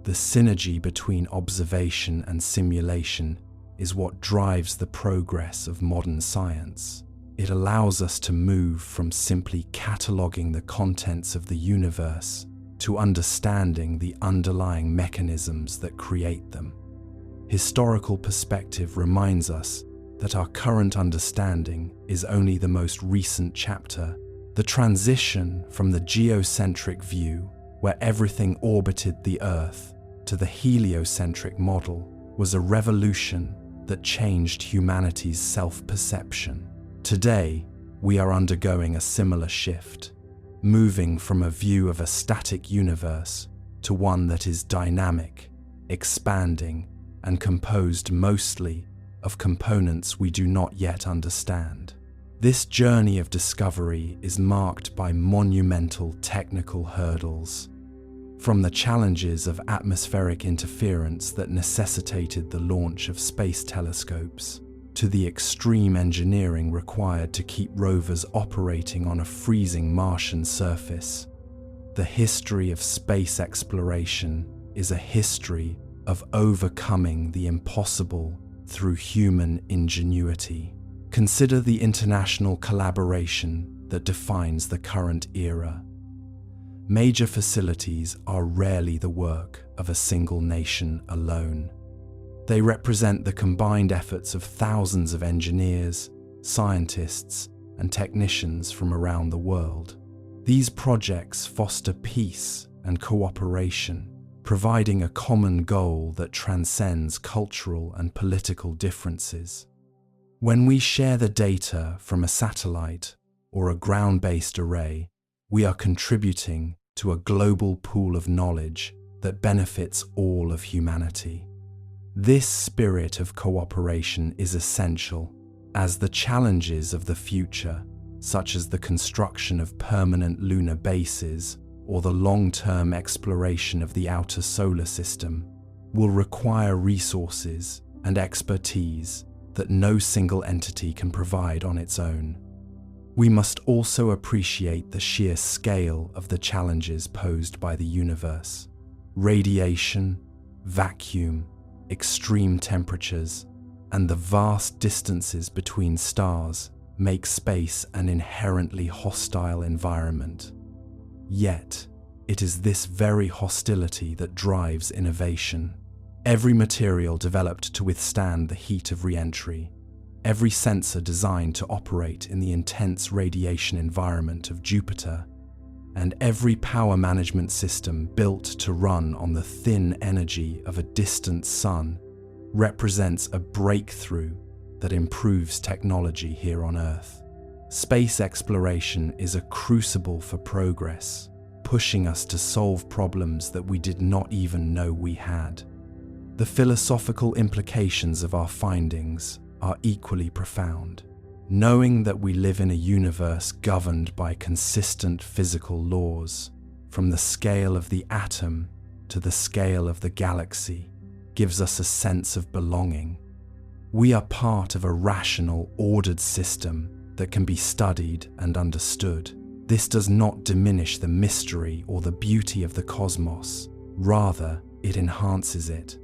The synergy between observation and simulation is what drives the progress of modern science. It allows us to move from simply cataloging the contents of the universe to understanding the underlying mechanisms that create them. Historical perspective reminds us that our current understanding is only the most recent chapter. The transition from the geocentric view, where everything orbited the Earth, to the heliocentric model was a revolution that changed humanity's self-perception. Today, we are undergoing a similar shift, moving from a view of a static universe to one that is dynamic, expanding, and composed mostly of components we do not yet understand. This journey of discovery is marked by monumental technical hurdles. From the challenges of atmospheric interference that necessitated the launch of space telescopes, to the extreme engineering required to keep rovers operating on a freezing Martian surface, the history of space exploration is a history of overcoming the impossible through human ingenuity. Consider the international collaboration that defines the current era. Major facilities are rarely the work of a single nation alone. They represent the combined efforts of thousands of engineers, scientists, and technicians from around the world. These projects foster peace and cooperation, providing a common goal that transcends cultural and political differences. When we share the data from a satellite or a ground-based array, we are contributing to a global pool of knowledge that benefits all of humanity. This spirit of cooperation is essential, as the challenges of the future, such as the construction of permanent lunar bases or the long-term exploration of the outer solar system, will require resources and expertise that no single entity can provide on its own. We must also appreciate the sheer scale of the challenges posed by the universe. Radiation, vacuum, extreme temperatures, and the vast distances between stars make space an inherently hostile environment. Yet, it is this very hostility that drives innovation. Every material developed to withstand the heat of re-entry, every sensor designed to operate in the intense radiation environment of Jupiter, and every power management system built to run on the thin energy of a distant sun represents a breakthrough that improves technology here on Earth. Space exploration is a crucible for progress, pushing us to solve problems that we did not even know we had. The philosophical implications of our findings are equally profound. Knowing that we live in a universe governed by consistent physical laws, from the scale of the atom to the scale of the galaxy, gives us a sense of belonging. We are part of a rational, ordered system that can be studied and understood. This does not diminish the mystery or the beauty of the cosmos. Rather, it enhances it.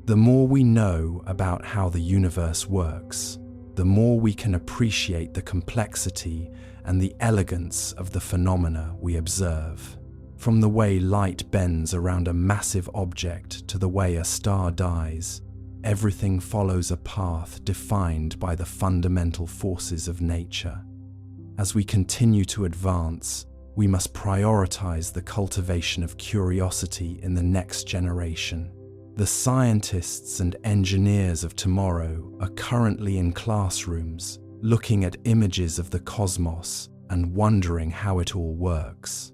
The more we know about how the universe works, the more we can appreciate the complexity and the elegance of the phenomena we observe. From the way light bends around a massive object to the way a star dies, everything follows a path defined by the fundamental forces of nature. As we continue to advance, we must prioritize the cultivation of curiosity in the next generation. The scientists and engineers of tomorrow are currently in classrooms, looking at images of the cosmos and wondering how it all works.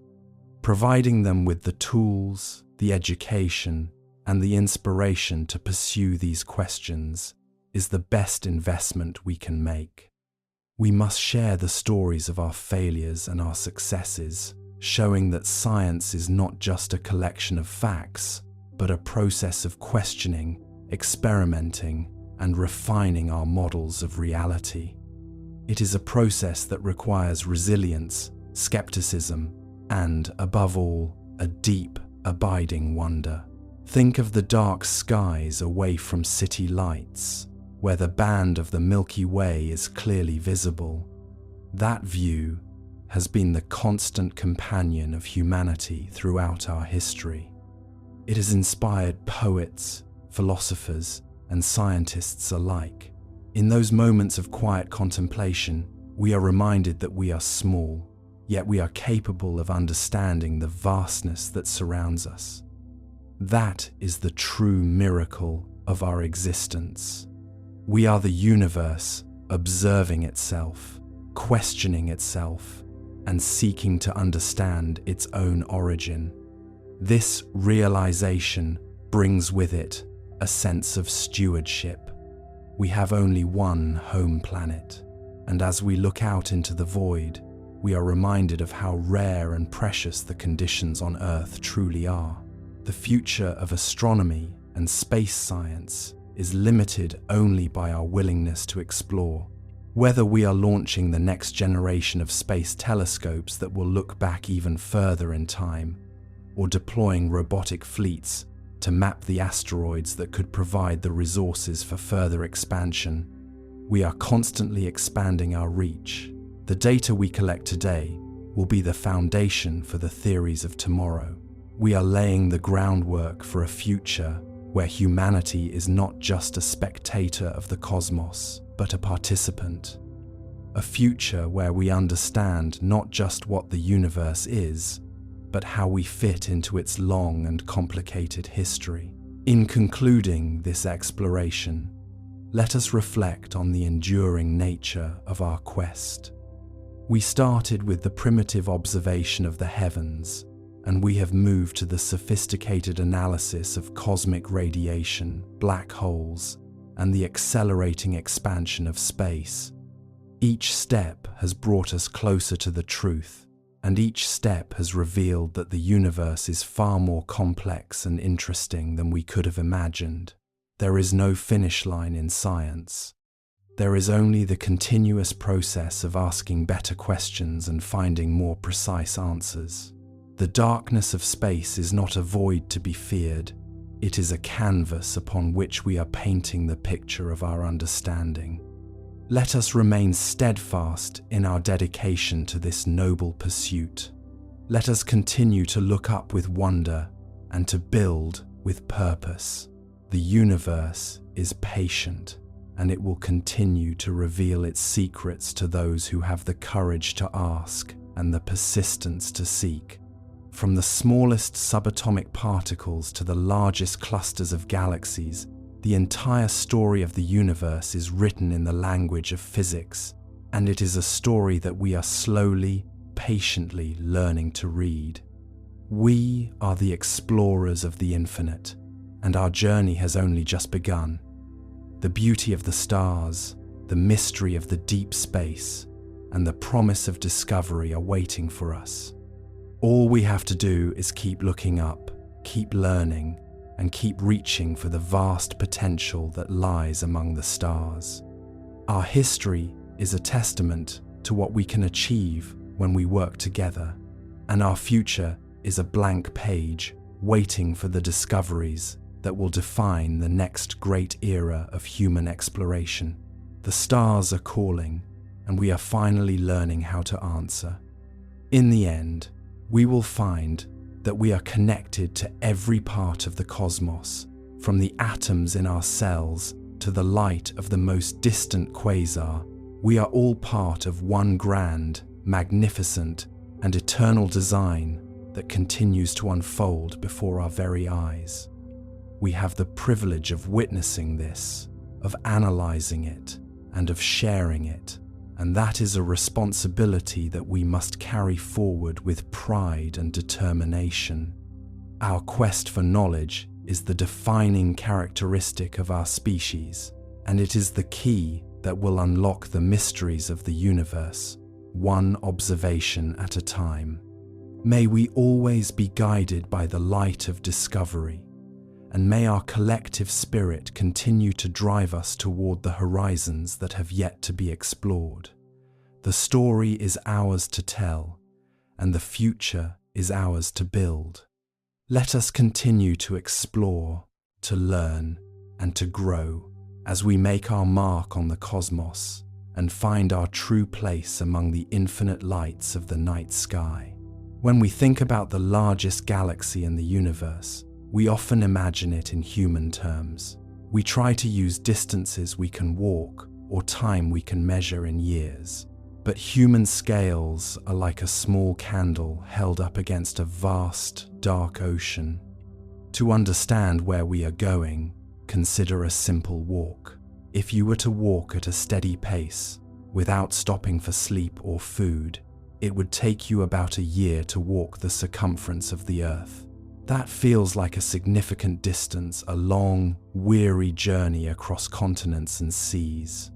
Providing them with the tools, the education, and the inspiration to pursue these questions is the best investment we can make. We must share the stories of our failures and our successes, showing that science is not just a collection of facts, but a process of questioning, experimenting, and refining our models of reality. It is a process that requires resilience, skepticism, and, above all, a deep, abiding wonder. Think of the dark skies away from city lights, where the band of the Milky Way is clearly visible. That view has been the constant companion of humanity throughout our history. It has inspired poets, philosophers, and scientists alike. In those moments of quiet contemplation, we are reminded that we are small, yet we are capable of understanding the vastness that surrounds us. That is the true miracle of our existence. We are the universe observing itself, questioning itself, and seeking to understand its own origin. This realization brings with it a sense of stewardship. We have only one home planet, and as we look out into the void, we are reminded of how rare and precious the conditions on Earth truly are. The future of astronomy and space science is limited only by our willingness to explore. Whether we are launching the next generation of space telescopes that will look back even further in time, or deploying robotic fleets to map the asteroids that could provide the resources for further expansion, we are constantly expanding our reach. The data we collect today will be the foundation for the theories of tomorrow. We are laying the groundwork for a future where humanity is not just a spectator of the cosmos, but a participant. A future where we understand not just what the universe is, but how we fit into its long and complicated history. In concluding this exploration, let us reflect on the enduring nature of our quest. We started with the primitive observation of the heavens, and we have moved to the sophisticated analysis of cosmic radiation, black holes, and the accelerating expansion of space. Each step has brought us closer to the truth, and each step has revealed that the universe is far more complex and interesting than we could have imagined. There is no finish line in science. There is only the continuous process of asking better questions and finding more precise answers. The darkness of space is not a void to be feared. It is a canvas upon which we are painting the picture of our understanding. Let us remain steadfast in our dedication to this noble pursuit. Let us continue to look up with wonder and to build with purpose. The universe is patient, and it will continue to reveal its secrets to those who have the courage to ask and the persistence to seek. From the smallest subatomic particles to the largest clusters of galaxies, the entire story of the universe is written in the language of physics, and it is a story that we are slowly, patiently learning to read. We are the explorers of the infinite, and our journey has only just begun. The beauty of the stars, the mystery of the deep space, and the promise of discovery are waiting for us. All we have to do is keep looking up, keep learning, and keep reaching for the vast potential that lies among the stars. Our history is a testament to what we can achieve when we work together, and our future is a blank page waiting for the discoveries that will define the next great era of human exploration. The stars are calling, and we are finally learning how to answer. In the end, we will find that we are connected to every part of the cosmos, from the atoms in our cells to the light of the most distant quasar. We are all part of one grand, magnificent, and eternal design that continues to unfold before our very eyes. We have the privilege of witnessing this, of analyzing it, and of sharing it. And that is a responsibility that we must carry forward with pride and determination. Our quest for knowledge is the defining characteristic of our species, and it is the key that will unlock the mysteries of the universe, one observation at a time. May we always be guided by the light of discovery, and may our collective spirit continue to drive us toward the horizons that have yet to be explored. The story is ours to tell, and the future is ours to build. Let us continue to explore, to learn, and to grow as we make our mark on the cosmos and find our true place among the infinite lights of the night sky. When we think about the largest galaxy in the universe, we often imagine it in human terms. We try to use distances we can walk or time we can measure in years. But human scales are like a small candle held up against a vast, dark ocean. To understand where we are going, consider a simple walk. If you were to walk at a steady pace, without stopping for sleep or food, it would take you about a year to walk the circumference of the Earth. That feels like a significant distance, a long, weary journey across continents and seas.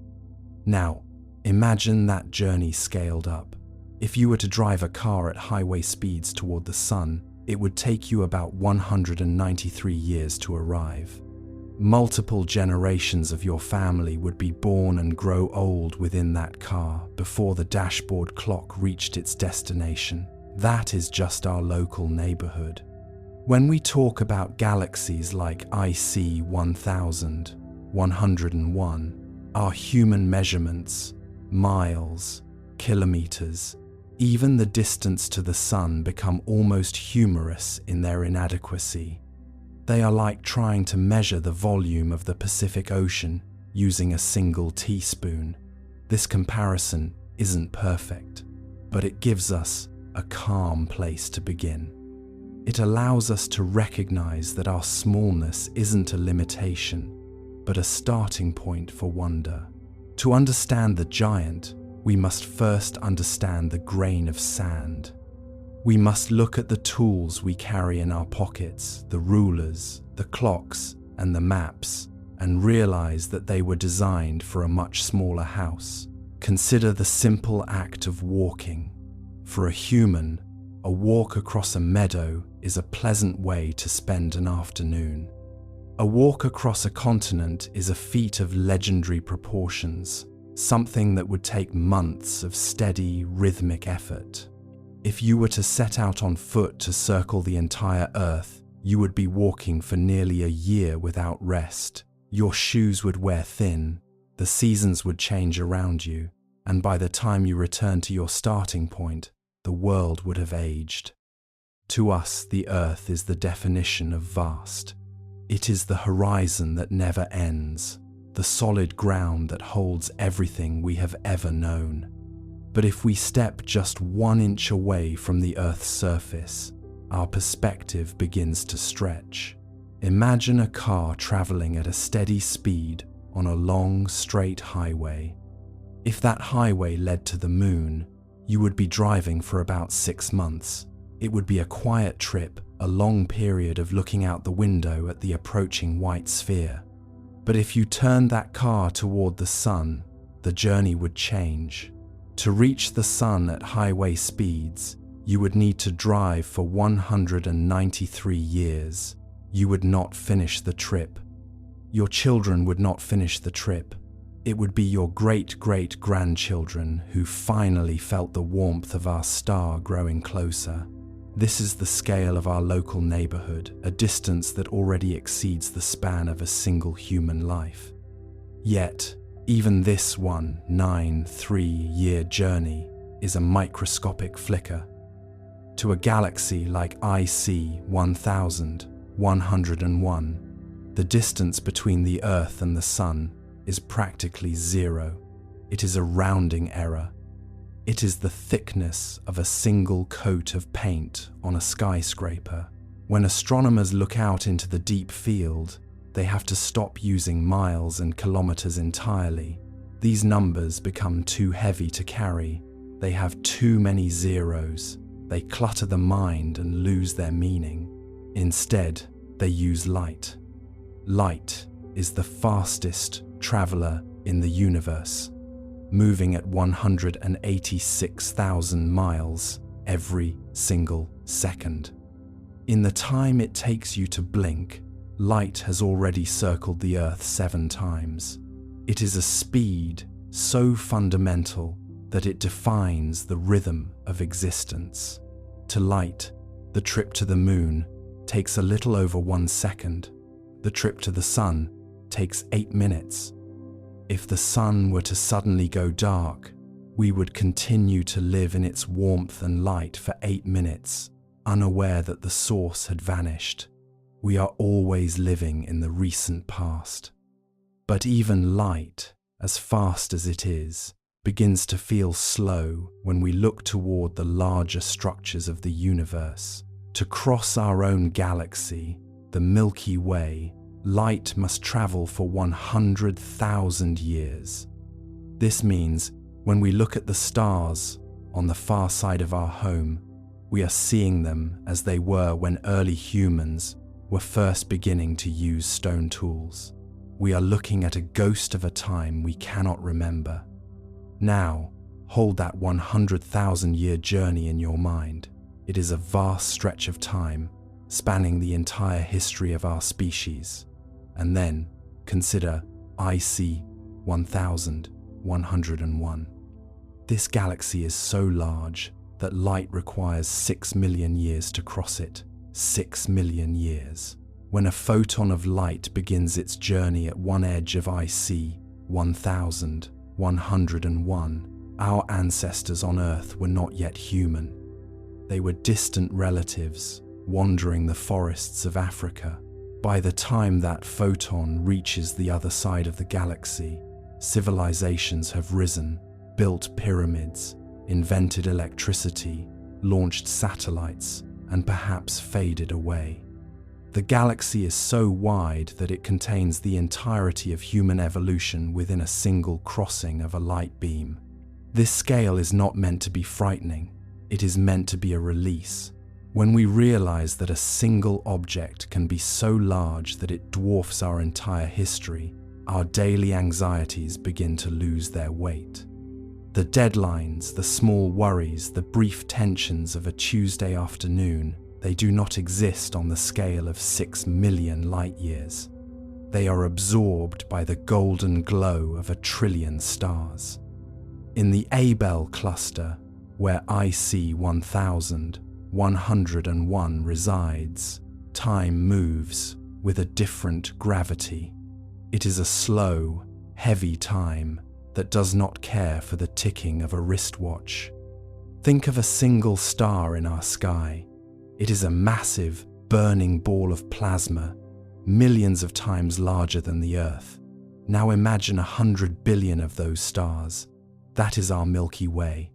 Now, imagine that journey scaled up. If you were to drive a car at highway speeds toward the sun, it would take you about 193 years to arrive. Multiple generations of your family would be born and grow old within that car before the dashboard clock reached its destination. That is just our local neighborhood. When we talk about galaxies like IC 1101, our human measurements, miles, kilometers, even the distance to the sun become almost humorous in their inadequacy. They are like trying to measure the volume of the Pacific Ocean using a single teaspoon. This comparison isn't perfect, but it gives us a calm place to begin. It allows us to recognize that our smallness isn't a limitation, but a starting point for wonder. To understand the giant, we must first understand the grain of sand. We must look at the tools we carry in our pockets, the rulers, the clocks, and the maps, and realize that they were designed for a much smaller house. Consider the simple act of walking. For a human, a walk across a meadow is a pleasant way to spend an afternoon. A walk across a continent is a feat of legendary proportions, something that would take months of steady, rhythmic effort. If you were to set out on foot to circle the entire Earth, you would be walking for nearly a year without rest. Your shoes would wear thin, the seasons would change around you, and by the time you return to your starting point, the world would have aged. To us, the Earth is the definition of vast. It is the horizon that never ends, the solid ground that holds everything we have ever known. But if we step just 1 inch away from the Earth's surface, our perspective begins to stretch. Imagine a car traveling at a steady speed on a long, straight highway. If that highway led to the moon, you would be driving for about 6 months. It would be a quiet trip, a long period of looking out the window at the approaching white sphere. But if you turned that car toward the sun, the journey would change. To reach the sun at highway speeds, you would need to drive for 193 years. You would not finish the trip. Your children would not finish the trip. It would be your great-great-grandchildren who finally felt the warmth of our star growing closer. This is the scale of our local neighborhood, a distance that already exceeds the span of a single human life. Yet, even this 193-year journey is a microscopic flicker. To a galaxy like IC 1101, the distance between the Earth and the Sun is practically zero. It is a rounding error. It is the thickness of a single coat of paint on a skyscraper. When astronomers look out into the deep field, they have to stop using miles and kilometers entirely. These numbers become too heavy to carry. They have too many zeros. They clutter the mind and lose their meaning. Instead, they use light. Light is the fastest traveler in the universe, moving at 186,000 miles every single second. In the time it takes you to blink, light has already circled the Earth 7 times. It is a speed so fundamental that it defines the rhythm of existence. To light, the trip to the moon takes a little over 1 second. The trip to the sun takes 8 minutes. If the sun were to suddenly go dark, we would continue to live in its warmth and light for 8 minutes, unaware that the source had vanished. We are always living in the recent past. But even light, as fast as it is, begins to feel slow when we look toward the larger structures of the universe. To cross our own galaxy, the Milky Way, light must travel for 100,000 years. This means when we look at the stars on the far side of our home, we are seeing them as they were when early humans were first beginning to use stone tools. We are looking at a ghost of a time we cannot remember. Now, hold that 100,000-year journey in your mind. It is a vast stretch of time, spanning the entire history of our species. And then, consider IC 1101. This galaxy is so large that light requires 6 million years to cross it. 6 million years. When a photon of light begins its journey at one edge of IC 1101, our ancestors on Earth were not yet human. They were distant relatives, wandering the forests of Africa. By the time that photon reaches the other side of the galaxy, civilizations have risen, built pyramids, invented electricity, launched satellites, and perhaps faded away. The galaxy is so wide that it contains the entirety of human evolution within a single crossing of a light beam. This scale is not meant to be frightening. It is meant to be a release. When we realize that a single object can be so large that it dwarfs our entire history, our daily anxieties begin to lose their weight. The deadlines, the small worries, the brief tensions of a Tuesday afternoon, they do not exist on the scale of 6 million light-years. They are absorbed by the golden glow of 1 trillion stars. In the Abell cluster, where IC 1101 resides, time moves with a different gravity. It is a slow, heavy time that does not care for the ticking of a wristwatch. Think of a single star in our sky. It is a massive, burning ball of plasma, millions of times larger than the Earth. Now imagine 100 billion of those stars. That is our Milky Way.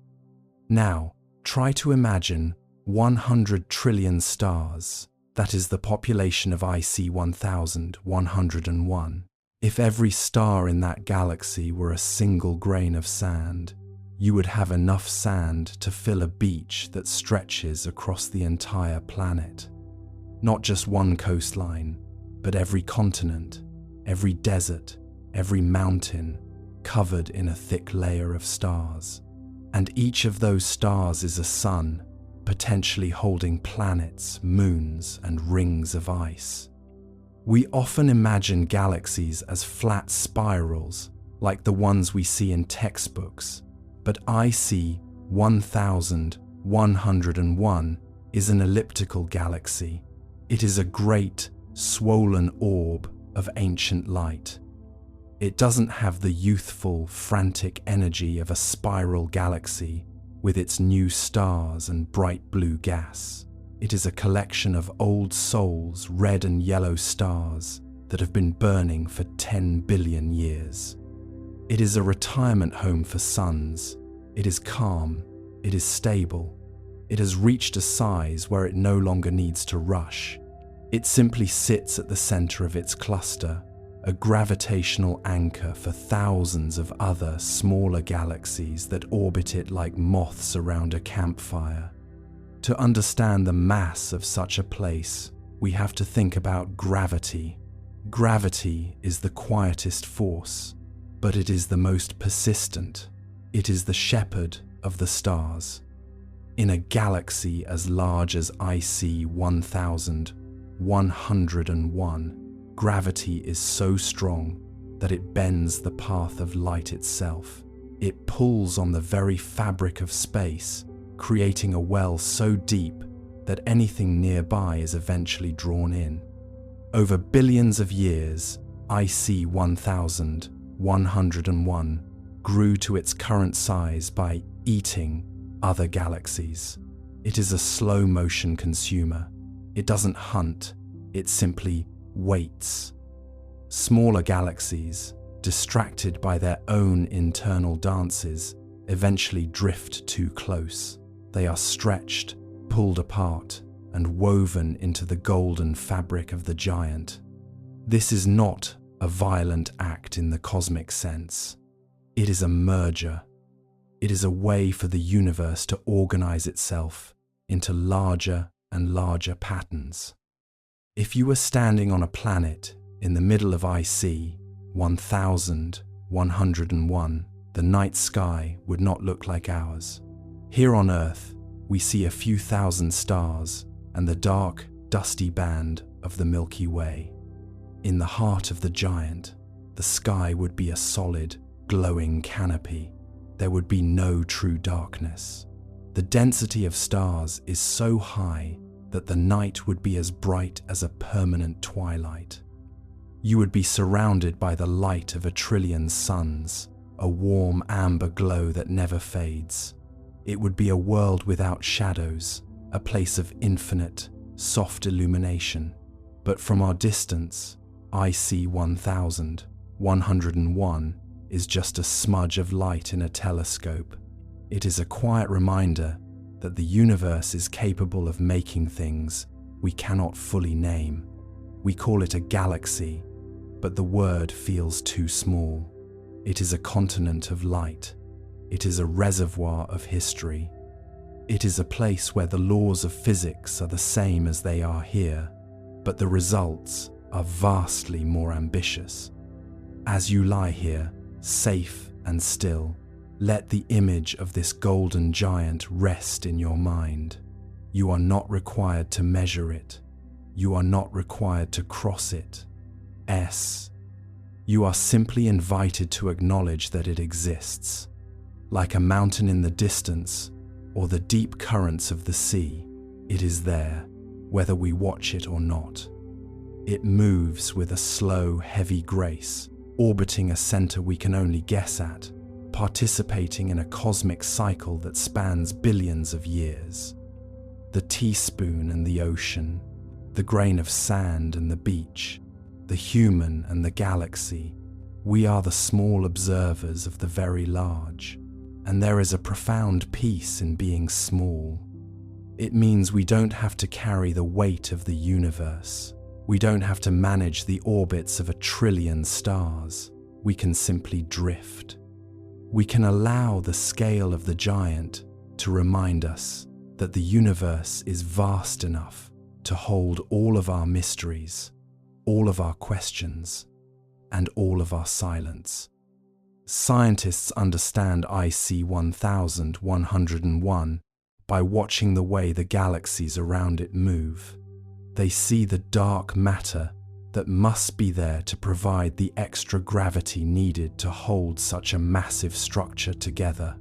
Now, try to imagine 100 trillion stars. That is the population of IC 1101. If every star in that galaxy were a single grain of sand, you would have enough sand to fill a beach that stretches across the entire planet. Not just one coastline, but every continent, every desert, every mountain, covered in a thick layer of stars. And each of those stars is a sun, potentially holding planets, moons, and rings of ice. We often imagine galaxies as flat spirals, like the ones we see in textbooks, but IC 1101 is an elliptical galaxy. It is a great, swollen orb of ancient light. It doesn't have the youthful, frantic energy of a spiral galaxy with its new stars and bright blue gas. It is a collection of old souls, red and yellow stars that have been burning for 10 billion years. It is a retirement home for suns. It is calm. It is stable. It has reached a size where it no longer needs to rush. It simply sits at the center of its cluster, a gravitational anchor for thousands of other smaller galaxies that orbit it like moths around a campfire. To understand the mass of such a place, we have to think about gravity. Gravity is the quietest force, but it is the most persistent. It is the shepherd of the stars. In a galaxy as large as IC 1101, gravity is so strong that it bends the path of light itself. It pulls on the very fabric of space, creating a well so deep that anything nearby is eventually drawn in. Over billions of years, IC 1101 grew to its current size by eating other galaxies. It is a slow-motion consumer. It doesn't hunt, it simply waits. Smaller galaxies, distracted by their own internal dances, eventually drift too close. They are stretched, pulled apart, and woven into the golden fabric of the giant. This is not a violent act in the cosmic sense. It is a merger. It is a way for the universe to organize itself into larger and larger patterns. If you were standing on a planet in the middle of IC 1101, the night sky would not look like ours. Here on Earth, we see a few thousand stars and the dark, dusty band of the Milky Way. In the heart of the giant, the sky would be a solid, glowing canopy. There would be no true darkness. The density of stars is so high that the night would be as bright as a permanent twilight. You would be surrounded by the light of 1 trillion suns, a warm amber glow that never fades. It would be a world without shadows, a place of infinite, soft illumination. But from our distance, IC 1101 is just a smudge of light in a telescope. It is a quiet reminder that the universe is capable of making things we cannot fully name. We call it a galaxy, but the word feels too small. It is a continent of light. It is a reservoir of history. It is a place where the laws of physics are the same as they are here, but the results are vastly more ambitious. As you lie here, safe and still, Let the image of this golden giant rest in your mind. You are not required to measure it. You are not required to cross it. You are simply invited to acknowledge that it exists. Like a mountain in the distance or the deep currents of the sea, it is there, whether we watch it or not. It moves with a slow, heavy grace, orbiting a center we can only guess at, participating in a cosmic cycle that spans billions of years. The teaspoon and the ocean, the grain of sand and the beach, the human and the galaxy, we are the small observers of the very large, and there is a profound peace in being small. It means we don't have to carry the weight of the universe. We don't have to manage the orbits of 1 trillion stars. We can simply drift. We can allow the scale of the giant to remind us that the universe is vast enough to hold all of our mysteries, all of our questions, and all of our silence. Scientists understand IC 1101 by watching the way the galaxies around it move. They see the dark matter that must be there to provide the extra gravity needed to hold such a massive structure together.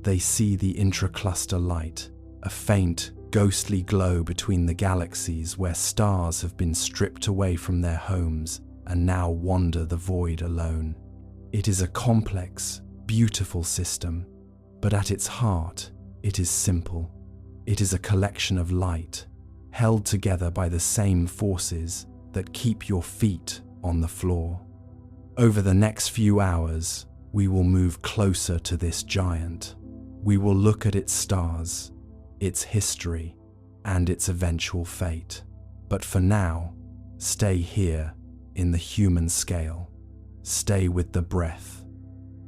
They see the intracluster light, a faint, ghostly glow between the galaxies where stars have been stripped away from their homes and now wander the void alone. It is a complex, beautiful system, but at its heart, it is simple. It is a collection of light, held together by the same forces that keep your feet on the floor. Over the next few hours, we will move closer to this giant. We will look at its stars, its history, and its eventual fate. But for now, stay here in the human scale. Stay with the breath.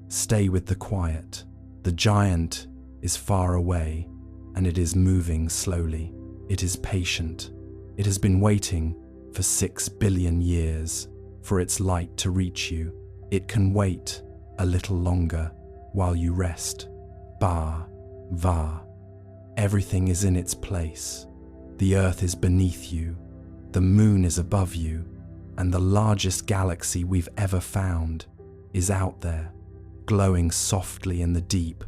Stay with the quiet. The giant is far away, and it is moving slowly. It is patient. It has been waiting for 6 billion years for its light to reach you. It can wait a little longer while you rest. Va. Everything is in its place. The Earth is beneath you. The moon is above you. And the largest galaxy we've ever found is out there, glowing softly in the deep,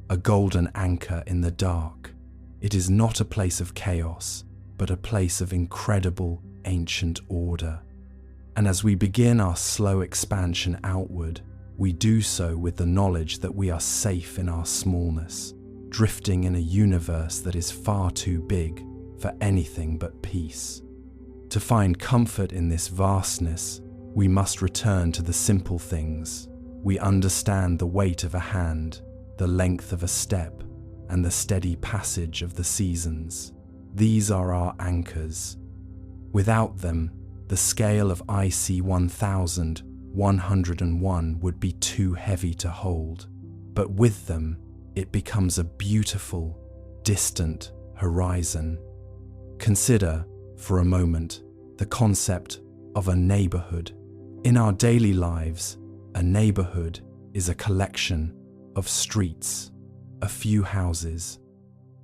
a golden anchor in the dark. It is not a place of chaos, but a place of incredible ancient order. And as we begin our slow expansion outward, we do so with the knowledge that we are safe in our smallness, drifting in a universe that is far too big for anything but peace. To find comfort in this vastness, we must return to the simple things. We understand the weight of a hand, the length of a step, and the steady passage of the seasons. These are our anchors. Without them, the scale of IC 1101 would be too heavy to hold. But with them, it becomes a beautiful, distant horizon. Consider, for a moment, the concept of a neighborhood. In our daily lives, a neighborhood is a collection of streets, a few houses,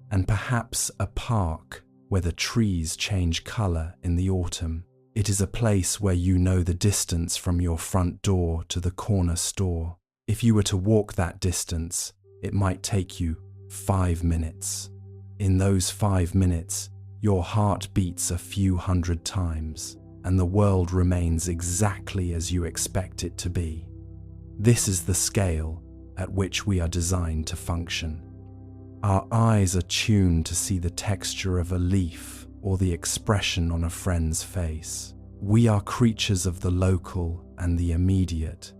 and perhaps a park where the trees change color in the autumn. It is a place where you know the distance from your front door to the corner store. If you were to walk that distance, it might take you 5 minutes. In those 5 minutes, your heart beats a few hundred times, and the world remains exactly as you expect it to be. This is the scale at which we are designed to function. Our eyes are tuned to see the texture of a leaf or the expression on a friend's face. We are creatures of the local and the immediate.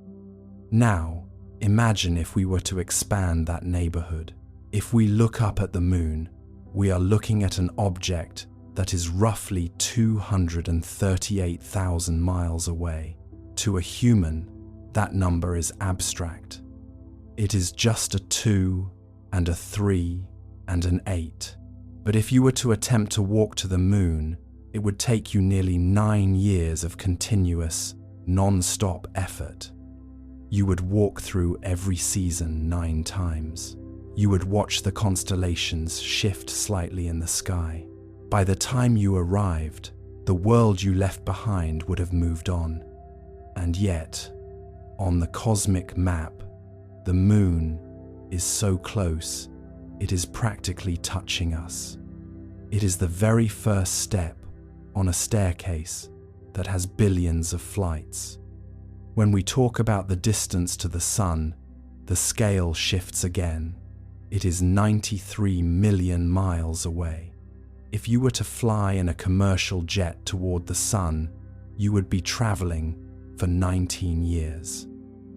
Now, imagine if we were to expand that neighborhood. If we look up at the moon, we are looking at an object that is roughly 238,000 miles away. To a human, that number is abstract. It is just a 2 and a 3 and an 8. But if you were to attempt to walk to the moon, it would take you nearly 9 years of continuous, non-stop effort. You would walk through every season 9 times. You would watch the constellations shift slightly in the sky. By the time you arrived, the world you left behind would have moved on. And yet, on the cosmic map, the moon is so close, it is practically touching us. It is the very first step on a staircase that has billions of flights. When we talk about the distance to the sun, the scale shifts again. It is 93 million miles away. If you were to fly in a commercial jet toward the sun, you would be traveling for 19 years.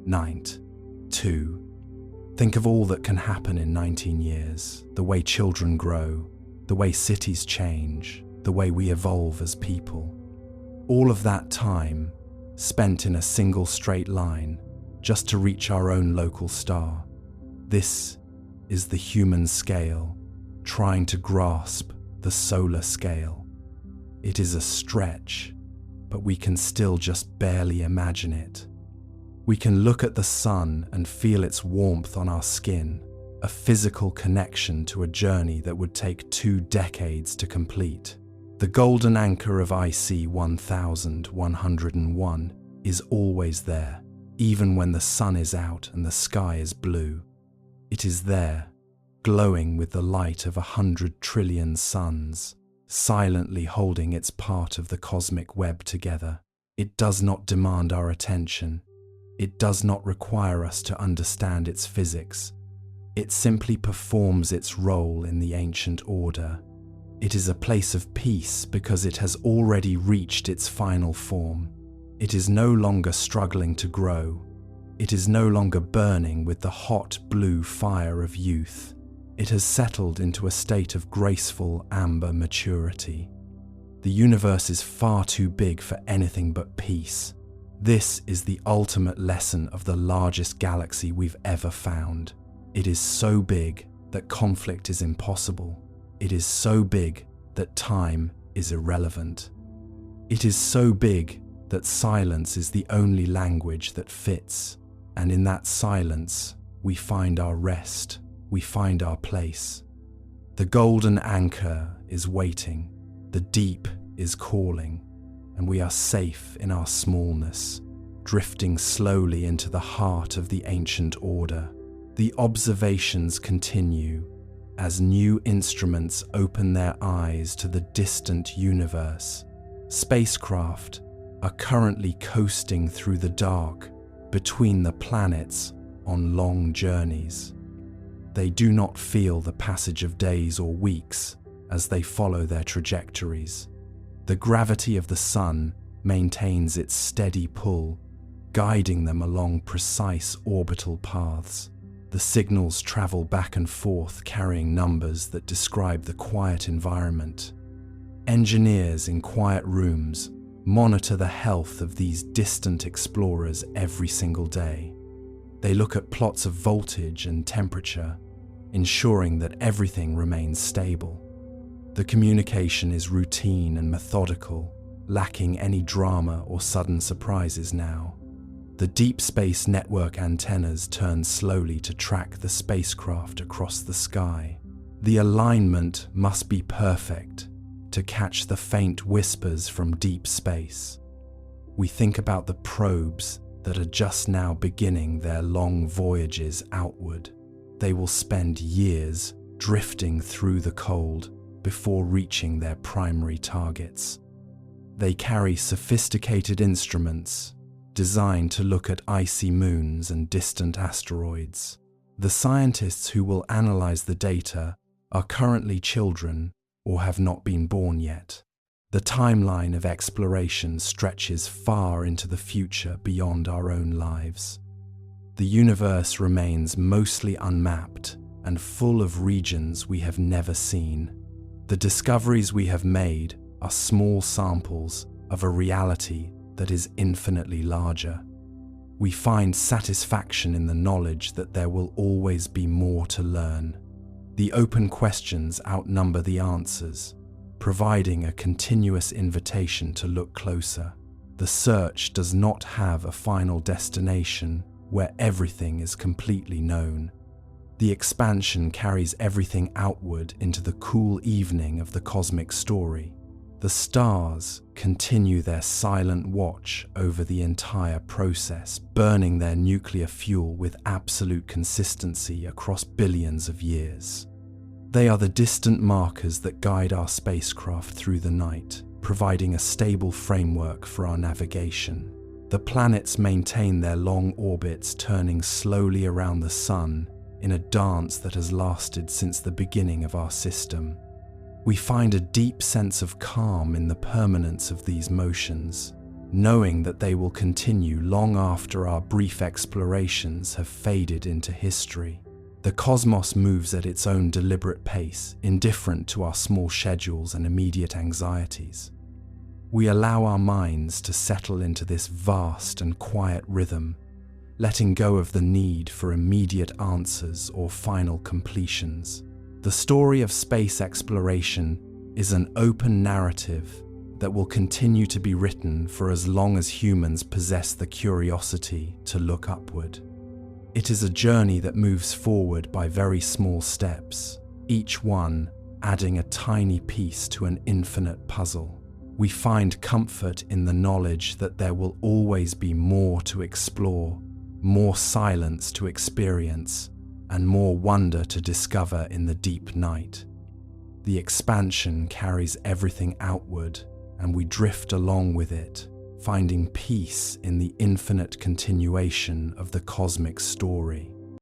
2. Think of all that can happen in 19 years, the way children grow, the way cities change, the way we evolve as people. All of that time spent in a single straight line just to reach our own local star. This is the human scale, trying to grasp the solar scale. It is a stretch, but we can still just barely imagine it. We can look at the sun and feel its warmth on our skin, a physical connection to a journey that would take 2 decades to complete. The golden anchor of IC 1101 is always there, even when the sun is out and the sky is blue. It is there, glowing with the light of 100 trillion suns, silently holding its part of the cosmic web together. It does not demand our attention. It does not require us to understand its physics. It simply performs its role in the ancient order. It is a place of peace because it has already reached its final form. It is no longer struggling to grow. It is no longer burning with the hot blue fire of youth. It has settled into a state of graceful amber maturity. The universe is far too big for anything but peace. This is the ultimate lesson of the largest galaxy we've ever found. It is so big that conflict is impossible. It is so big that time is irrelevant. It is so big that silence is the only language that fits. And in that silence, we find our rest, we find our place. The golden anchor is waiting, the deep is calling, and we are safe in our smallness, drifting slowly into the heart of the ancient order. The observations continue as new instruments open their eyes to the distant universe. Spacecraft are currently coasting through the dark between the planets on long journeys. They do not feel the passage of days or weeks as they follow their trajectories. The gravity of the sun maintains its steady pull, guiding them along precise orbital paths. The signals travel back and forth, carrying numbers that describe the quiet environment. Engineers in quiet rooms monitor the health of these distant explorers every single day. They look at plots of voltage and temperature, ensuring that everything remains stable. The communication is routine and methodical, lacking any drama or sudden surprises now. The Deep Space Network antennas turn slowly to track the spacecraft across the sky. The alignment must be perfect to catch the faint whispers from deep space. We think about the probes that are just now beginning their long voyages outward. They will spend years drifting through the cold before reaching their primary targets. They carry sophisticated instruments designed to look at icy moons and distant asteroids. The scientists who will analyze the data are currently children or have not been born yet. The timeline of exploration stretches far into the future beyond our own lives. The universe remains mostly unmapped and full of regions we have never seen. The discoveries we have made are small samples of a reality that is infinitely larger. We find satisfaction in the knowledge that there will always be more to learn. The open questions outnumber the answers, providing a continuous invitation to look closer. The search does not have a final destination, where everything is completely known. The expansion carries everything outward into the cool evening of the cosmic story. The stars continue their silent watch over the entire process, burning their nuclear fuel with absolute consistency across billions of years. They are the distant markers that guide our spacecraft through the night, providing a stable framework for our navigation. The planets maintain their long orbits, turning slowly around the Sun in a dance that has lasted since the beginning of our system. We find a deep sense of calm in the permanence of these motions, knowing that they will continue long after our brief explorations have faded into history. The cosmos moves at its own deliberate pace, indifferent to our small schedules and immediate anxieties. We allow our minds to settle into this vast and quiet rhythm, letting go of the need for immediate answers or final completions. The story of space exploration is an open narrative that will continue to be written for as long as humans possess the curiosity to look upward. It is a journey that moves forward by very small steps, each one adding a tiny piece to an infinite puzzle. We find comfort in the knowledge that there will always be more to explore, more silence to experience, and more wonder to discover in the deep night. The expansion carries everything outward, and we drift along with it, finding peace in the infinite continuation of the cosmic story.